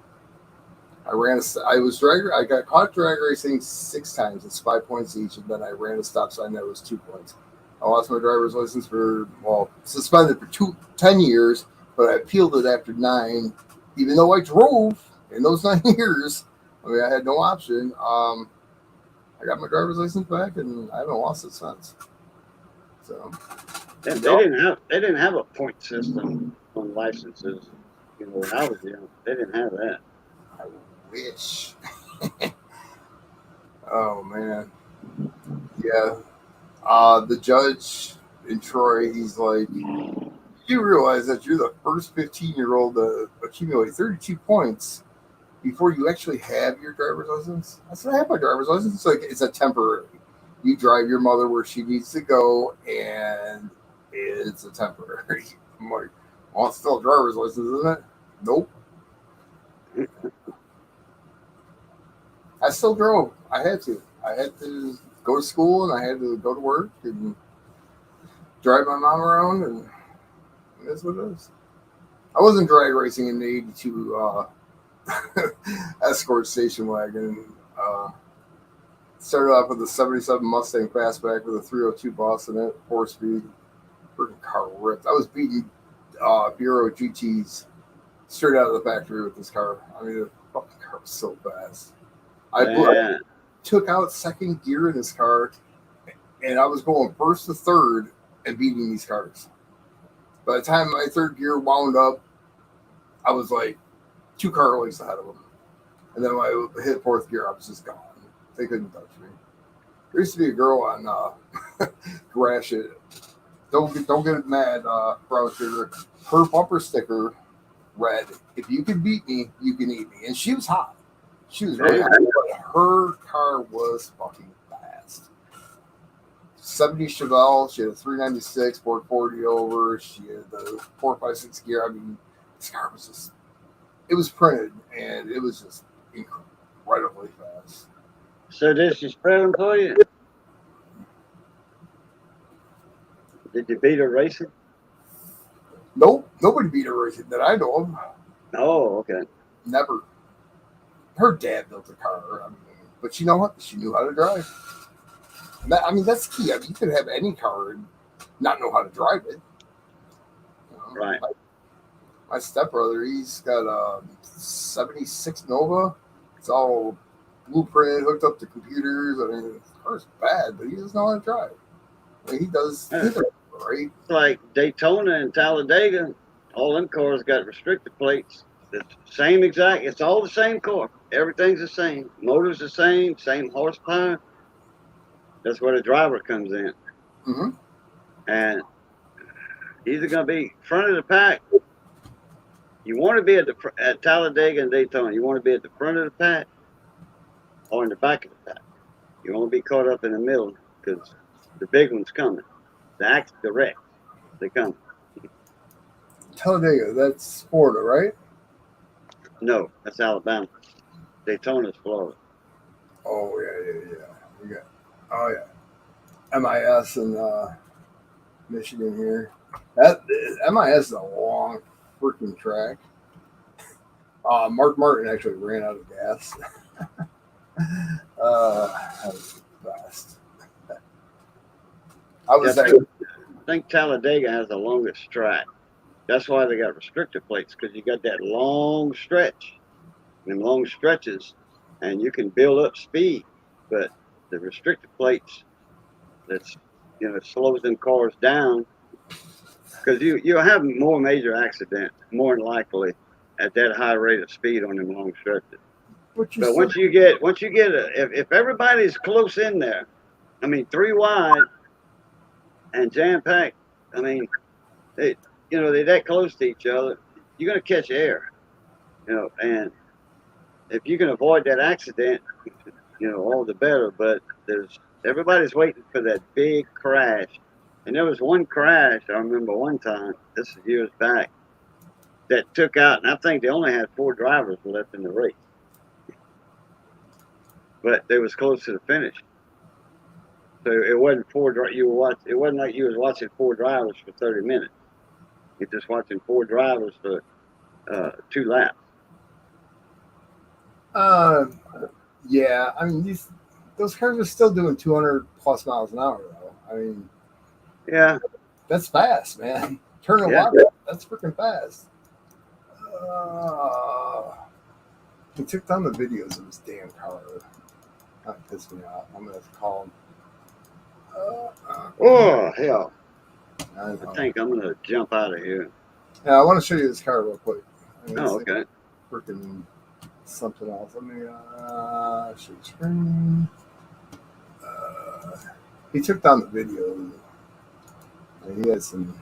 I got caught drag racing 6 times. It's 5 points each, and then I ran a stop sign that was 2 points. I lost my driver's license suspended for 10 years, but I appealed it after 9, even though I drove in those 9 years. I mean, I had no option. I got my driver's license back, and I haven't lost it since. So, they didn't have a point system on licenses. You know, when I was young, they didn't have that. I wish. Oh man, yeah. The judge in Troy, he's like, you realize that you're the first 15-year-old to accumulate 32 points before you actually have your driver's license? I said, I have my driver's license. It's like, it's a temporary. You drive your mother where she needs to go, and it's a temporary. I'm like, well, it's still a driver's license, isn't it? Nope. I still drove. I had to go to school, and I had to go to work and drive my mom around, and that's what it is. I wasn't drag racing in the 82 Escort station wagon. Started off with a 77 Mustang Fastback with a 302 boss in it, 4-speed. Freaking car ripped. I was beating Bureau GTs straight out of the factory with this car. I mean, the fucking car was so fast. I took out second gear in this car, and I was going first to third and beating these cars. By the time my third gear wound up, I was like 2 car lengths ahead of them. And then when I hit fourth gear, I was just gone. They couldn't touch me. There used to be a girl on Gratiot. Don't get mad, Brown Sugar. Her bumper sticker read, "If you can beat me, you can eat me." And she was hot. She was very hot. But her car was fucking fast. 70 Chevelle. She had a 396, 440 over. She had the 456 gear. I mean, this car was just, it was printed, and it was just incredibly fast. So did she spread them for you? Did you beat her racing? Nope, nobody beat her racing that I know of. Oh, okay. Never. Her dad built a car, but you know what? She knew how to drive. I mean, that's key. I mean, you could have any car and not know how to drive it. You know, Right. My stepbrother, he's got a 76 Nova. It's all blueprint, hooked up to computers. I mean, the car's bad, but he doesn't know how to drive. I mean, he does right? It's like Daytona and Talladega. All them cars got restrictor plates. It's same exact. It's all the same car. Everything's the same. Motor's the same. Same horsepower. That's where the driver comes in. Mm-hmm. And either going to be front of the pack. You want to be at Talladega and Daytona. You want to be at the front of the pack or in the back of the pack. You want to be caught up in the middle because the big one's coming. The wreck, they come. Talladega, that's Florida, right? No, that's Alabama. Daytona's Florida. Oh yeah. We got MIS in Michigan here. That MIS is a long freaking track. Mark Martin actually ran out of gas. That was the best. I think Talladega has the longest track. That's why they got restrictor plates, because you got that long stretch, and long stretches, and you can build up speed. But the restrictor plates, that's it slows them cars down, because you'll have more major accidents more than likely at that high rate of speed on them long stretches. But once you get if everybody's close in there, I mean 3 wide and jam packed, I mean they're that close to each other, you're gonna catch air, and if you can avoid that accident, all the better. But everybody's waiting for that big crash, and there was one crash I remember one time. This is years back, that took out, and I think they only had 4 drivers left in the race, but they was close to the finish. So it wasn't It wasn't like you was watching 4 drivers for 30 minutes. You're just watching 4 drivers for 2 laps. Yeah. I mean, those cars are still doing 200 plus miles an hour, though. I mean, yeah, that's fast, man. Turn a lot. That's freaking fast. He took down the videos of this damn car. That pissed me off. I'm gonna have to call him. Oh hell! I think I'm gonna jump out of here. Yeah, I want to show you this car real quick. Okay. Freaking something else. Let me show screen. He took down the video. And he had some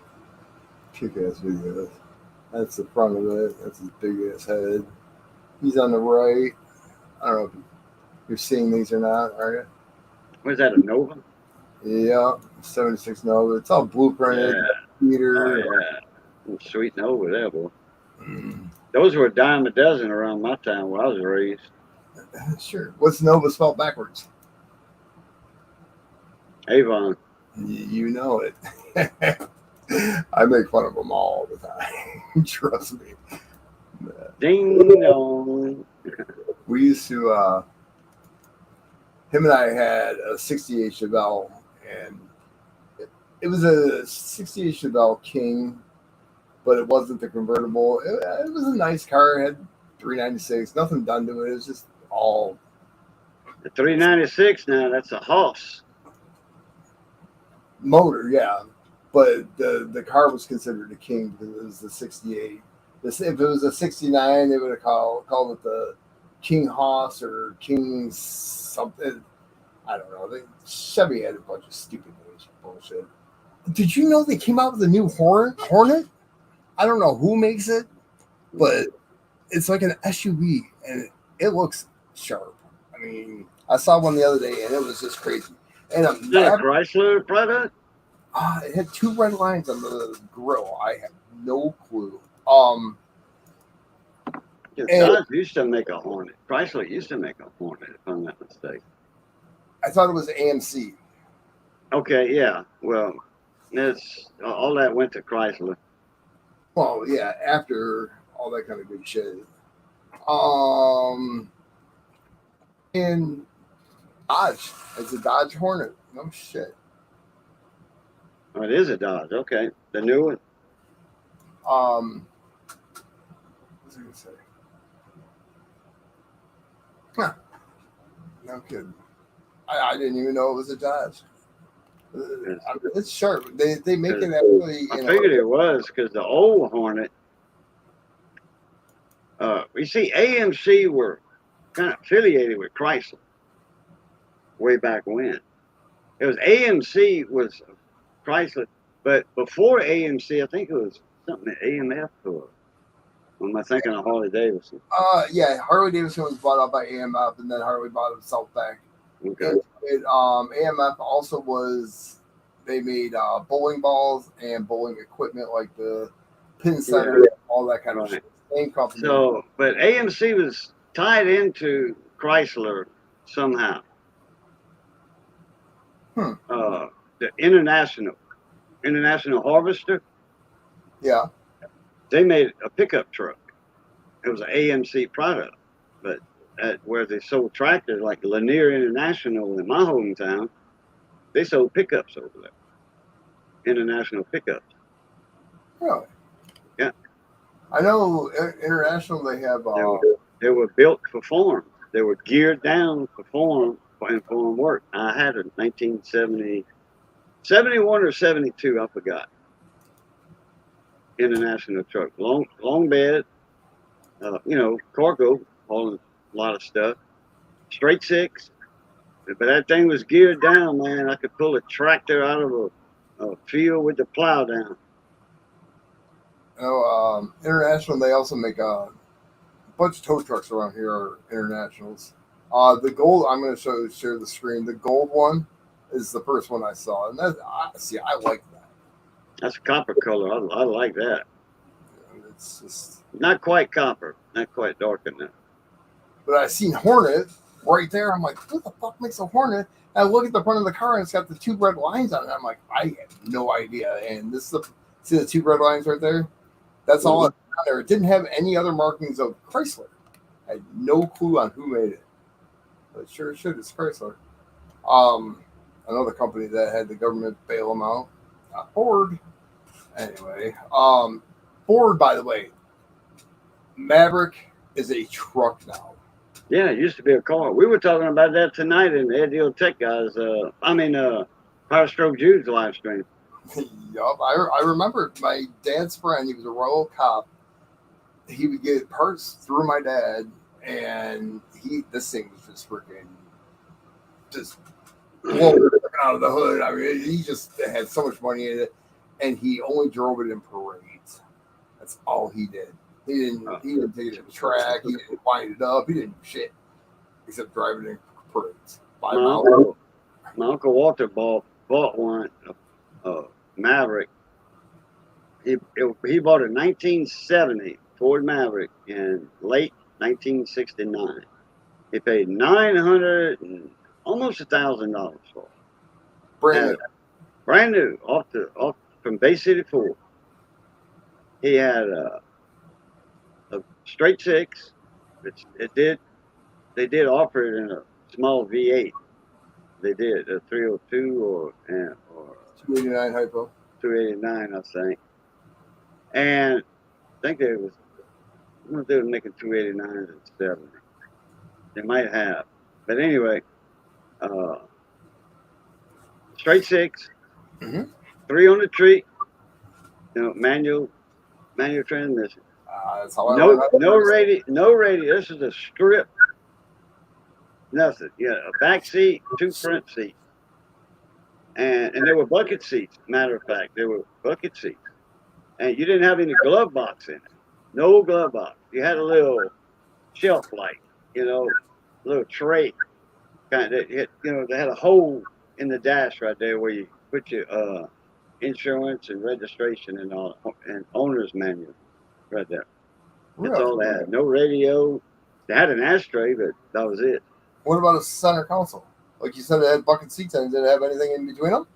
kick-ass videos. That's the front of it. That's his big ass head. He's on the right. I don't know if you're seeing these or not, are you? Was that a Nova? Yeah, 76 Nova. It's all blueprinted. Meter. Oh, yeah. Sweet Nova there, boy. Those were a dime a dozen around my time where I was raised. Sure. What's Nova spelled backwards? Avon. You know it. I make fun of them all the time. Trust me. Ding dong. We used to, him and I had a 68 Chevelle, and it was a 68 Chevelle King, but it wasn't the convertible. It was a nice car. It had 396, nothing done to it. It was just all. The 396 now, that's a Hoss. Motor, yeah. But the car was considered a King because it was the 68. If it was a 69, they would have called it the King Hoss or King something. I don't know. Chevy had a bunch of stupid names for bullshit. Did you know they came out with a new Hornet? I don't know who makes it, but it's like an SUV, and it looks sharp. I mean, I saw one the other day, and it was just crazy. And Is that a Chrysler product? It had 2 red lines on the grill. I have no clue. Dodge used to make a Hornet. Chrysler used to make a Hornet, if I'm not mistaken. I thought it was AMC. Okay, yeah. Well, all that went to Chrysler. Well, yeah, after all that kind of good shit. And Dodge. It's a Dodge Hornet. No shit. Oh, it is a Dodge. Okay, the new one. What was I gonna say? Huh. No kidding. I didn't even know it was a Dodge. It's sharp. They make it actually. I figured it was because the old Hornet. You see, AMC were kind of affiliated with Chrysler way back when. It was AMC was Chrysler, but before AMC, I think it was something at AMF or am I thinking of Harley Davidson? Yeah, Harley Davidson was bought out by AMF, and then Harley bought himself back. Okay. AMF also was. They made bowling balls and bowling equipment like the pin center, all that kind of shit. Same company. So, but AMC was tied into Chrysler somehow. The International Harvester. Yeah. They made a pickup truck. It was an AMC product, but where they sold tractors like Lanier International in my hometown, they sold pickups over there. International pickups. Really? Yeah. I know International. They have. They were built for farm. They were geared down for farm and farm work. I had a 1970, 71 or 72, I forgot. International truck, long bed, cargo, hauling a lot of stuff. Straight six, but that thing was geared down, man. I could pull a tractor out of a field with the plow down. International. They also make a bunch of tow trucks around here. Are Internationals. The gold. I'm going to share the screen. The gold one is the first one I saw, and I like that. That's a copper color. I like that. It's just not quite copper, not quite dark enough. But I seen Hornet right there. I'm like, what the fuck makes a Hornet? And I look at the front of the car and it's got the two red lines on it. I'm like, I have no idea. And this is see the two red lines right there? That's all on there. It didn't have any other markings of Chrysler. I had no clue on who made it. But sure as shit, it's Chrysler. Another company that had the government bail them out. Ford. Anyway, Ford, by the way, Maverick is a truck now. Yeah, it used to be a car. We were talking about that tonight in the Eddie Tech guys. Power Stroke Jude's live stream. Yup, I remember my dad's friend. He was a Royal cop. He would get parts through my dad, and this thing was just freaking blowing out of the hood. I mean, he just had so much money in it, and he only drove it in parades. That's all he did. He didn't take it to the track. He didn't wind it up. He didn't do shit except drive it in parades. My uncle Walter bought one, Maverick. He bought a 1970 Ford Maverick in late 1969. He paid $900 and almost $1,000 for it. Brand new, off from Bay City Ford. He had a straight six. They did offer it in a small V8. They did a 302 or 289 hypo. 289, I think. And I think they were making 289s and 70. They might have, but anyway, straight six, 3 on the tree, manual transmission. That's how no radio. This is a strip. Nothing. Yeah, a back seat, 2 front seats, and there were bucket seats. Matter of fact, there were bucket seats, and you didn't have any glove box in it. No glove box. You had a little shelf light, little tray. They had a hole in the dash right there where you put your insurance and registration and all, and owner's manual right there. That's all they had. No radio. They had an ashtray, but that was it. What about a center console? Like you said, it had bucket seats and did it have anything in between them?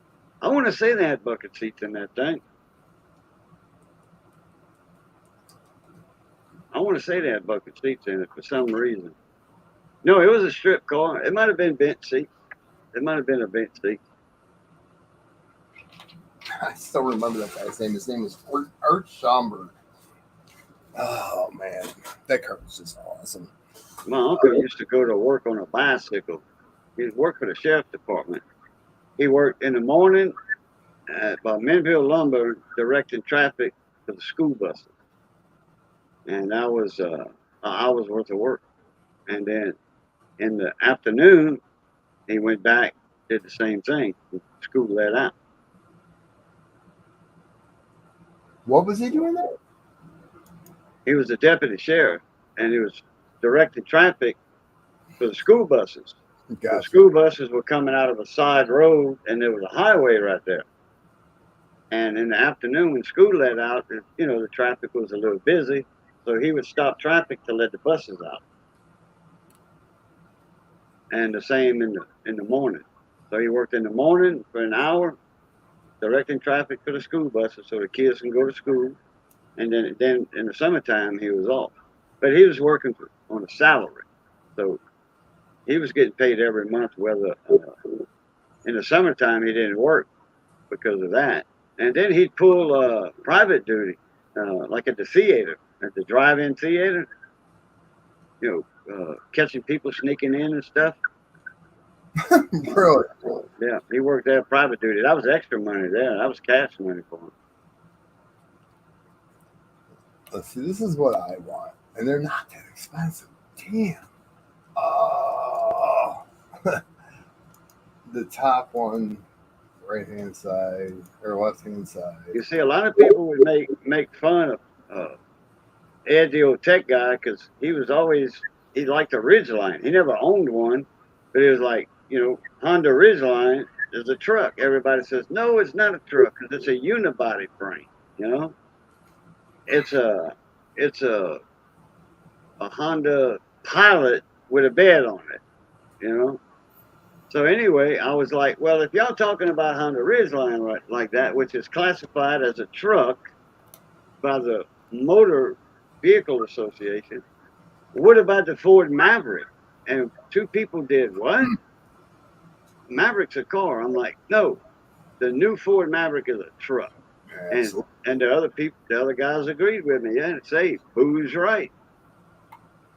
I want to say they had bucket seats in that thing. I want to say they had bucket seats in it for some reason. No, it was a strip car. It might have been bench seats. It might have been a bench seat. I still remember that guy's name. His name was Art Schomburg. Oh man, that car was just awesome. My uncle used to go to work on a bicycle. He worked for the sheriff's department. He worked in the morning by Minville Lumber directing traffic for the school buses. And that was an hour's worth of work. And then in the afternoon, he went back, did the same thing. School let out. What was he doing there? He was a deputy sheriff, and he was directing traffic for the school buses. Gotcha. The school buses were coming out of a side road, and there was a highway right there. And in the afternoon, when school let out, the traffic was a little busy, so he would stop traffic to let the buses out. And the same in the morning. So he worked in the morning for an hour, directing traffic for the school buses, so the kids can go to school. And then in the summertime, he was off. But he was working on a salary, so he was getting paid every month. Whether in the summertime he didn't work because of that. And then he'd pull private duty, like at the theater, at the drive-in theater, catching people sneaking in and stuff. Really? Yeah, he worked there private duty. That was extra money there. That was cash money for him. Let's see, this is what I want. And they're not that expensive. Damn. The top one, right-hand side, or left-hand side. You see, a lot of people would make fun of Ed, the old tech guy, because he liked a Ridgeline. He never owned one, but he was like, Honda Ridgeline is a truck. Everybody says, no, it's not a truck, because it's a unibody frame, It's a Honda Pilot with a bed on it, So anyway, I was like, well, if y'all talking about Honda Ridgeline like that, which is classified as a truck by the Motor Vehicle Association, what about the Ford Maverick? And two people did what? Maverick's a car. I'm like, no, the new Ford Maverick is a truck. And the other guys agreed with me. Yeah, and say, Boo's right.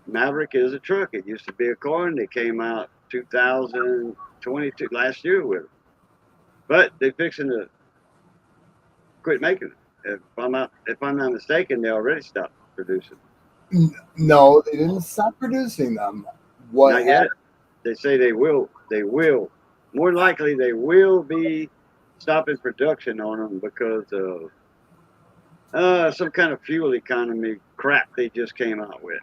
Maverick is a truck. It used to be a car, and they came out 2022 last year with it. But they're fixing to quit making it. If I'm not mistaken, they already stopped producing. No, they didn't stop producing them. Not yet. They say they will. They will. More likely, they will be stopping production on them because of some kind of fuel economy crap they just came out with.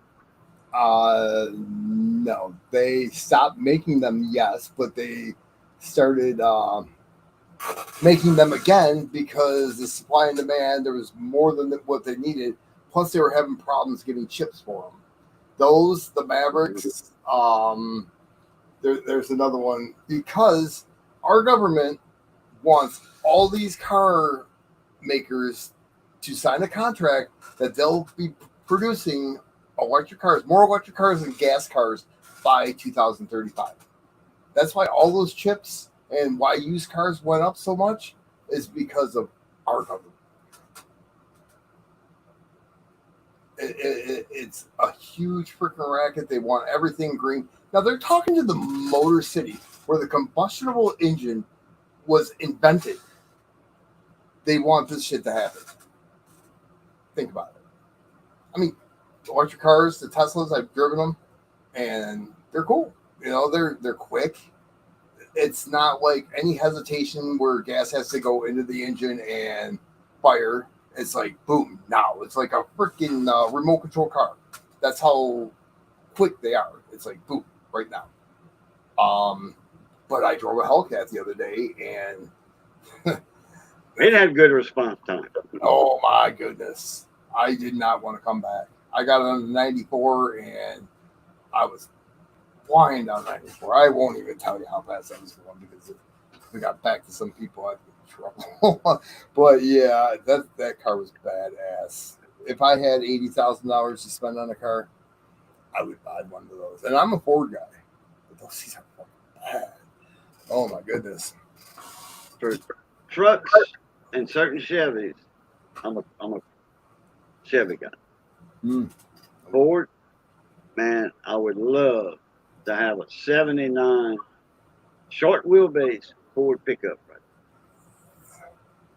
No, they stopped making them, yes, but they started making them again because the supply and demand, there was more than what they needed. Plus, they were having problems getting chips for them. The Mavericks, there's another one, because our government wants all these car makers to sign a contract that they'll be producing more electric cars than gas cars by 2035. That's why all those chips and why used cars went up so much is because of our government. It's a huge freaking racket. They want everything green. Now they're talking to the Motor City, where the combustible engine was invented. They want this shit to happen. Think about it. I mean, electric cars, the Teslas, I've driven them, and they're cool. They're quick. It's not like any hesitation where gas has to go into the engine and fire. It's like, boom, now. It's like a freaking remote control car. That's how quick they are. It's like, boom, right now. But I drove a Hellcat the other day, and it had good response time. Oh, my goodness. I did not want to come back. I got on the 94, and I was flying down 94. I won't even tell you how fast I was going because if we got back to some people, I'd be in trouble. But yeah, that car was badass. If I had $80,000 to spend on a car, I would buy one of those. And I'm a Ford guy, but those things are fucking bad. Oh my goodness. For trucks and certain Chevys, I'm a Chevy guy. Mm. Ford, man, I would love to have a '79 short wheelbase Ford pickup. Right,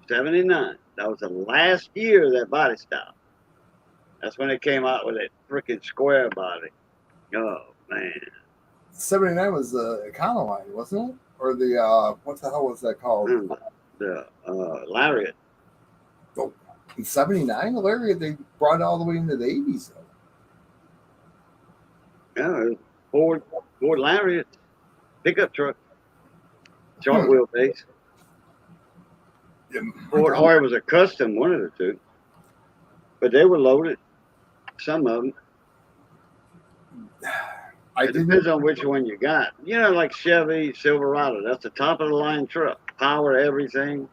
'79. That was the last year of that body style. That's when they came out with that freaking square body. Oh man. 79 was the Econoline, wasn't it? Or the what the hell was that called? The Lariat. Oh, in 79, the Lariat, they brought it all the way into the 80s. Yeah, Ford Lariat pickup truck, short wheelbase. Yeah, Ford, or it was a custom, one of the two. But they were loaded. Some of them. It depends on which one you got. You know, like Chevy Silverado. That's the top of the line truck. Power everything,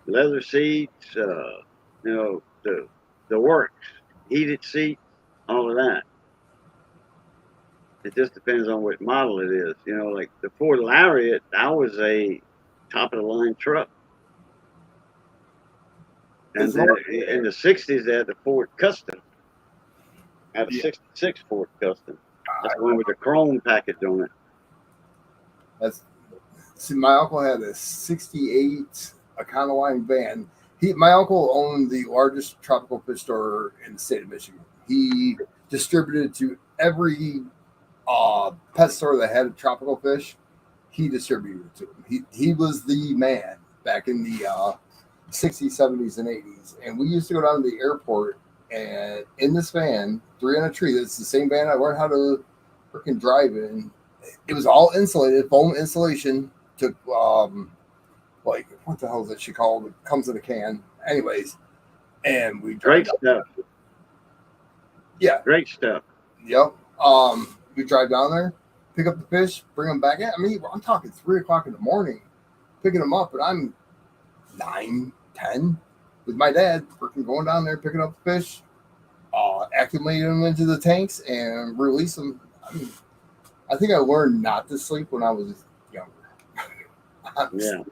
leather seats. You know, the works, heated seats, all of that. It just depends on what model it is. You know, like the Ford Lariat, that was a top of the line truck. And then in the '60s, they had the Ford Custom. Had a '66 Ford Custom. That's the one with the chrome package on it. See, my uncle had a '68 Econoline van. My uncle owned the largest tropical fish store in the state of Michigan. He distributed to every pet store that had a tropical fish. He distributed it to them. He was the man back in the '60s, '70s, and '80s. And we used to go down to the airport, and in this van, 3 on a tree. That's the same van I learned how to freaking drive in. It was all insulated, foam insulation. Took like, what the hell is that she called? It comes in a can. Anyways, and we great stuff. Yeah, great stuff. Yep. We drive down there, pick up the fish, bring them back. I mean, I'm talking 3 o'clock in the morning, picking them up, and I'm 9, 10 with my dad, freaking going down there, picking up the fish, acclimating them into the tanks, and release them. I mean, I think I learned not to sleep when I was younger. Yeah.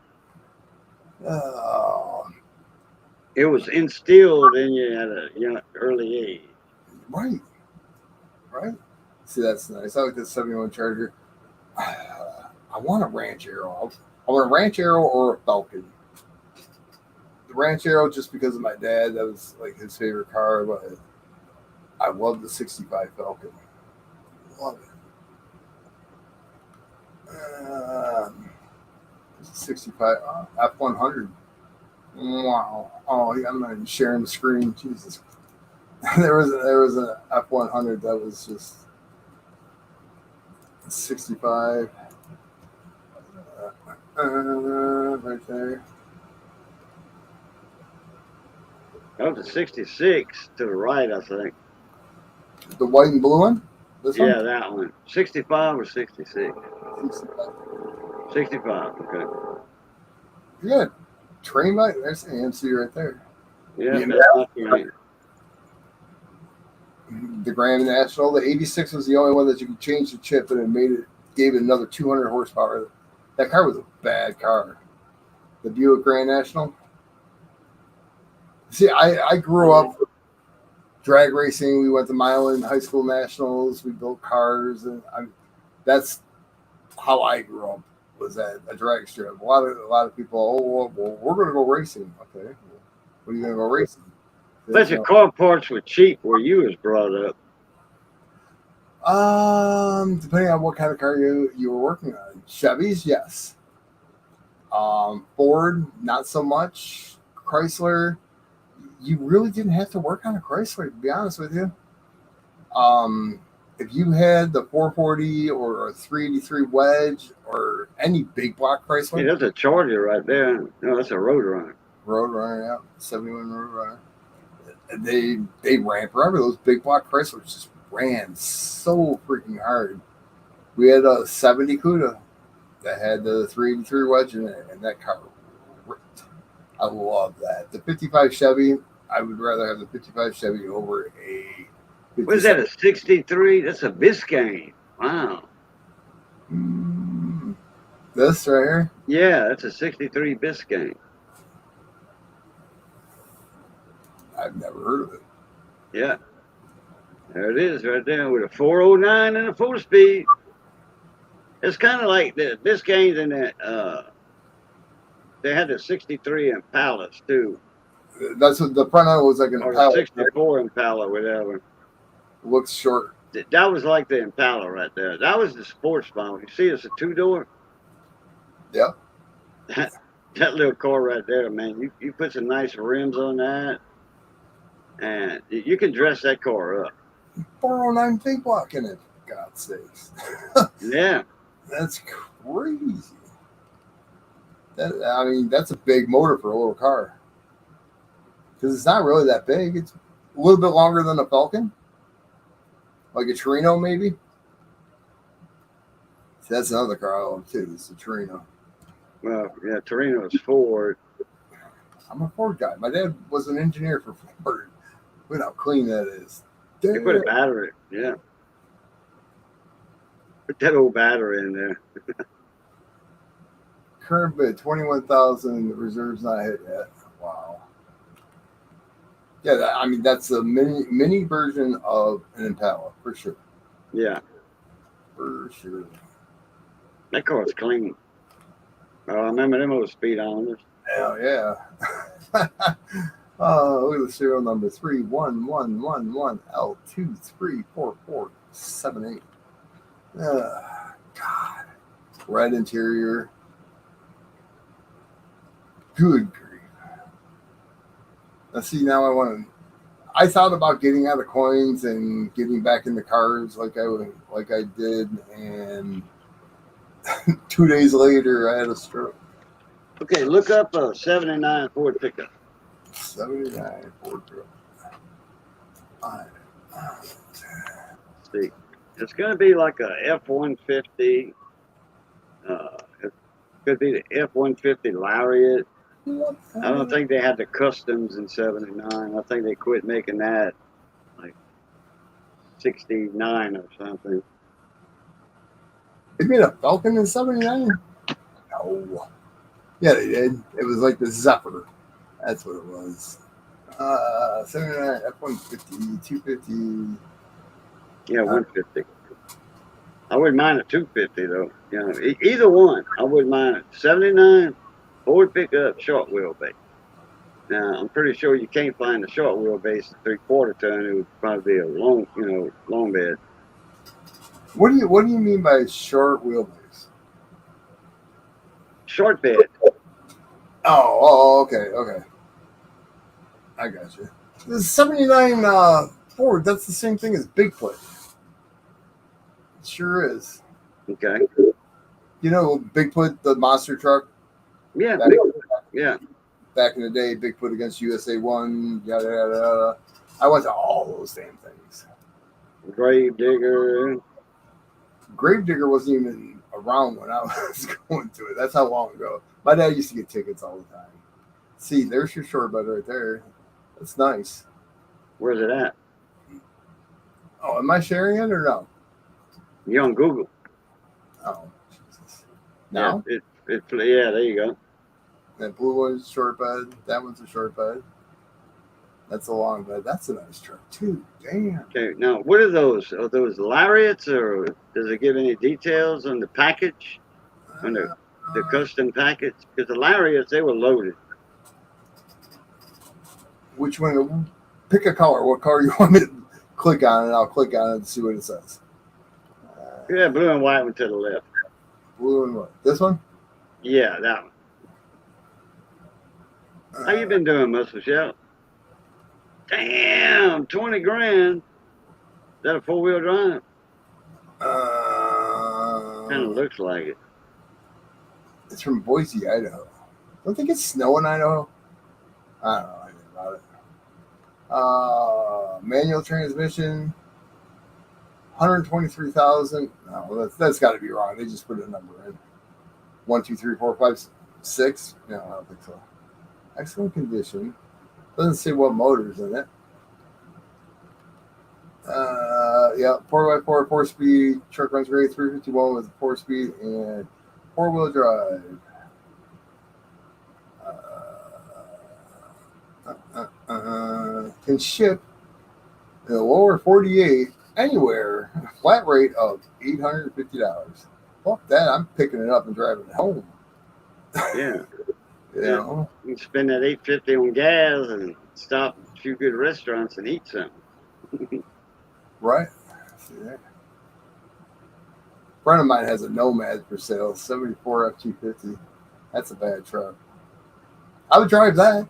It was instilled in you at a early age. Right. See, that's nice. I like the '71 Charger. I want a Ranch Arrow. I want a Ranch Arrow or a Falcon. The Ranch Arrow just because of my dad. That was like his favorite car, but I love the '65 Falcon. Love it. 65 F100. Wow. Oh, I'm not even sharing the screen. Jesus. there was an F100 that was just 65. Right there. That was a '66 to the right, I think. The white and blue one? This one? That one. 65 or 66? 65, okay. Good. Train light. There's the AMC right there. Yeah, that's right. The Grand National. The '86 was the only one that you could change the chip, and it gave it another 200 horsepower. That car was a bad car. The Buick Grand National. See, I grew up drag racing. We went to Milan High School Nationals. We built cars, and that's how I grew up. Was at a drag strip. A lot of people. Oh, well, we're going to go racing. Okay, what are you going to go racing? Bet your car parts were cheap where you was brought up. Depending on what kind of car you were working on. Chevys, yes. Ford, not so much. Chrysler, you really didn't have to work on a Chrysler, to be honest with you. If you had the 440 or a 383 Wedge or any big block Chrysler. Yeah, that's a Charger right there. No, that's a Roadrunner. Roadrunner, yeah. 71 Roadrunner. They ran forever. Those big block Chryslers just ran so freaking hard. We had a 70 Cuda that had the 383 Wedge in it, and that car ripped. I love that. The 55 Chevy, I would rather have the 55 Chevy over a 57. What is that, a 63? That's a Biscayne. Wow. This right here? Yeah, that's a 63 Biscayne. I've never heard of it. Yeah. There it is right there with a 409 and a 4-speed. It's kind of like the Biscaynes and they had the 63 Impalas too. That's what the front end was like an Or the Impala. 64 Impala, whatever. Looks short. That was like the Impala right there. That was the sports model. You see, it's a 2-door. Yep. That little car right there, man. You put some nice rims on that, and you can dress that car up. 409 big block in it. For God's sakes. Yeah. That's crazy. I mean, that's a big motor for a little car. Because it's not really that big. It's a little bit longer than a Falcon. Like a Torino, maybe. See, that's another car I love, too. It's a Torino. Well, yeah, Torino is Ford. I'm a Ford guy. My dad was an engineer for Ford. Look how clean that is. They put a battery. Yeah. Put that old battery in there. Current bid 21,000. Reserves not hit yet. Wow. Yeah, I mean that's a mini version of an Impala for sure. Yeah. For sure. That car's clean. I remember them old speed owners. Hell yeah. Look at the serial number 31111L2344478. God. Red interior. Good grief. Now see, now I thought about getting out of coins and getting back into cars like I did, and 2 days later I had a stroke. Okay, look up a 79 Ford pickup. 79 Ford pickup. See, it's going to be like a F-150. It could be the F-150 Lariat. I don't think they had the customs in 79. I think they quit making that like 69 or something. They made a Falcon in 79? No. Yeah, they did. It was like the Zephyr. That's what it was. 79, F-150, 250. Yeah, 150. I wouldn't mind a 250 though. You know, either one. I wouldn't mind it. 79 Ford pickup short wheelbase. Now I'm pretty sure you can't find a short wheelbase 3/4 ton. It would probably be a long bed. What do you mean by short wheelbase? Short bed. Oh, okay. I got you. The 79 Ford, that's the same thing as Bigfoot. It sure is. Okay. You know Bigfoot, the monster truck? Yeah. Back in the day, Bigfoot against USA 1, yada, yada, yada. I went to all those damn things. Gravedigger. Gravedigger wasn't even around when I was going to it. That's how long ago. My dad used to get tickets all the time. See, there's your short bed right there. That's nice. Where's it at? Oh, am I sharing it or no? You on Google? Oh, Jesus. No? Yeah, yeah, there you go. That blue one's short bed. That one's a short bed. That's a long bed. That's a nice truck too. Damn. Okay, now what are those? Are those Lariats, or does it give any details on the package? On the custom package? Because the Lariats, they were loaded. Which one? Pick a color. What color you want me to click on, and I'll click on it and see what it says. Yeah, blue and white one to the left. Blue and white. This one? Yeah, that one. How you been doing, Muscle Shout? Damn, 20 grand. Is that a 4-wheel drive? Kind of looks like it. It's from Boise, Idaho. Don't think it's snow in Idaho. I don't know anything about it. Manual transmission. 123,000. No, that's got to be wrong. They just put a number in. 1, 2, 3, 4, 5, 6. No, I don't think so. Excellent condition. Doesn't say what motor's in it. Yeah, 4x4, 4-speed. Truck runs great. 351 with 4-speed and 4-wheel drive. can ship in the lower 48 anywhere, flat rate of $850. Fuck that! I'm picking it up and driving it home. Yeah. You Yeah. know, You can spend that $8.50 on gas and stop at a few good restaurants and eat something. right? See that? A friend of mine has a Nomad for sale, 74 F250. That's a bad truck. I would drive that.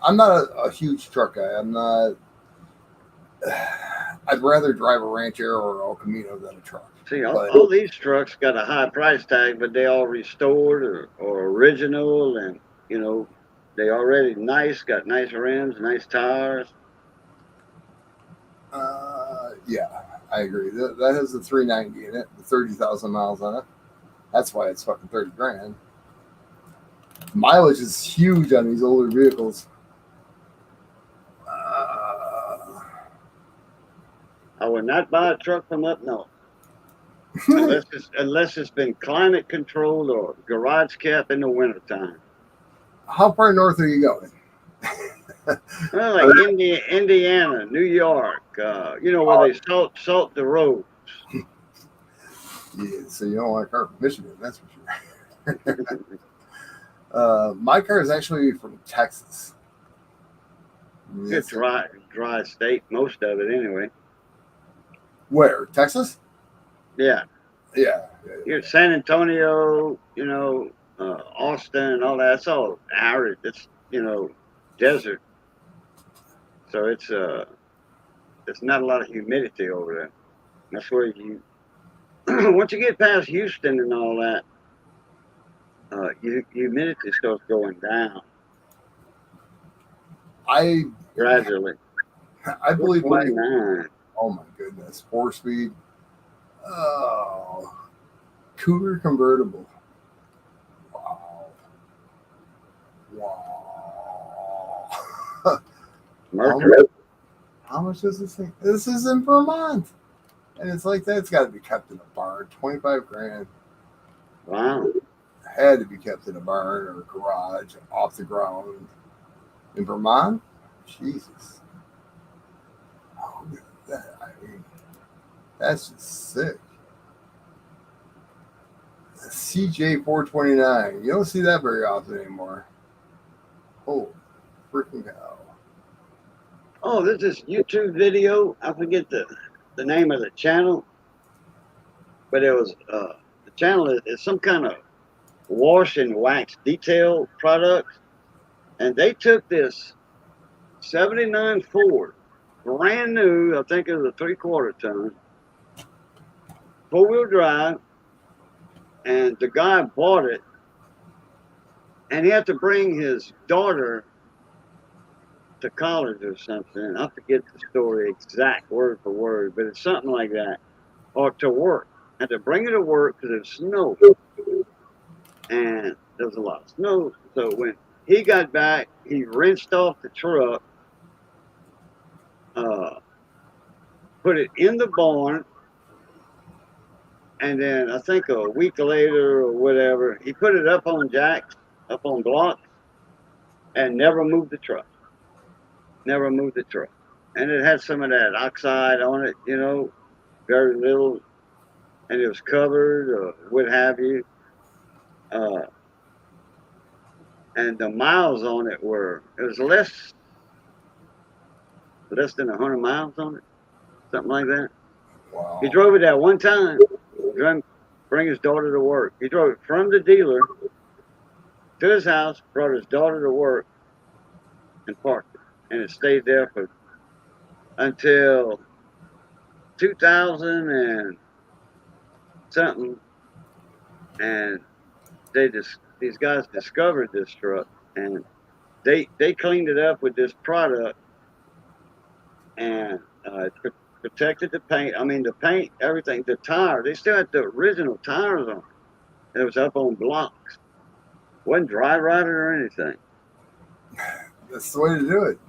I'm not a huge truck guy. I'm not. I'd rather drive a Rancher or El Camino than a truck. See, But all these trucks got a high price tag, but they all restored or original, and you know they already nice, got nice rims, nice tires. yeah, I agree. That has the 390 in it, the 30,000 miles on it. That's why it's fucking 30 grand. Mileage is huge on these older vehicles. I would not buy a truck from up north unless it's been climate controlled or garage kept in the wintertime. How far north are you going? Well, like Indiana, New York, where they salt the roads. Yeah, so you don't want a car from Michigan, that's for sure. My car is actually from Texas. Good dry state, most of it anyway. Where? Texas? Yeah. Yeah. You're San Antonio, Austin and all that. It's all arid. It's desert. So it's not a lot of humidity over there. That's where you once you get past Houston and all that, humidity starts going down I gradually. believe my 29. oh my goodness, 4-speed. Oh, Cougar convertible. Wow. Mercury. How much does this thing? This is in Vermont. And it's like that. It's got to be kept in a barn. 25 grand. Wow. Had to be kept in a barn or a garage off the ground. In Vermont? Jesus. Oh, look at that. I mean, that's just sick. CJ 429. You don't see that very often anymore. Oh, freaking hell. Oh, there's this YouTube video. I forget the name of the channel, but it was the channel is some kind of wash and wax detail product, and they took this 79 Ford, brand new. I think it was a 3/4 ton, 4-wheel drive, and the guy bought it, and he had to bring his daughter to college or something. I forget the story exact word for word, but it's something like that. Or to work. Had to bring her to work because there's snow. And there was a lot of snow. So when he got back, he wrenched off the truck, put it in the barn, and then I think a week later or whatever, he put it up on jacks, up on blocks, and never moved the truck. Never moved the truck. And it had some of that oxide on it, very little, and it was covered or what have you. And the miles on it was less than 100 miles on it, something like that. Wow. He drove it that one time, bring his daughter to work. He drove it from the dealer to his house, brought his daughter to work, and parked it. And it stayed there until 2000 and something. And these guys discovered this truck, and they cleaned it up with this product, and protected the paint. I mean, the paint, everything, the tire. They still had the original tires on it. It was up on blocks. Wasn't dry rotted or anything. That's the way to do it.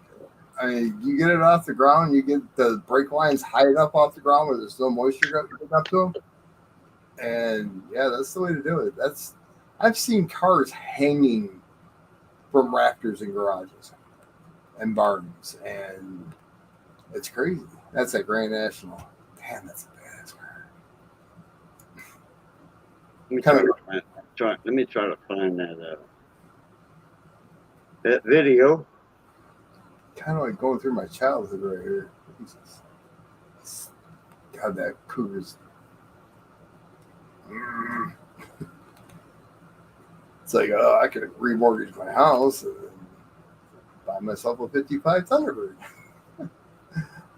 I mean, you get it off the ground, you get the brake lines high enough off the ground where there's no moisture getting up to them. And yeah, that's the way to do it. I've seen cars hanging from rafters in garages and barns, and It's crazy. That's a Grand National. Damn, that's a badass car. Let me try to find that video. Kind of like going through my childhood right here. Jesus. God, that Cougar's. It's like, I could remortgage my house and buy myself a 55 Thunderbird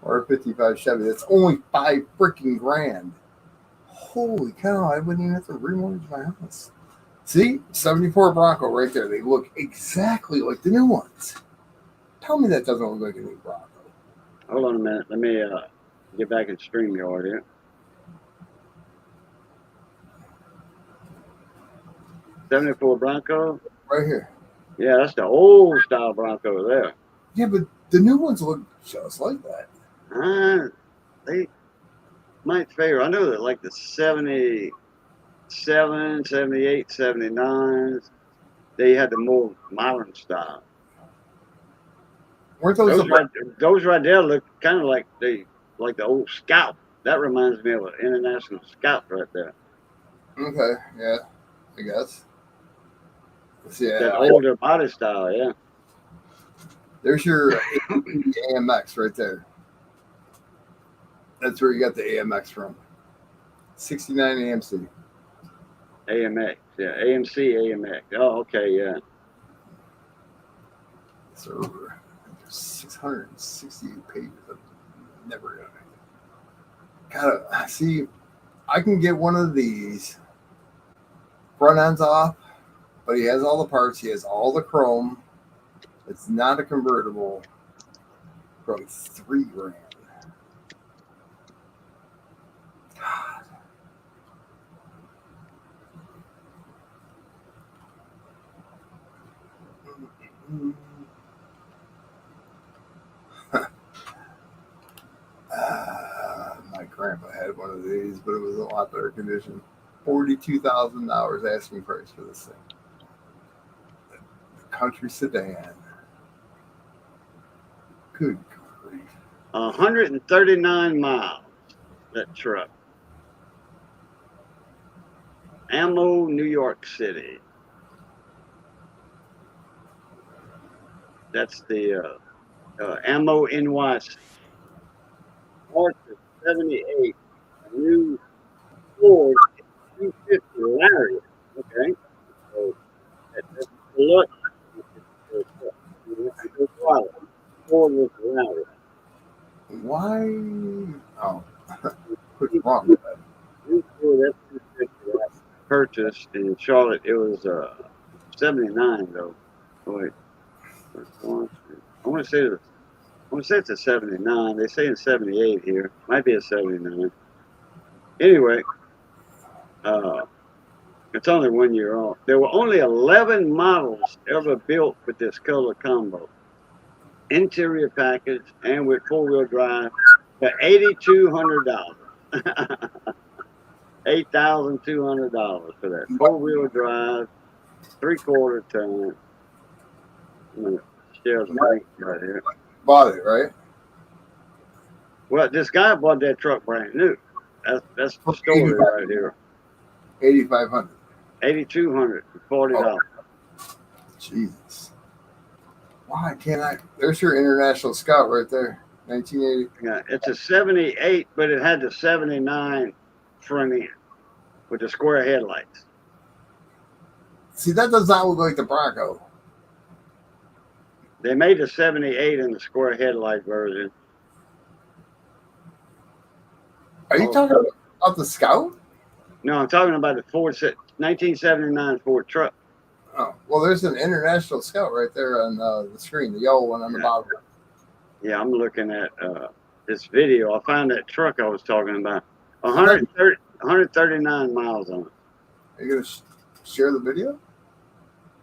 or a 55 Chevy. That's only $5 freaking grand. Holy cow, I wouldn't even have to remortgage my house. See, 74 Bronco right there. They look exactly like the new ones. Tell me that doesn't look like a new Bronco. Hold on a minute. Let me get back in StreamYard here. '74 Bronco. Right here. Yeah, that's the old style Bronco there. Yeah, but the new ones look just like that. They might favor. I know that like the 77, 78, 79s, they had the more modern style. Weren't those right there look kind of like the old Scout. That reminds me of an International Scout right there. Okay, yeah, I guess. Yeah, that older body style, yeah. There's your AMX right there. That's where you got the AMX from. 69 AMC. AMX, yeah. AMC, AMX. Oh, okay, yeah. So 668 pages. I've never done it. Gotta see. I can get one of these front ends off, but he has all the parts. He has all the chrome. It's not a convertible. Probably $3 grand. God. My grandpa had one of these, but it was a lot better condition. $42,000 asking price for this thing. The country sedan. Good grief. 139 miles, that truck. Ammo, New York City. That's the Ammo NYC. March of 78. A new Ford 250 Lariat. Okay. So that's the look. Ford was Lariat. Why? Oh, what's wrong with that? Purchased in Charlotte. It was 79 though. Oh, wait. I want to say it's a 79. They say in 78 here. Might be a 79. Anyway, it's only 1 year old. There were only 11 models ever built with this color combo. Interior package and with 4-wheel drive for $8,200. $8,200 for that 4-wheel drive, 3/4 ton. I'm gonna share the link right here. Bought it, right? Well, this guy bought that truck brand new. That's the story right here. 8,500. $8,200 for $40. Oh, Jesus. Why can't I? There's your International Scout right there. 1980. Yeah, it's a 78, but it had the 79 front end with the square headlights. See, that does not look like the Bronco. They made the 78 in the square headlight version. Are you talking about the Scout? No, I'm talking about the Ford 1979 Ford truck. Oh, well, there's an International Scout right there on the screen, the yellow one on the bottom. Yeah, I'm looking at this video. I found that truck I was talking about. 139 miles on it. Are you going to share the video?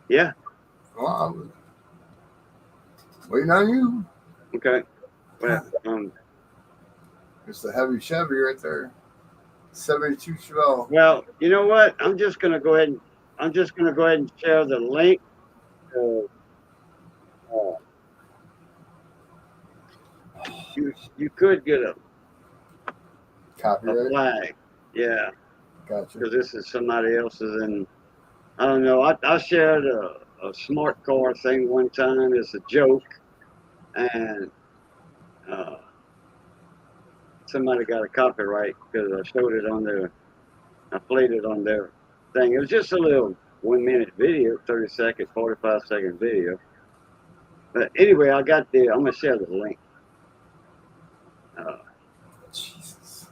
Yeah. Well, I was waiting on you. Okay. Well, it's the heavy Chevy right there. 72 Chevelle. Well, you know what? I'm just gonna go ahead and share the link. you could get a Copyright. flag, yeah, Gotcha. because this is somebody else's, and I don't know. I shared a smart car thing one time. It's a joke, and uh, somebody got a copyright because I showed it on their, I played it on their thing. It was just a little 1 minute video, 30-second, 45-second video. But anyway, I got I'm gonna share the link. Jesus.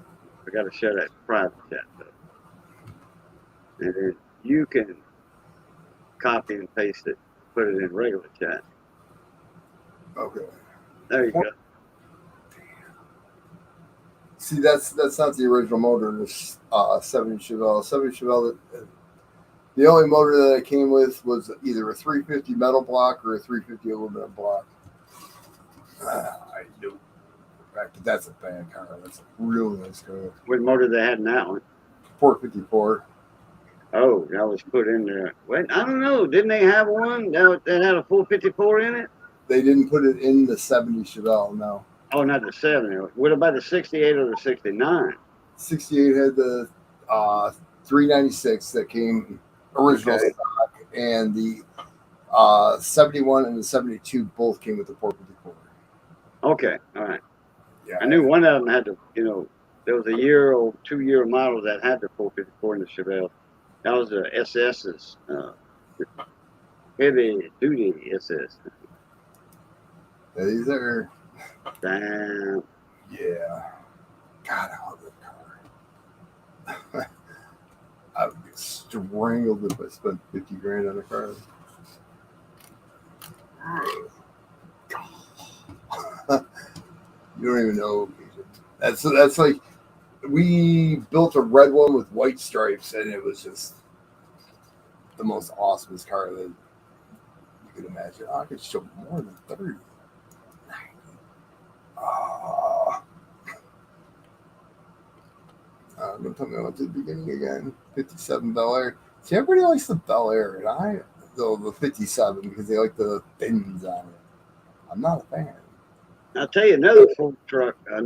I got to share that private chat though, and then you can copy and paste it, put it in regular chat. Okay. There you go. See, that's not the original motor. This 70 Chevelle. 70 Chevelle. The only motor that it came with was either a 350 metal block or a 350 aluminum block. I knew. Right, but that's a bad car. That's a really nice car. What motor they had in that one? 454. Oh, that was put in there. Wait, I don't know. Didn't they have one that had a 454 in it? They didn't put it in the 70 Chevelle, no. Oh, not the 70. What about the 68 or the 69? 68 had the 396 that came original stock, and the 71 and the 72 both came with the 454. Okay, all right. Yeah, I knew one of them had the, there was a year or 2 year model that had the 454 in the Chevelle. That was the SS's, heavy duty SS. these are. Damn. Yeah. God, I love that car. I would get strangled if I spent 50 grand on a car. You don't even know. That's like, we built a red one with white stripes, and it was just the most awesomest car that you could imagine. I could show more than 30. Don't tell me I went to the beginning again. 57 Bel Air. See, everybody likes the Bel Air, and the 57 because they like the fins on it. I'm not a fan. I'll tell you another Ford truck I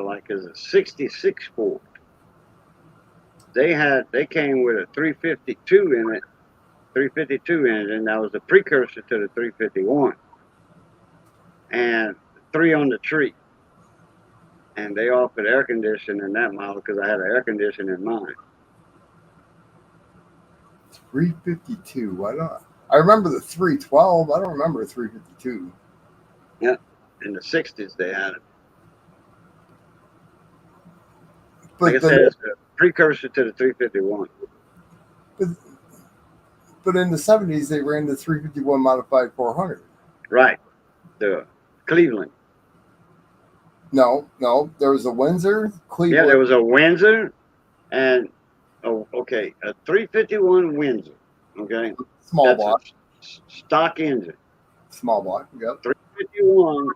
like is a 66 Ford. They came with a 352 in it, 352 engine. That was the precursor to the 351. And 3 on the tree. And they offered air conditioning in that model because I had an air conditioner in mine. 352. Why not? I remember the 312. I don't remember a 352. Yeah, in the 60s they had it. But like I said, it's a precursor to the 351. But in the 70s, they ran the 351 modified 400. Right. The Cleveland. No. There was a Windsor, Cleveland. Yeah, there was a Windsor and, a 351 Windsor. Okay. Small block. Stock engine. Small block. Yep. 351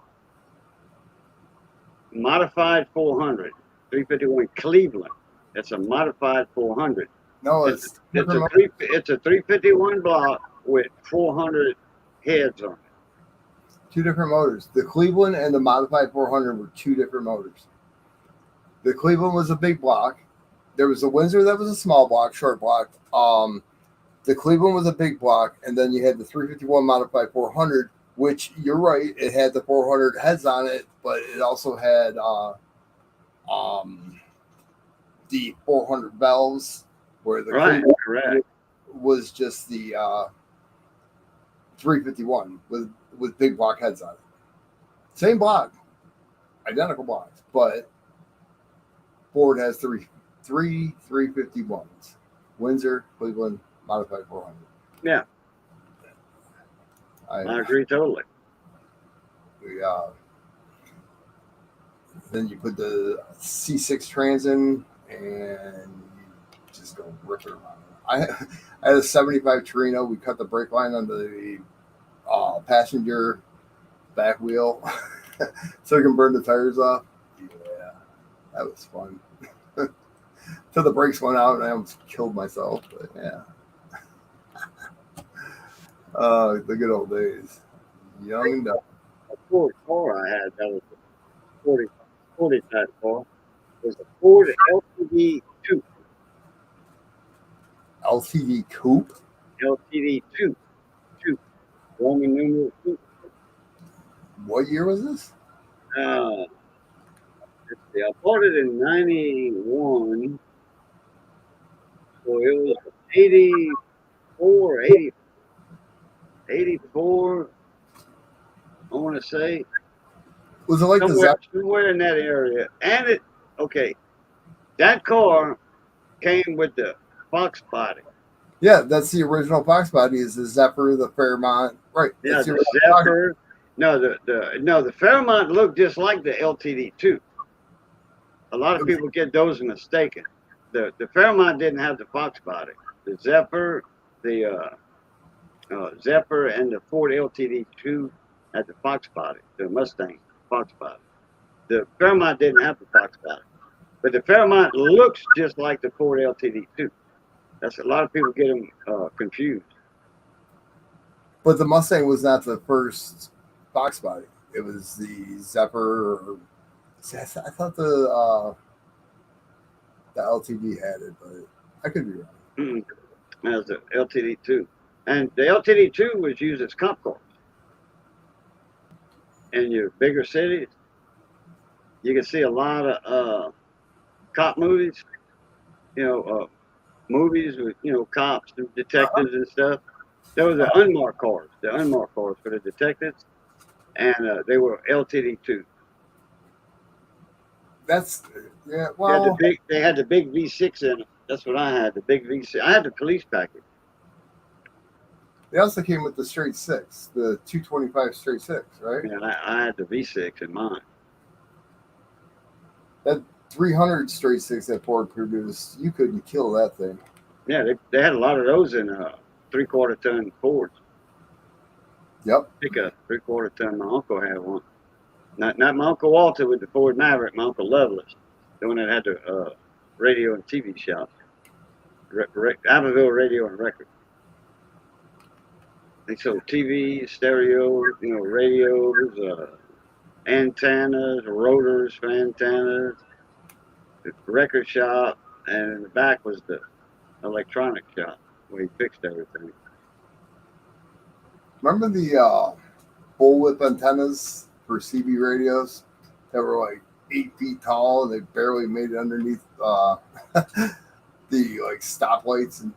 modified 400. 351 Cleveland. It's a modified 400. No, it's a 351 block with 400 heads on it. Two different motors. The Cleveland and the modified 400 were two different motors. The Cleveland was a big block. There was a Windsor that was a small block, short block. The Cleveland was a big block, and then you had the 351 modified 400, which you're right, it had the 400 heads on it, but it also had the 400 valves, where the correct was just the 351 with big block heads on it. Same block, identical blocks, but Ford has three 351s. Windsor, Cleveland, modified 400. Yeah. I agree totally. Then you put the C6 trans in, and you just go rip it around. I had a 75 Torino. We cut the brake line on the passenger back wheel so we can burn the tires off. Yeah, that was fun. Till the brakes went out and I almost killed myself. But yeah. The good old days. Young and dumb. A Ford car I had, that was 40, 40 type car. It was a Ford LTD 2. LTD coupe. LTD 2. 2. Roman numeral 2. What year was this? Let's see, I bought it in 91. So it was 84, 80, 84, I want to say. Was it like the Somewhere in that area. And okay, that car came with the Fox body. Yeah, that's the original Fox body. Is the Zephyr, the Fairmont, right? Yeah, the Zephyr. No, the Fairmont looked just like the LTD 2. A lot of people get those mistaken. The Fairmont didn't have the Fox body. The Zephyr, the Zephyr, and the Ford LTD 2 had the Fox body. The Mustang Fox body. The Fairmont didn't have the Fox body, but the Fairmont looks just like the Ford LTD 2. That's a lot of people get them confused. But the Mustang was not the first Fox body. It was the Zephyr. I thought the LTD had it, but I could be wrong. Mm-hmm. That was the LTD 2. And the LTD 2 was used as cop cars. In your bigger cities, you can see a lot of cop movies, movies with, cops and detectives and stuff. Those are unmarked cars, the unmarked cars for the detectives. And they were LTD 2. That's, yeah, well. They had the big V6 in them. That's what I had, the big V6. I had the police package. They also came with the straight six, the 225 straight six, right? Yeah, I had the V6 in mine. That 300 straight six that Ford produced, you couldn't kill that thing. Yeah, they had a lot of those in 3/4 ton Fords. Yep. Pickup, 3/4 ton. My uncle had one. Not my Uncle Walter with the Ford Maverick, my Uncle Lovelace, the one that had the radio and TV shop. Abbeville Radio and Record. They sold TV, stereo, radios, antennas, rotors for antennas, the record shop, and in the back was the electronic shop where he fixed everything. Remember the bullwhip antennas for CB radios that were like 8 feet tall and they barely made it underneath the like stoplights in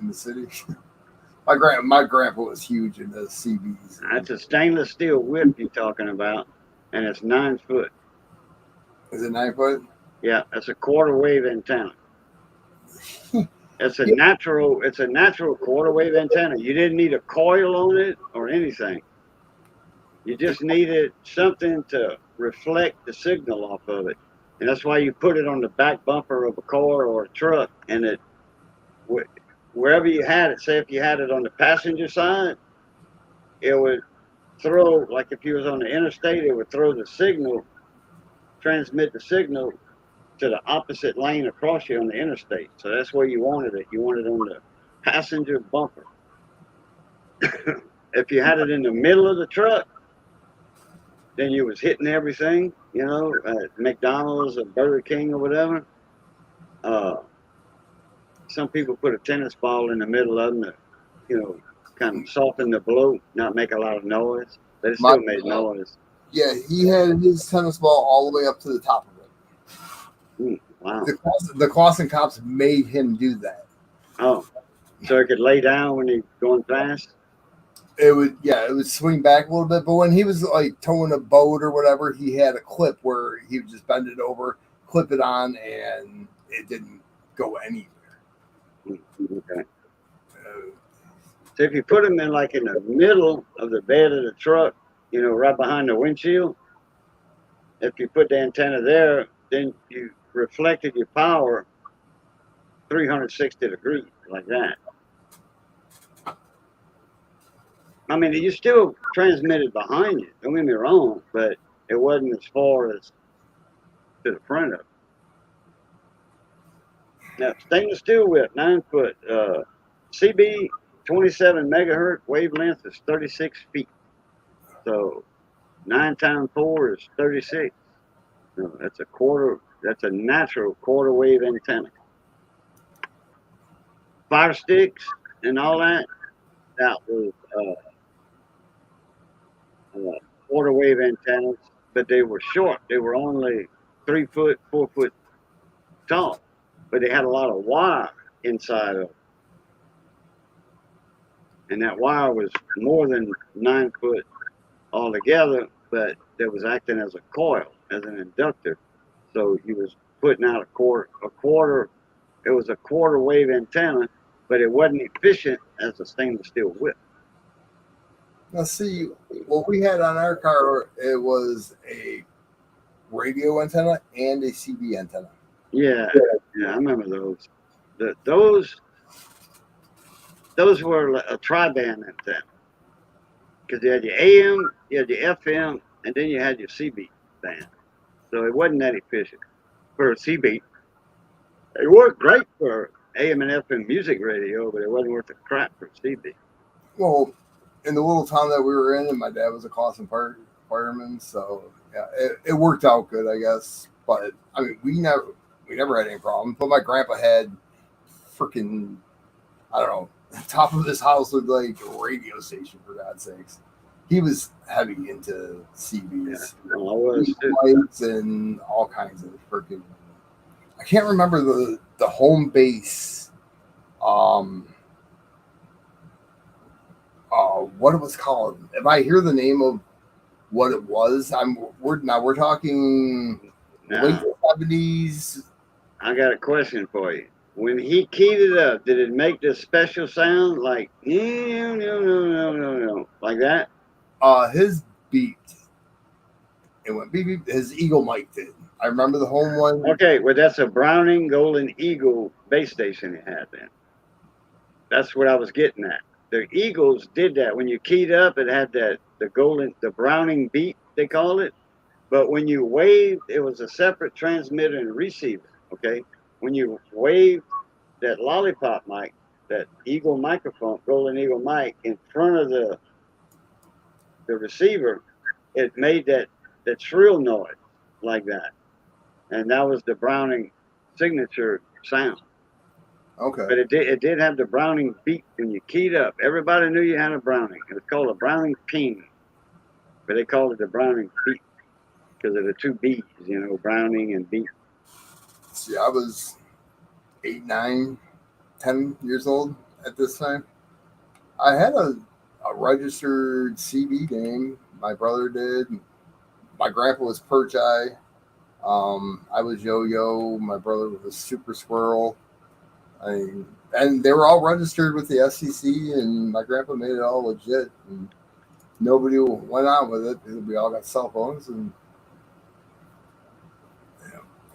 the city? My grandpa was huge into CBs. That's a stainless steel whip you're talking about, and it's 9 foot. Is it 9 foot? Yeah, that's a quarter wave antenna. It's a natural quarter wave antenna. You didn't need a coil on it or anything. You just needed something to reflect the signal off of it. And that's why you put it on the back bumper of a car or a truck, and it wherever you had it, say if you had it on the passenger side, it would throw, like if you was on the interstate, it would throw the signal, transmit the signal to the opposite lane across you on the interstate. So that's where you wanted it. You wanted it on the passenger bumper. If you had it in the middle of the truck, then you was hitting everything, at McDonald's or Burger King or whatever. Some people put a tennis ball in the middle of them to, kind of soften the blow, not make a lot of noise. But it still made noise. Yeah, he had his tennis ball all the way up to the top of it. Wow. The Clausen cops made him do that. Oh, so he could lay down when he's going fast? It would swing back a little bit. But when he was like towing a boat or whatever, he had a clip where he would just bend it over, clip it on, and it didn't go anywhere. Okay. So if you put them in the middle of the bed of the truck, right behind the windshield, if you put the antenna there, then you reflected your power 360 degrees like that. I mean, you still transmitted behind you, don't get me wrong, but it wasn't as far as to the front of it. Now, stainless steel whip, 9 foot. CB 27 megahertz wavelength is 36 feet. So 9 times 4 is 36. No, that's a quarter. That's a natural quarter wave antenna. Fire sticks and all that. That was quarter wave antennas, but they were short. They were only 3 foot, 4 foot tall, but they had a lot of wire inside of them. And that wire was more than 9 foot altogether, but that was acting as a coil, as an inductor. So you was putting out a quarter. It was a quarter wave antenna, but it wasn't efficient as a stainless steel whip. Now, see, what we had on our car, it was a radio antenna and a CB antenna. Yeah, I remember those. Those were a tri-band antenna because you had your AM, you had your FM, and then you had your CB band. So it wasn't that efficient for a CB. It worked great for AM and FM music radio, but it wasn't worth a crap for CB. Well, in the little town that we were in, and my dad was a Clausen fireman, so yeah, it worked out good, I guess. But I mean, we never had any problems. But my grandpa had freaking, I don't know, the top of his house looked like a radio station, for God's sakes. He was heavy into CBs, lights, and all kinds of freaking. I can't remember the home base. What it was called. If I hear the name of what it was, we're talking late 70s. I got a question for you. When he keyed it up, did it make this special sound like no, like that? His beat. It went beep beep. His Eagle mic did. I remember the home one. Okay, well that's a Browning Golden Eagle base station it had then. That's what I was getting at. The Eagles did that. When you keyed up, it had the Browning beat, they call it. But when you waved, it was a separate transmitter and receiver. Okay, when you waved that lollipop mic, that Eagle microphone, Golden Eagle mic, in front of the receiver, it made that shrill noise like that, and that was the Browning signature sound. Okay. But it did have the Browning beat when you keyed up. Everybody knew you had a Browning. It was called a Browning ping, but they called it the Browning beat because of the two B's, Browning and beat. See, I was 8, 9, 10 years old at this time. I had a registered CB name. My brother did. My grandpa was Perch Eye. I was Yo-Yo. My brother was Super Squirrel. And they were all registered with the FCC, and my grandpa made it all legit. And nobody went on with it because we all got cell phones. And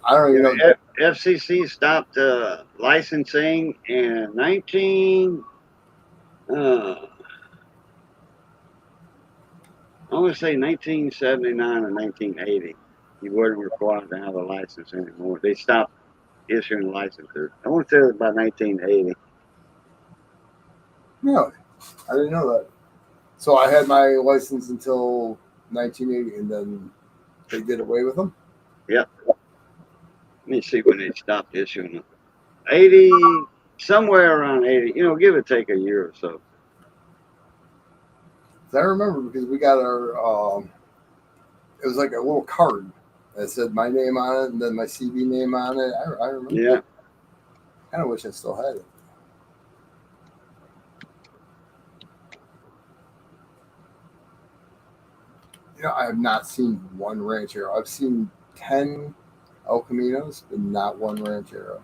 I don't even know. FCC stopped licensing in I want to say 1979 or 1980. You weren't required to have a license anymore. They stopped issuing licenses. I want to say it was about 1980. No, I didn't know that. So I had my license until 1980, and then they did away with them? Yep. Let me see when they stopped issuing them. 80, somewhere around 80, give or take a year or so. I remember because we got our, it was like a little card that said my name on it and then my CB name on it. I remember. Yeah. I kind of wish I still had it. I have not seen one ranchero. I've seen 10 El Caminos, but not one ranchero.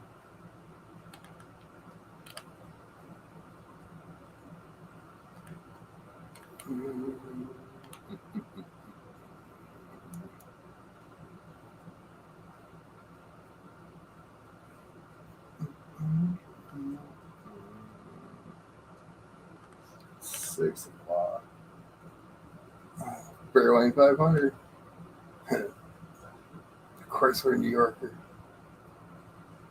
$6 o'clock. Fairlane 500. Of course, we're New Yorker.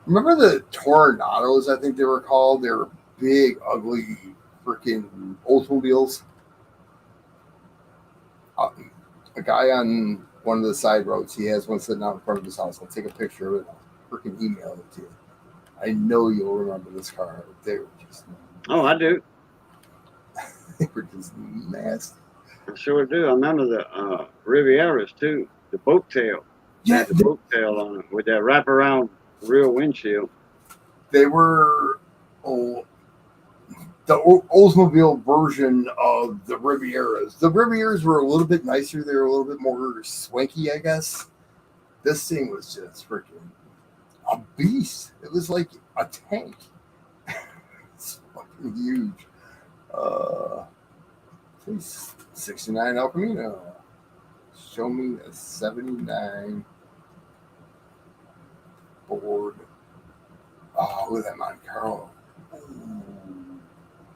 Remember the Tornados, I think they were called? They were big, ugly, freaking Oldsmobiles. A guy on one of the side roads. He has one sitting out in front of his house. I'll take a picture of it. I'll freaking email it to you. I know you'll remember this car. They were just Oh, I do. they were just nasty. I sure do. I remember the Rivieras too. The boat tail. They Yeah, had the boat tail on it with that wraparound rear windshield. they were the Oldsmobile version of the Rivieras. The Rivieras were a little bit nicer. They were a little bit more swanky, I guess. This thing was just freaking a beast. It was like a tank. It's fucking huge. 69 El Camino. Show me a 79 Ford. Oh, look at that Monte Carlo.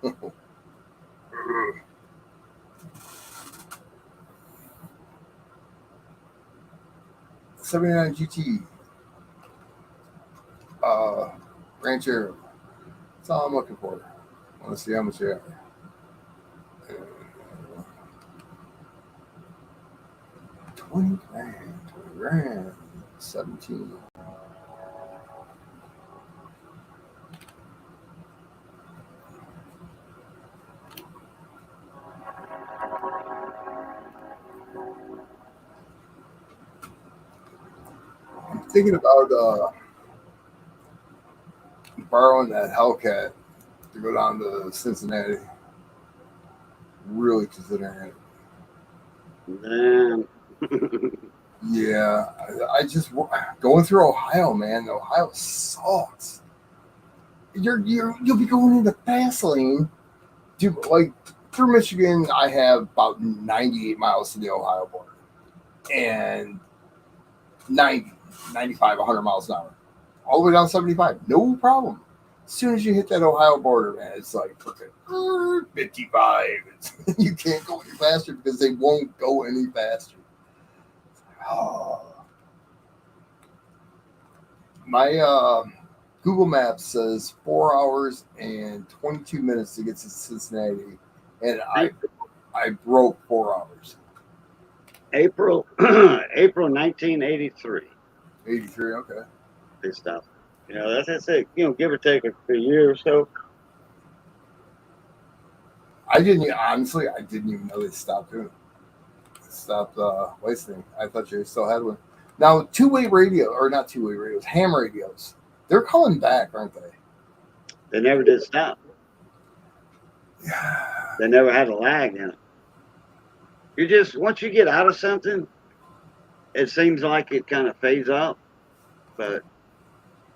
Ooh. 79 GT. Rancher. That's all I'm looking for. I want to see how much they are. 20 grand. 17. I'm thinking about borrowing that Hellcat to go down to Cincinnati. Really considering it. Man. Yeah, I just going through Ohio, man. Ohio sucks. You'll be going into fast lane. Dude, like through Michigan, I have about 98 miles to the Ohio border, and 90, 95, 100 miles an hour, all the way down 75, no problem. As soon as you hit that Ohio border, man, it's like freaking 55. You can't go any faster because they won't go any faster. Oh. My Google Maps says 4 hours and 22 minutes to get to Cincinnati, and I broke 4 hours. April 1983. 83, okay. They stopped. You know, that's it. You know, give or take a year or so. I didn't even know they stopped doing it. Stopped wasting. I thought you still had one. Now, two-way radio, or not two-way radios, ham radios. They're coming back, aren't they? They never did stop. Yeah. They never had a lag in it. You just, once you get out of something, it seems like it kind of fades out. But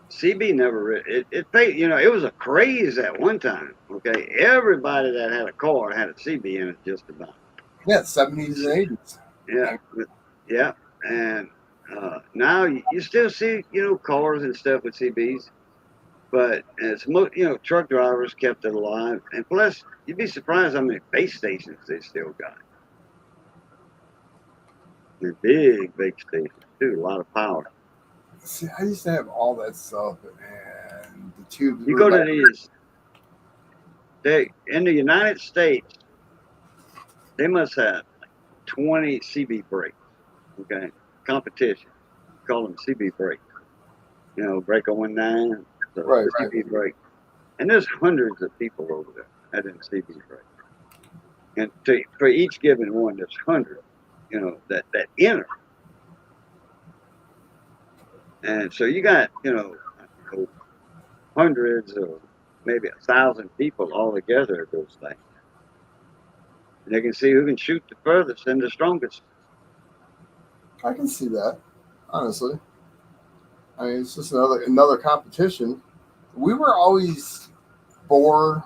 CB never, it you know, it was a craze at one time. Okay. Everybody that had a car had a CB in it just about. Yeah, 70s and 80s. Yeah. Yeah. And now you still see, you know, cars and stuff with CBs. But it's you know, truck drivers kept it alive, and plus, you'd be surprised how many base stations they still got. They're big stations too, a lot of power. See, I used to have all that stuff, and the tubes. You go to these. They in the United States, they must have like 20 CB brakes. Okay, competition. Call them CB brakes. You know, brake 19. So Right. CB brake. And there's hundreds of people over there having CB brake. And for each given one, there's hundreds, you know, that enter. And so you got, you know, hundreds or maybe 1,000 people all together at those things. And they can see who can shoot the furthest and the strongest. I can see that, honestly. I mean, it's just another competition. We were always 4,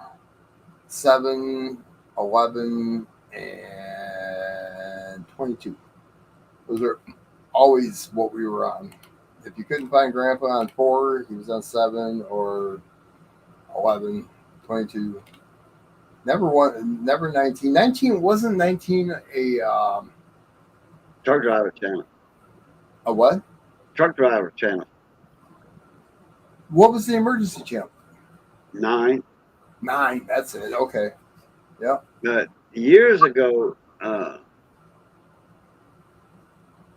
7, 11, and 22. Those are always what we were on. If you couldn't find Grandpa on 4, he was on 7 or 11, 22. Never 19. 19 wasn't 19 a Truck driver channel. a what? Truck driver channel. What was the emergency channel? 9. 9. That's it. Okay. Yeah. But years ago,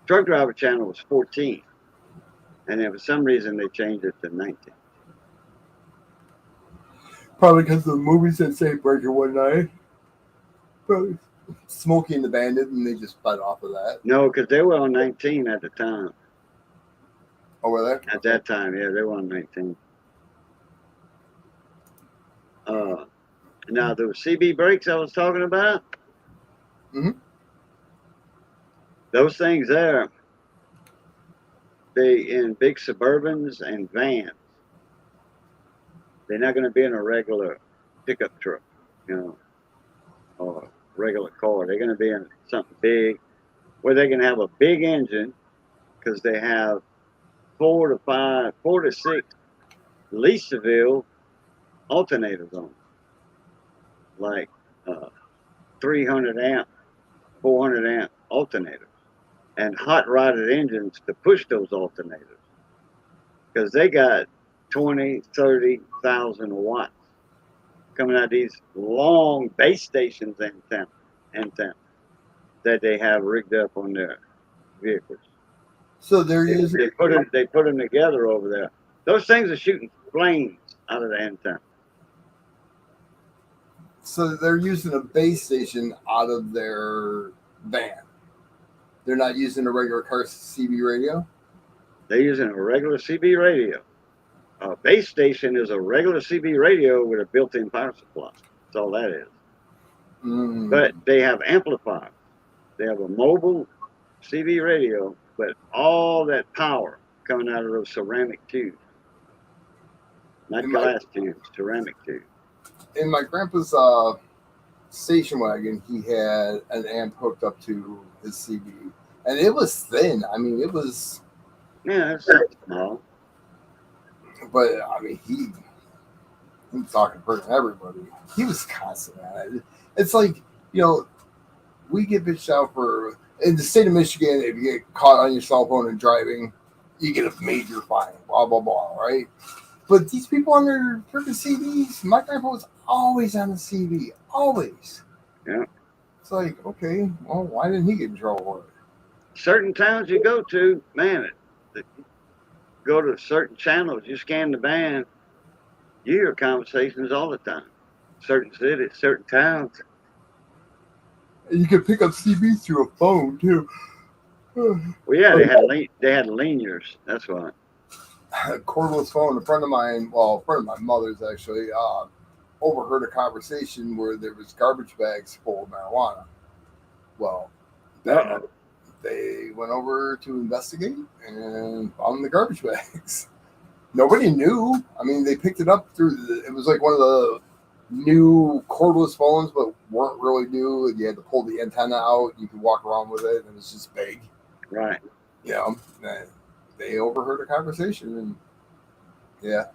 truck driver channel was 14, and then for some reason they changed it to 19. Probably because of the movies that say Breaker One Night. Probably Smokey and the Bandit, and they just fed off of that. No, because they were on 19 at the time. Oh, were they? At that time, yeah, they were on 19. Now, the CB brakes I was talking about, those things there, they in big Suburbans and vans. They're not going to be in a regular pickup truck, or regular car. They're going to be in something big where they can have a big engine because they have 4 to 6 Leeseville alternators on, like 300 amp, 400 amp alternators, and hot rodded engines to push those alternators because they got 20, 30,000 watts coming out of these long base stations in town that they have rigged up on their vehicles. So they put them together over there. Those things are shooting flames out of the antenna. So they're using a base station out of their van. They're not using a regular car CB radio? They're using a regular CB radio. A base station is a regular CB radio with a built-in power supply. That's all that is. But they have amplifiers. They have a mobile CB radio, but all that power coming out of those ceramic tubes. Not glass tubes, ceramic tubes. In my grandpa's station wagon, he had an amp hooked up to his CB. And it was thin. I mean, it was... Yeah, it's small. But, I mean, I'm talking for everybody. He was constant at it. It's like, we get bitched out for... In the state of Michigan, if you get caught on your cell phone and driving, you get a major fine, blah, blah, blah, right? But these people on their freaking CDs, my grandpa was always on the CD. Always. Yeah. It's like, okay, well, why didn't he get in trouble for it? Certain towns you go to, man, go to certain channels, you scan the band, you hear conversations all the time. Certain cities, certain towns. And you can pick up CBs through a phone, too. Well, yeah, they had linears. That's why. A cordless phone. A friend of my mother's actually, overheard a conversation where there was garbage bags full of marijuana. Well, they went over to investigate and found the garbage bags. Nobody knew. I mean, they picked it up it was like one of the new cordless phones, but weren't really new. You had to pull the antenna out. You could walk around with it, and it's just big. Right. They overheard a conversation, and yeah.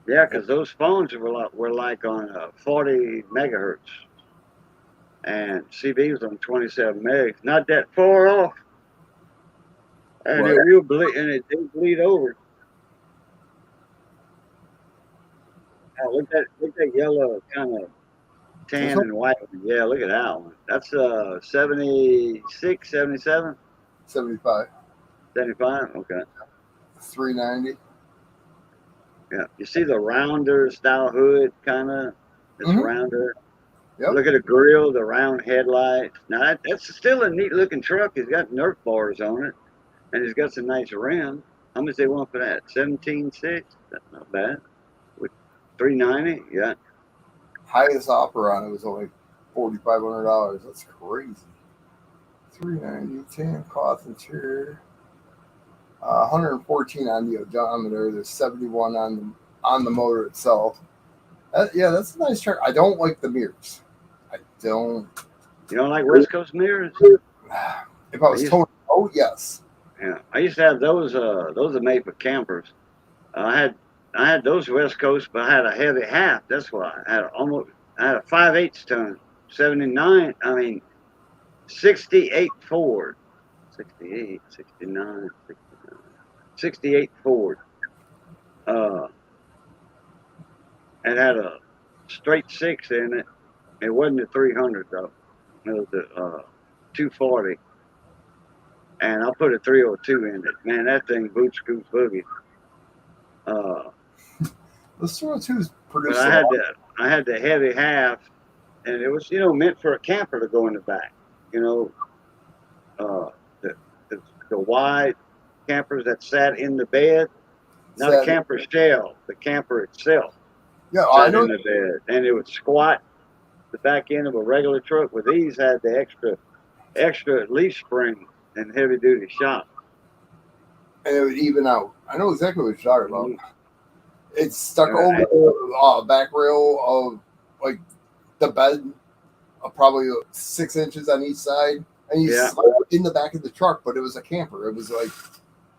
Yeah, because those phones were like on 40 megahertz, and CB was on 27 megs. Not that far off, and Right. it didn't bleed over. Oh, look at that yellow kind of tan and white one. Yeah, look at that one. That's 76, 77? 75. 75? Okay. 390. Yeah. You see the rounder style hood kind of? It's rounder. Yep. Look at the grill, the round headlights. Now, that's still a neat looking truck. It's got Nerf bars on it, and it's got some nice rims. How much they want for that? 17.6? That's not bad. With 390? Yeah. Highest offer on it was only $4,500. That's crazy. 390, 10 cloth interior, 114 on the odometer. There's 71 on the motor itself. That's a nice truck. I don't like the mirrors. I don't. You don't like West Coast mirrors? If I was told, yes. Yeah, I used to have those. Those are made for campers. I had those West Coast, but I had a heavy half. That's why I had a 5/8 ton, 79. 68 Ford, 68, 69, 69, 68 Ford. It had a straight 6 in it. It wasn't a 300 though. It was a 240. and I put a 302 in it. Man, that thing boots scoot boogie. The 302s But produce I had the heavy half, and it was meant for a camper to go in the back. You know, the, the wide campers that sat in the bed, not a camper shell, the camper itself Yeah, I sat know. in the bed, and it would squat the back end of a regular truck. With these had the extra leaf spring and heavy duty shock. And it would even out. I know exactly what you're talking about. Mhm. It's stuck over the back rail of like the bed, probably 6 inches on each side, and you slide in the back of the truck. But it was a camper. It was like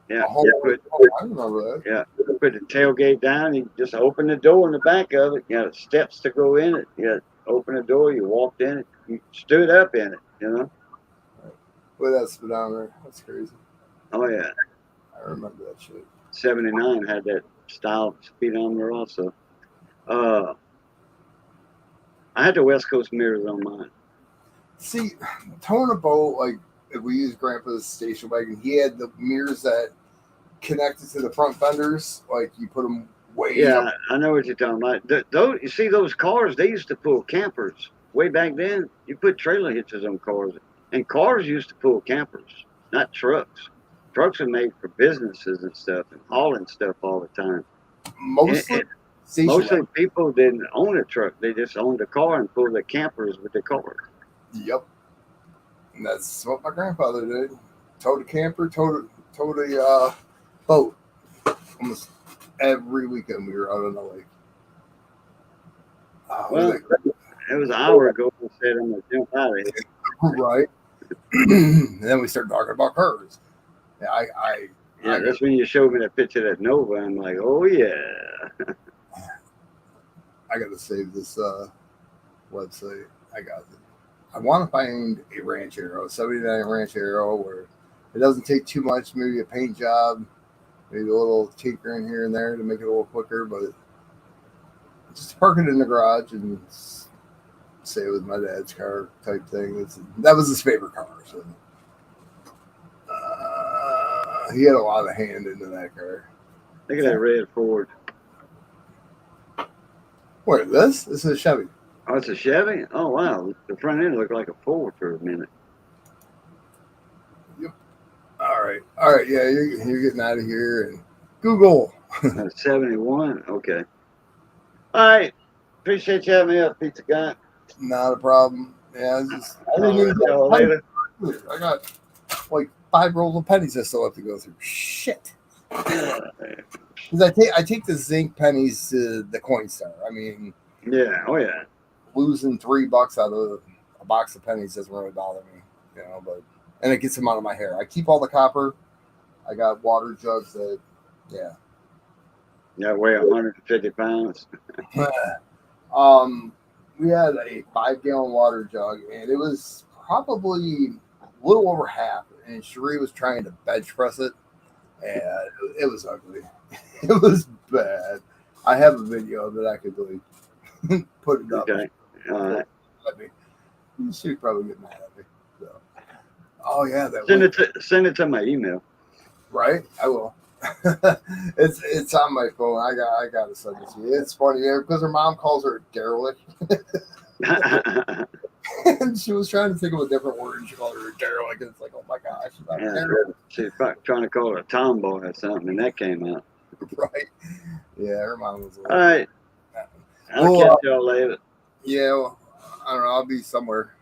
a whole. I remember that. Yeah, you put the tailgate down. You just open the door in the back of it. You had steps to go in it. You had open the door. You walked in it. You stood up in it. Well, that's phenomenal. That's crazy. Oh yeah. I remember that shit. 79 had that style speedometer also. I had the West Coast mirrors on mine. See, towing a boat, like if we use Grandpa's station wagon, he had the mirrors that connected to the front fenders. Like you put them way up. I know what you're talking about. Those, you see those cars, they used to pull campers. Way back then, you put trailer hitches on cars. And cars used to pull campers, not trucks. Trucks are made for businesses and stuff and hauling stuff all the time. Mostly People didn't own a truck. They just owned a car and pulled the campers with the car. Yep. And that's what my grandfather did. Towed a camper, towed a boat. Almost every weekend we were out on the lake. Well, it was an hour ago I said I'm going to jump out of here. Right. And then we started talking about cars. Yeah, that's when you showed me that picture of that Nova. I'm like, oh, yeah. I got to save this website. I want to find a Ranchero, 79 Ranchero, where it doesn't take too much, maybe a paint job, maybe a little tinkering here and there to make it a little quicker, but just park it in the garage and say it was my dad's car type thing. That was his favorite car. So he had a lot of hand into that car. Look at that red Ford. What is this? This is a Chevy. Oh, it's a Chevy? Oh, wow. The front end looked like a Ford for a minute. Yep. All right. Yeah, you're getting out of here. And Google. 71? Okay. All right. Appreciate you having me up, Pizza Guy. Not a problem. Yeah, I didn't even go later. I got like 5 rolls of pennies I still have to go through. Shit. Because I take the zinc pennies to the Coinstar. I mean, yeah, oh yeah. Losing $3 out of a box of pennies doesn't really bother me, and it gets them out of my hair. I keep all the copper. I got water jugs that, yeah. Yeah, weigh 150 pounds. We had a 5-gallon water jug, and it was probably a little over half. And Cherie was trying to bench press it, and it was ugly. It was bad. I have a video of it. I could really put it up. Okay. All right. She'd probably get mad at me. So. Oh yeah, send it to my email. Right, I will. It's on my phone. I gotta send it to you. It's funny because her mom calls her derelict, and she was trying to think of a different word, and she called her a derelict. And it's like, oh my gosh, she's trying to call her a tomboy or something, and that came out. Right? Yeah, her mom was. All right. I'll catch y'all later. Yeah, well, I don't know. I'll be somewhere.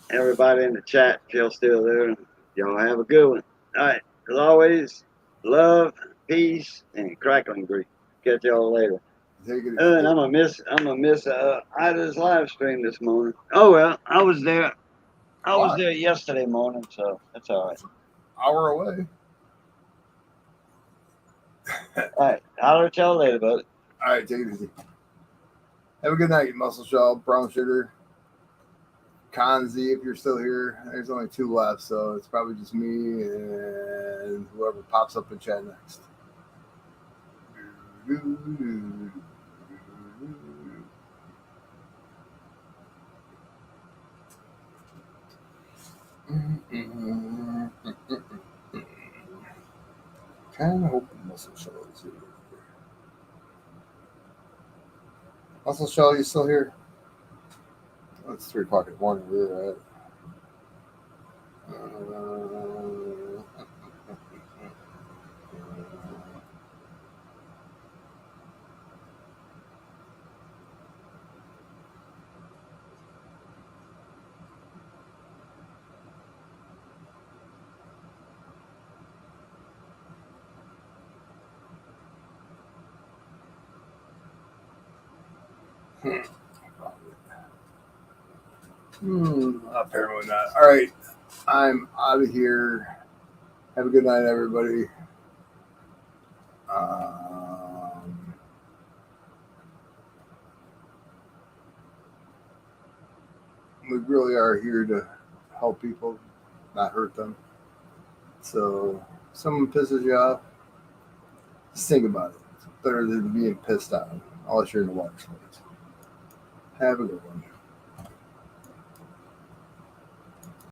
Everybody in the chat, if y'all still there, y'all have a good one. All right. As always, love, peace, and crackling grease. Catch y'all later. And I'm gonna miss Ida's live stream this morning. Oh well, I was there. I was there yesterday morning, so that's all right. Hour away. All right. I'll let y'all later, buddy. All right, take it easy. Have a good night, Muscle Shell, Brown Sugar, Conzi, if you're still here. There's only 2 left, so it's probably just me and whoever pops up in chat next. kind of hoping Muscle Shell is here. Muscle Shell, you still here? Oh, it's 3 o'clock in the morning. Where you're at? Apparently not. All right, I'm out of here. Have a good night, everybody. We really are here to help people, not hurt them. So, if someone pisses you off, just think about it. It's better than being pissed off, unless you're in the water sports. Have a good one.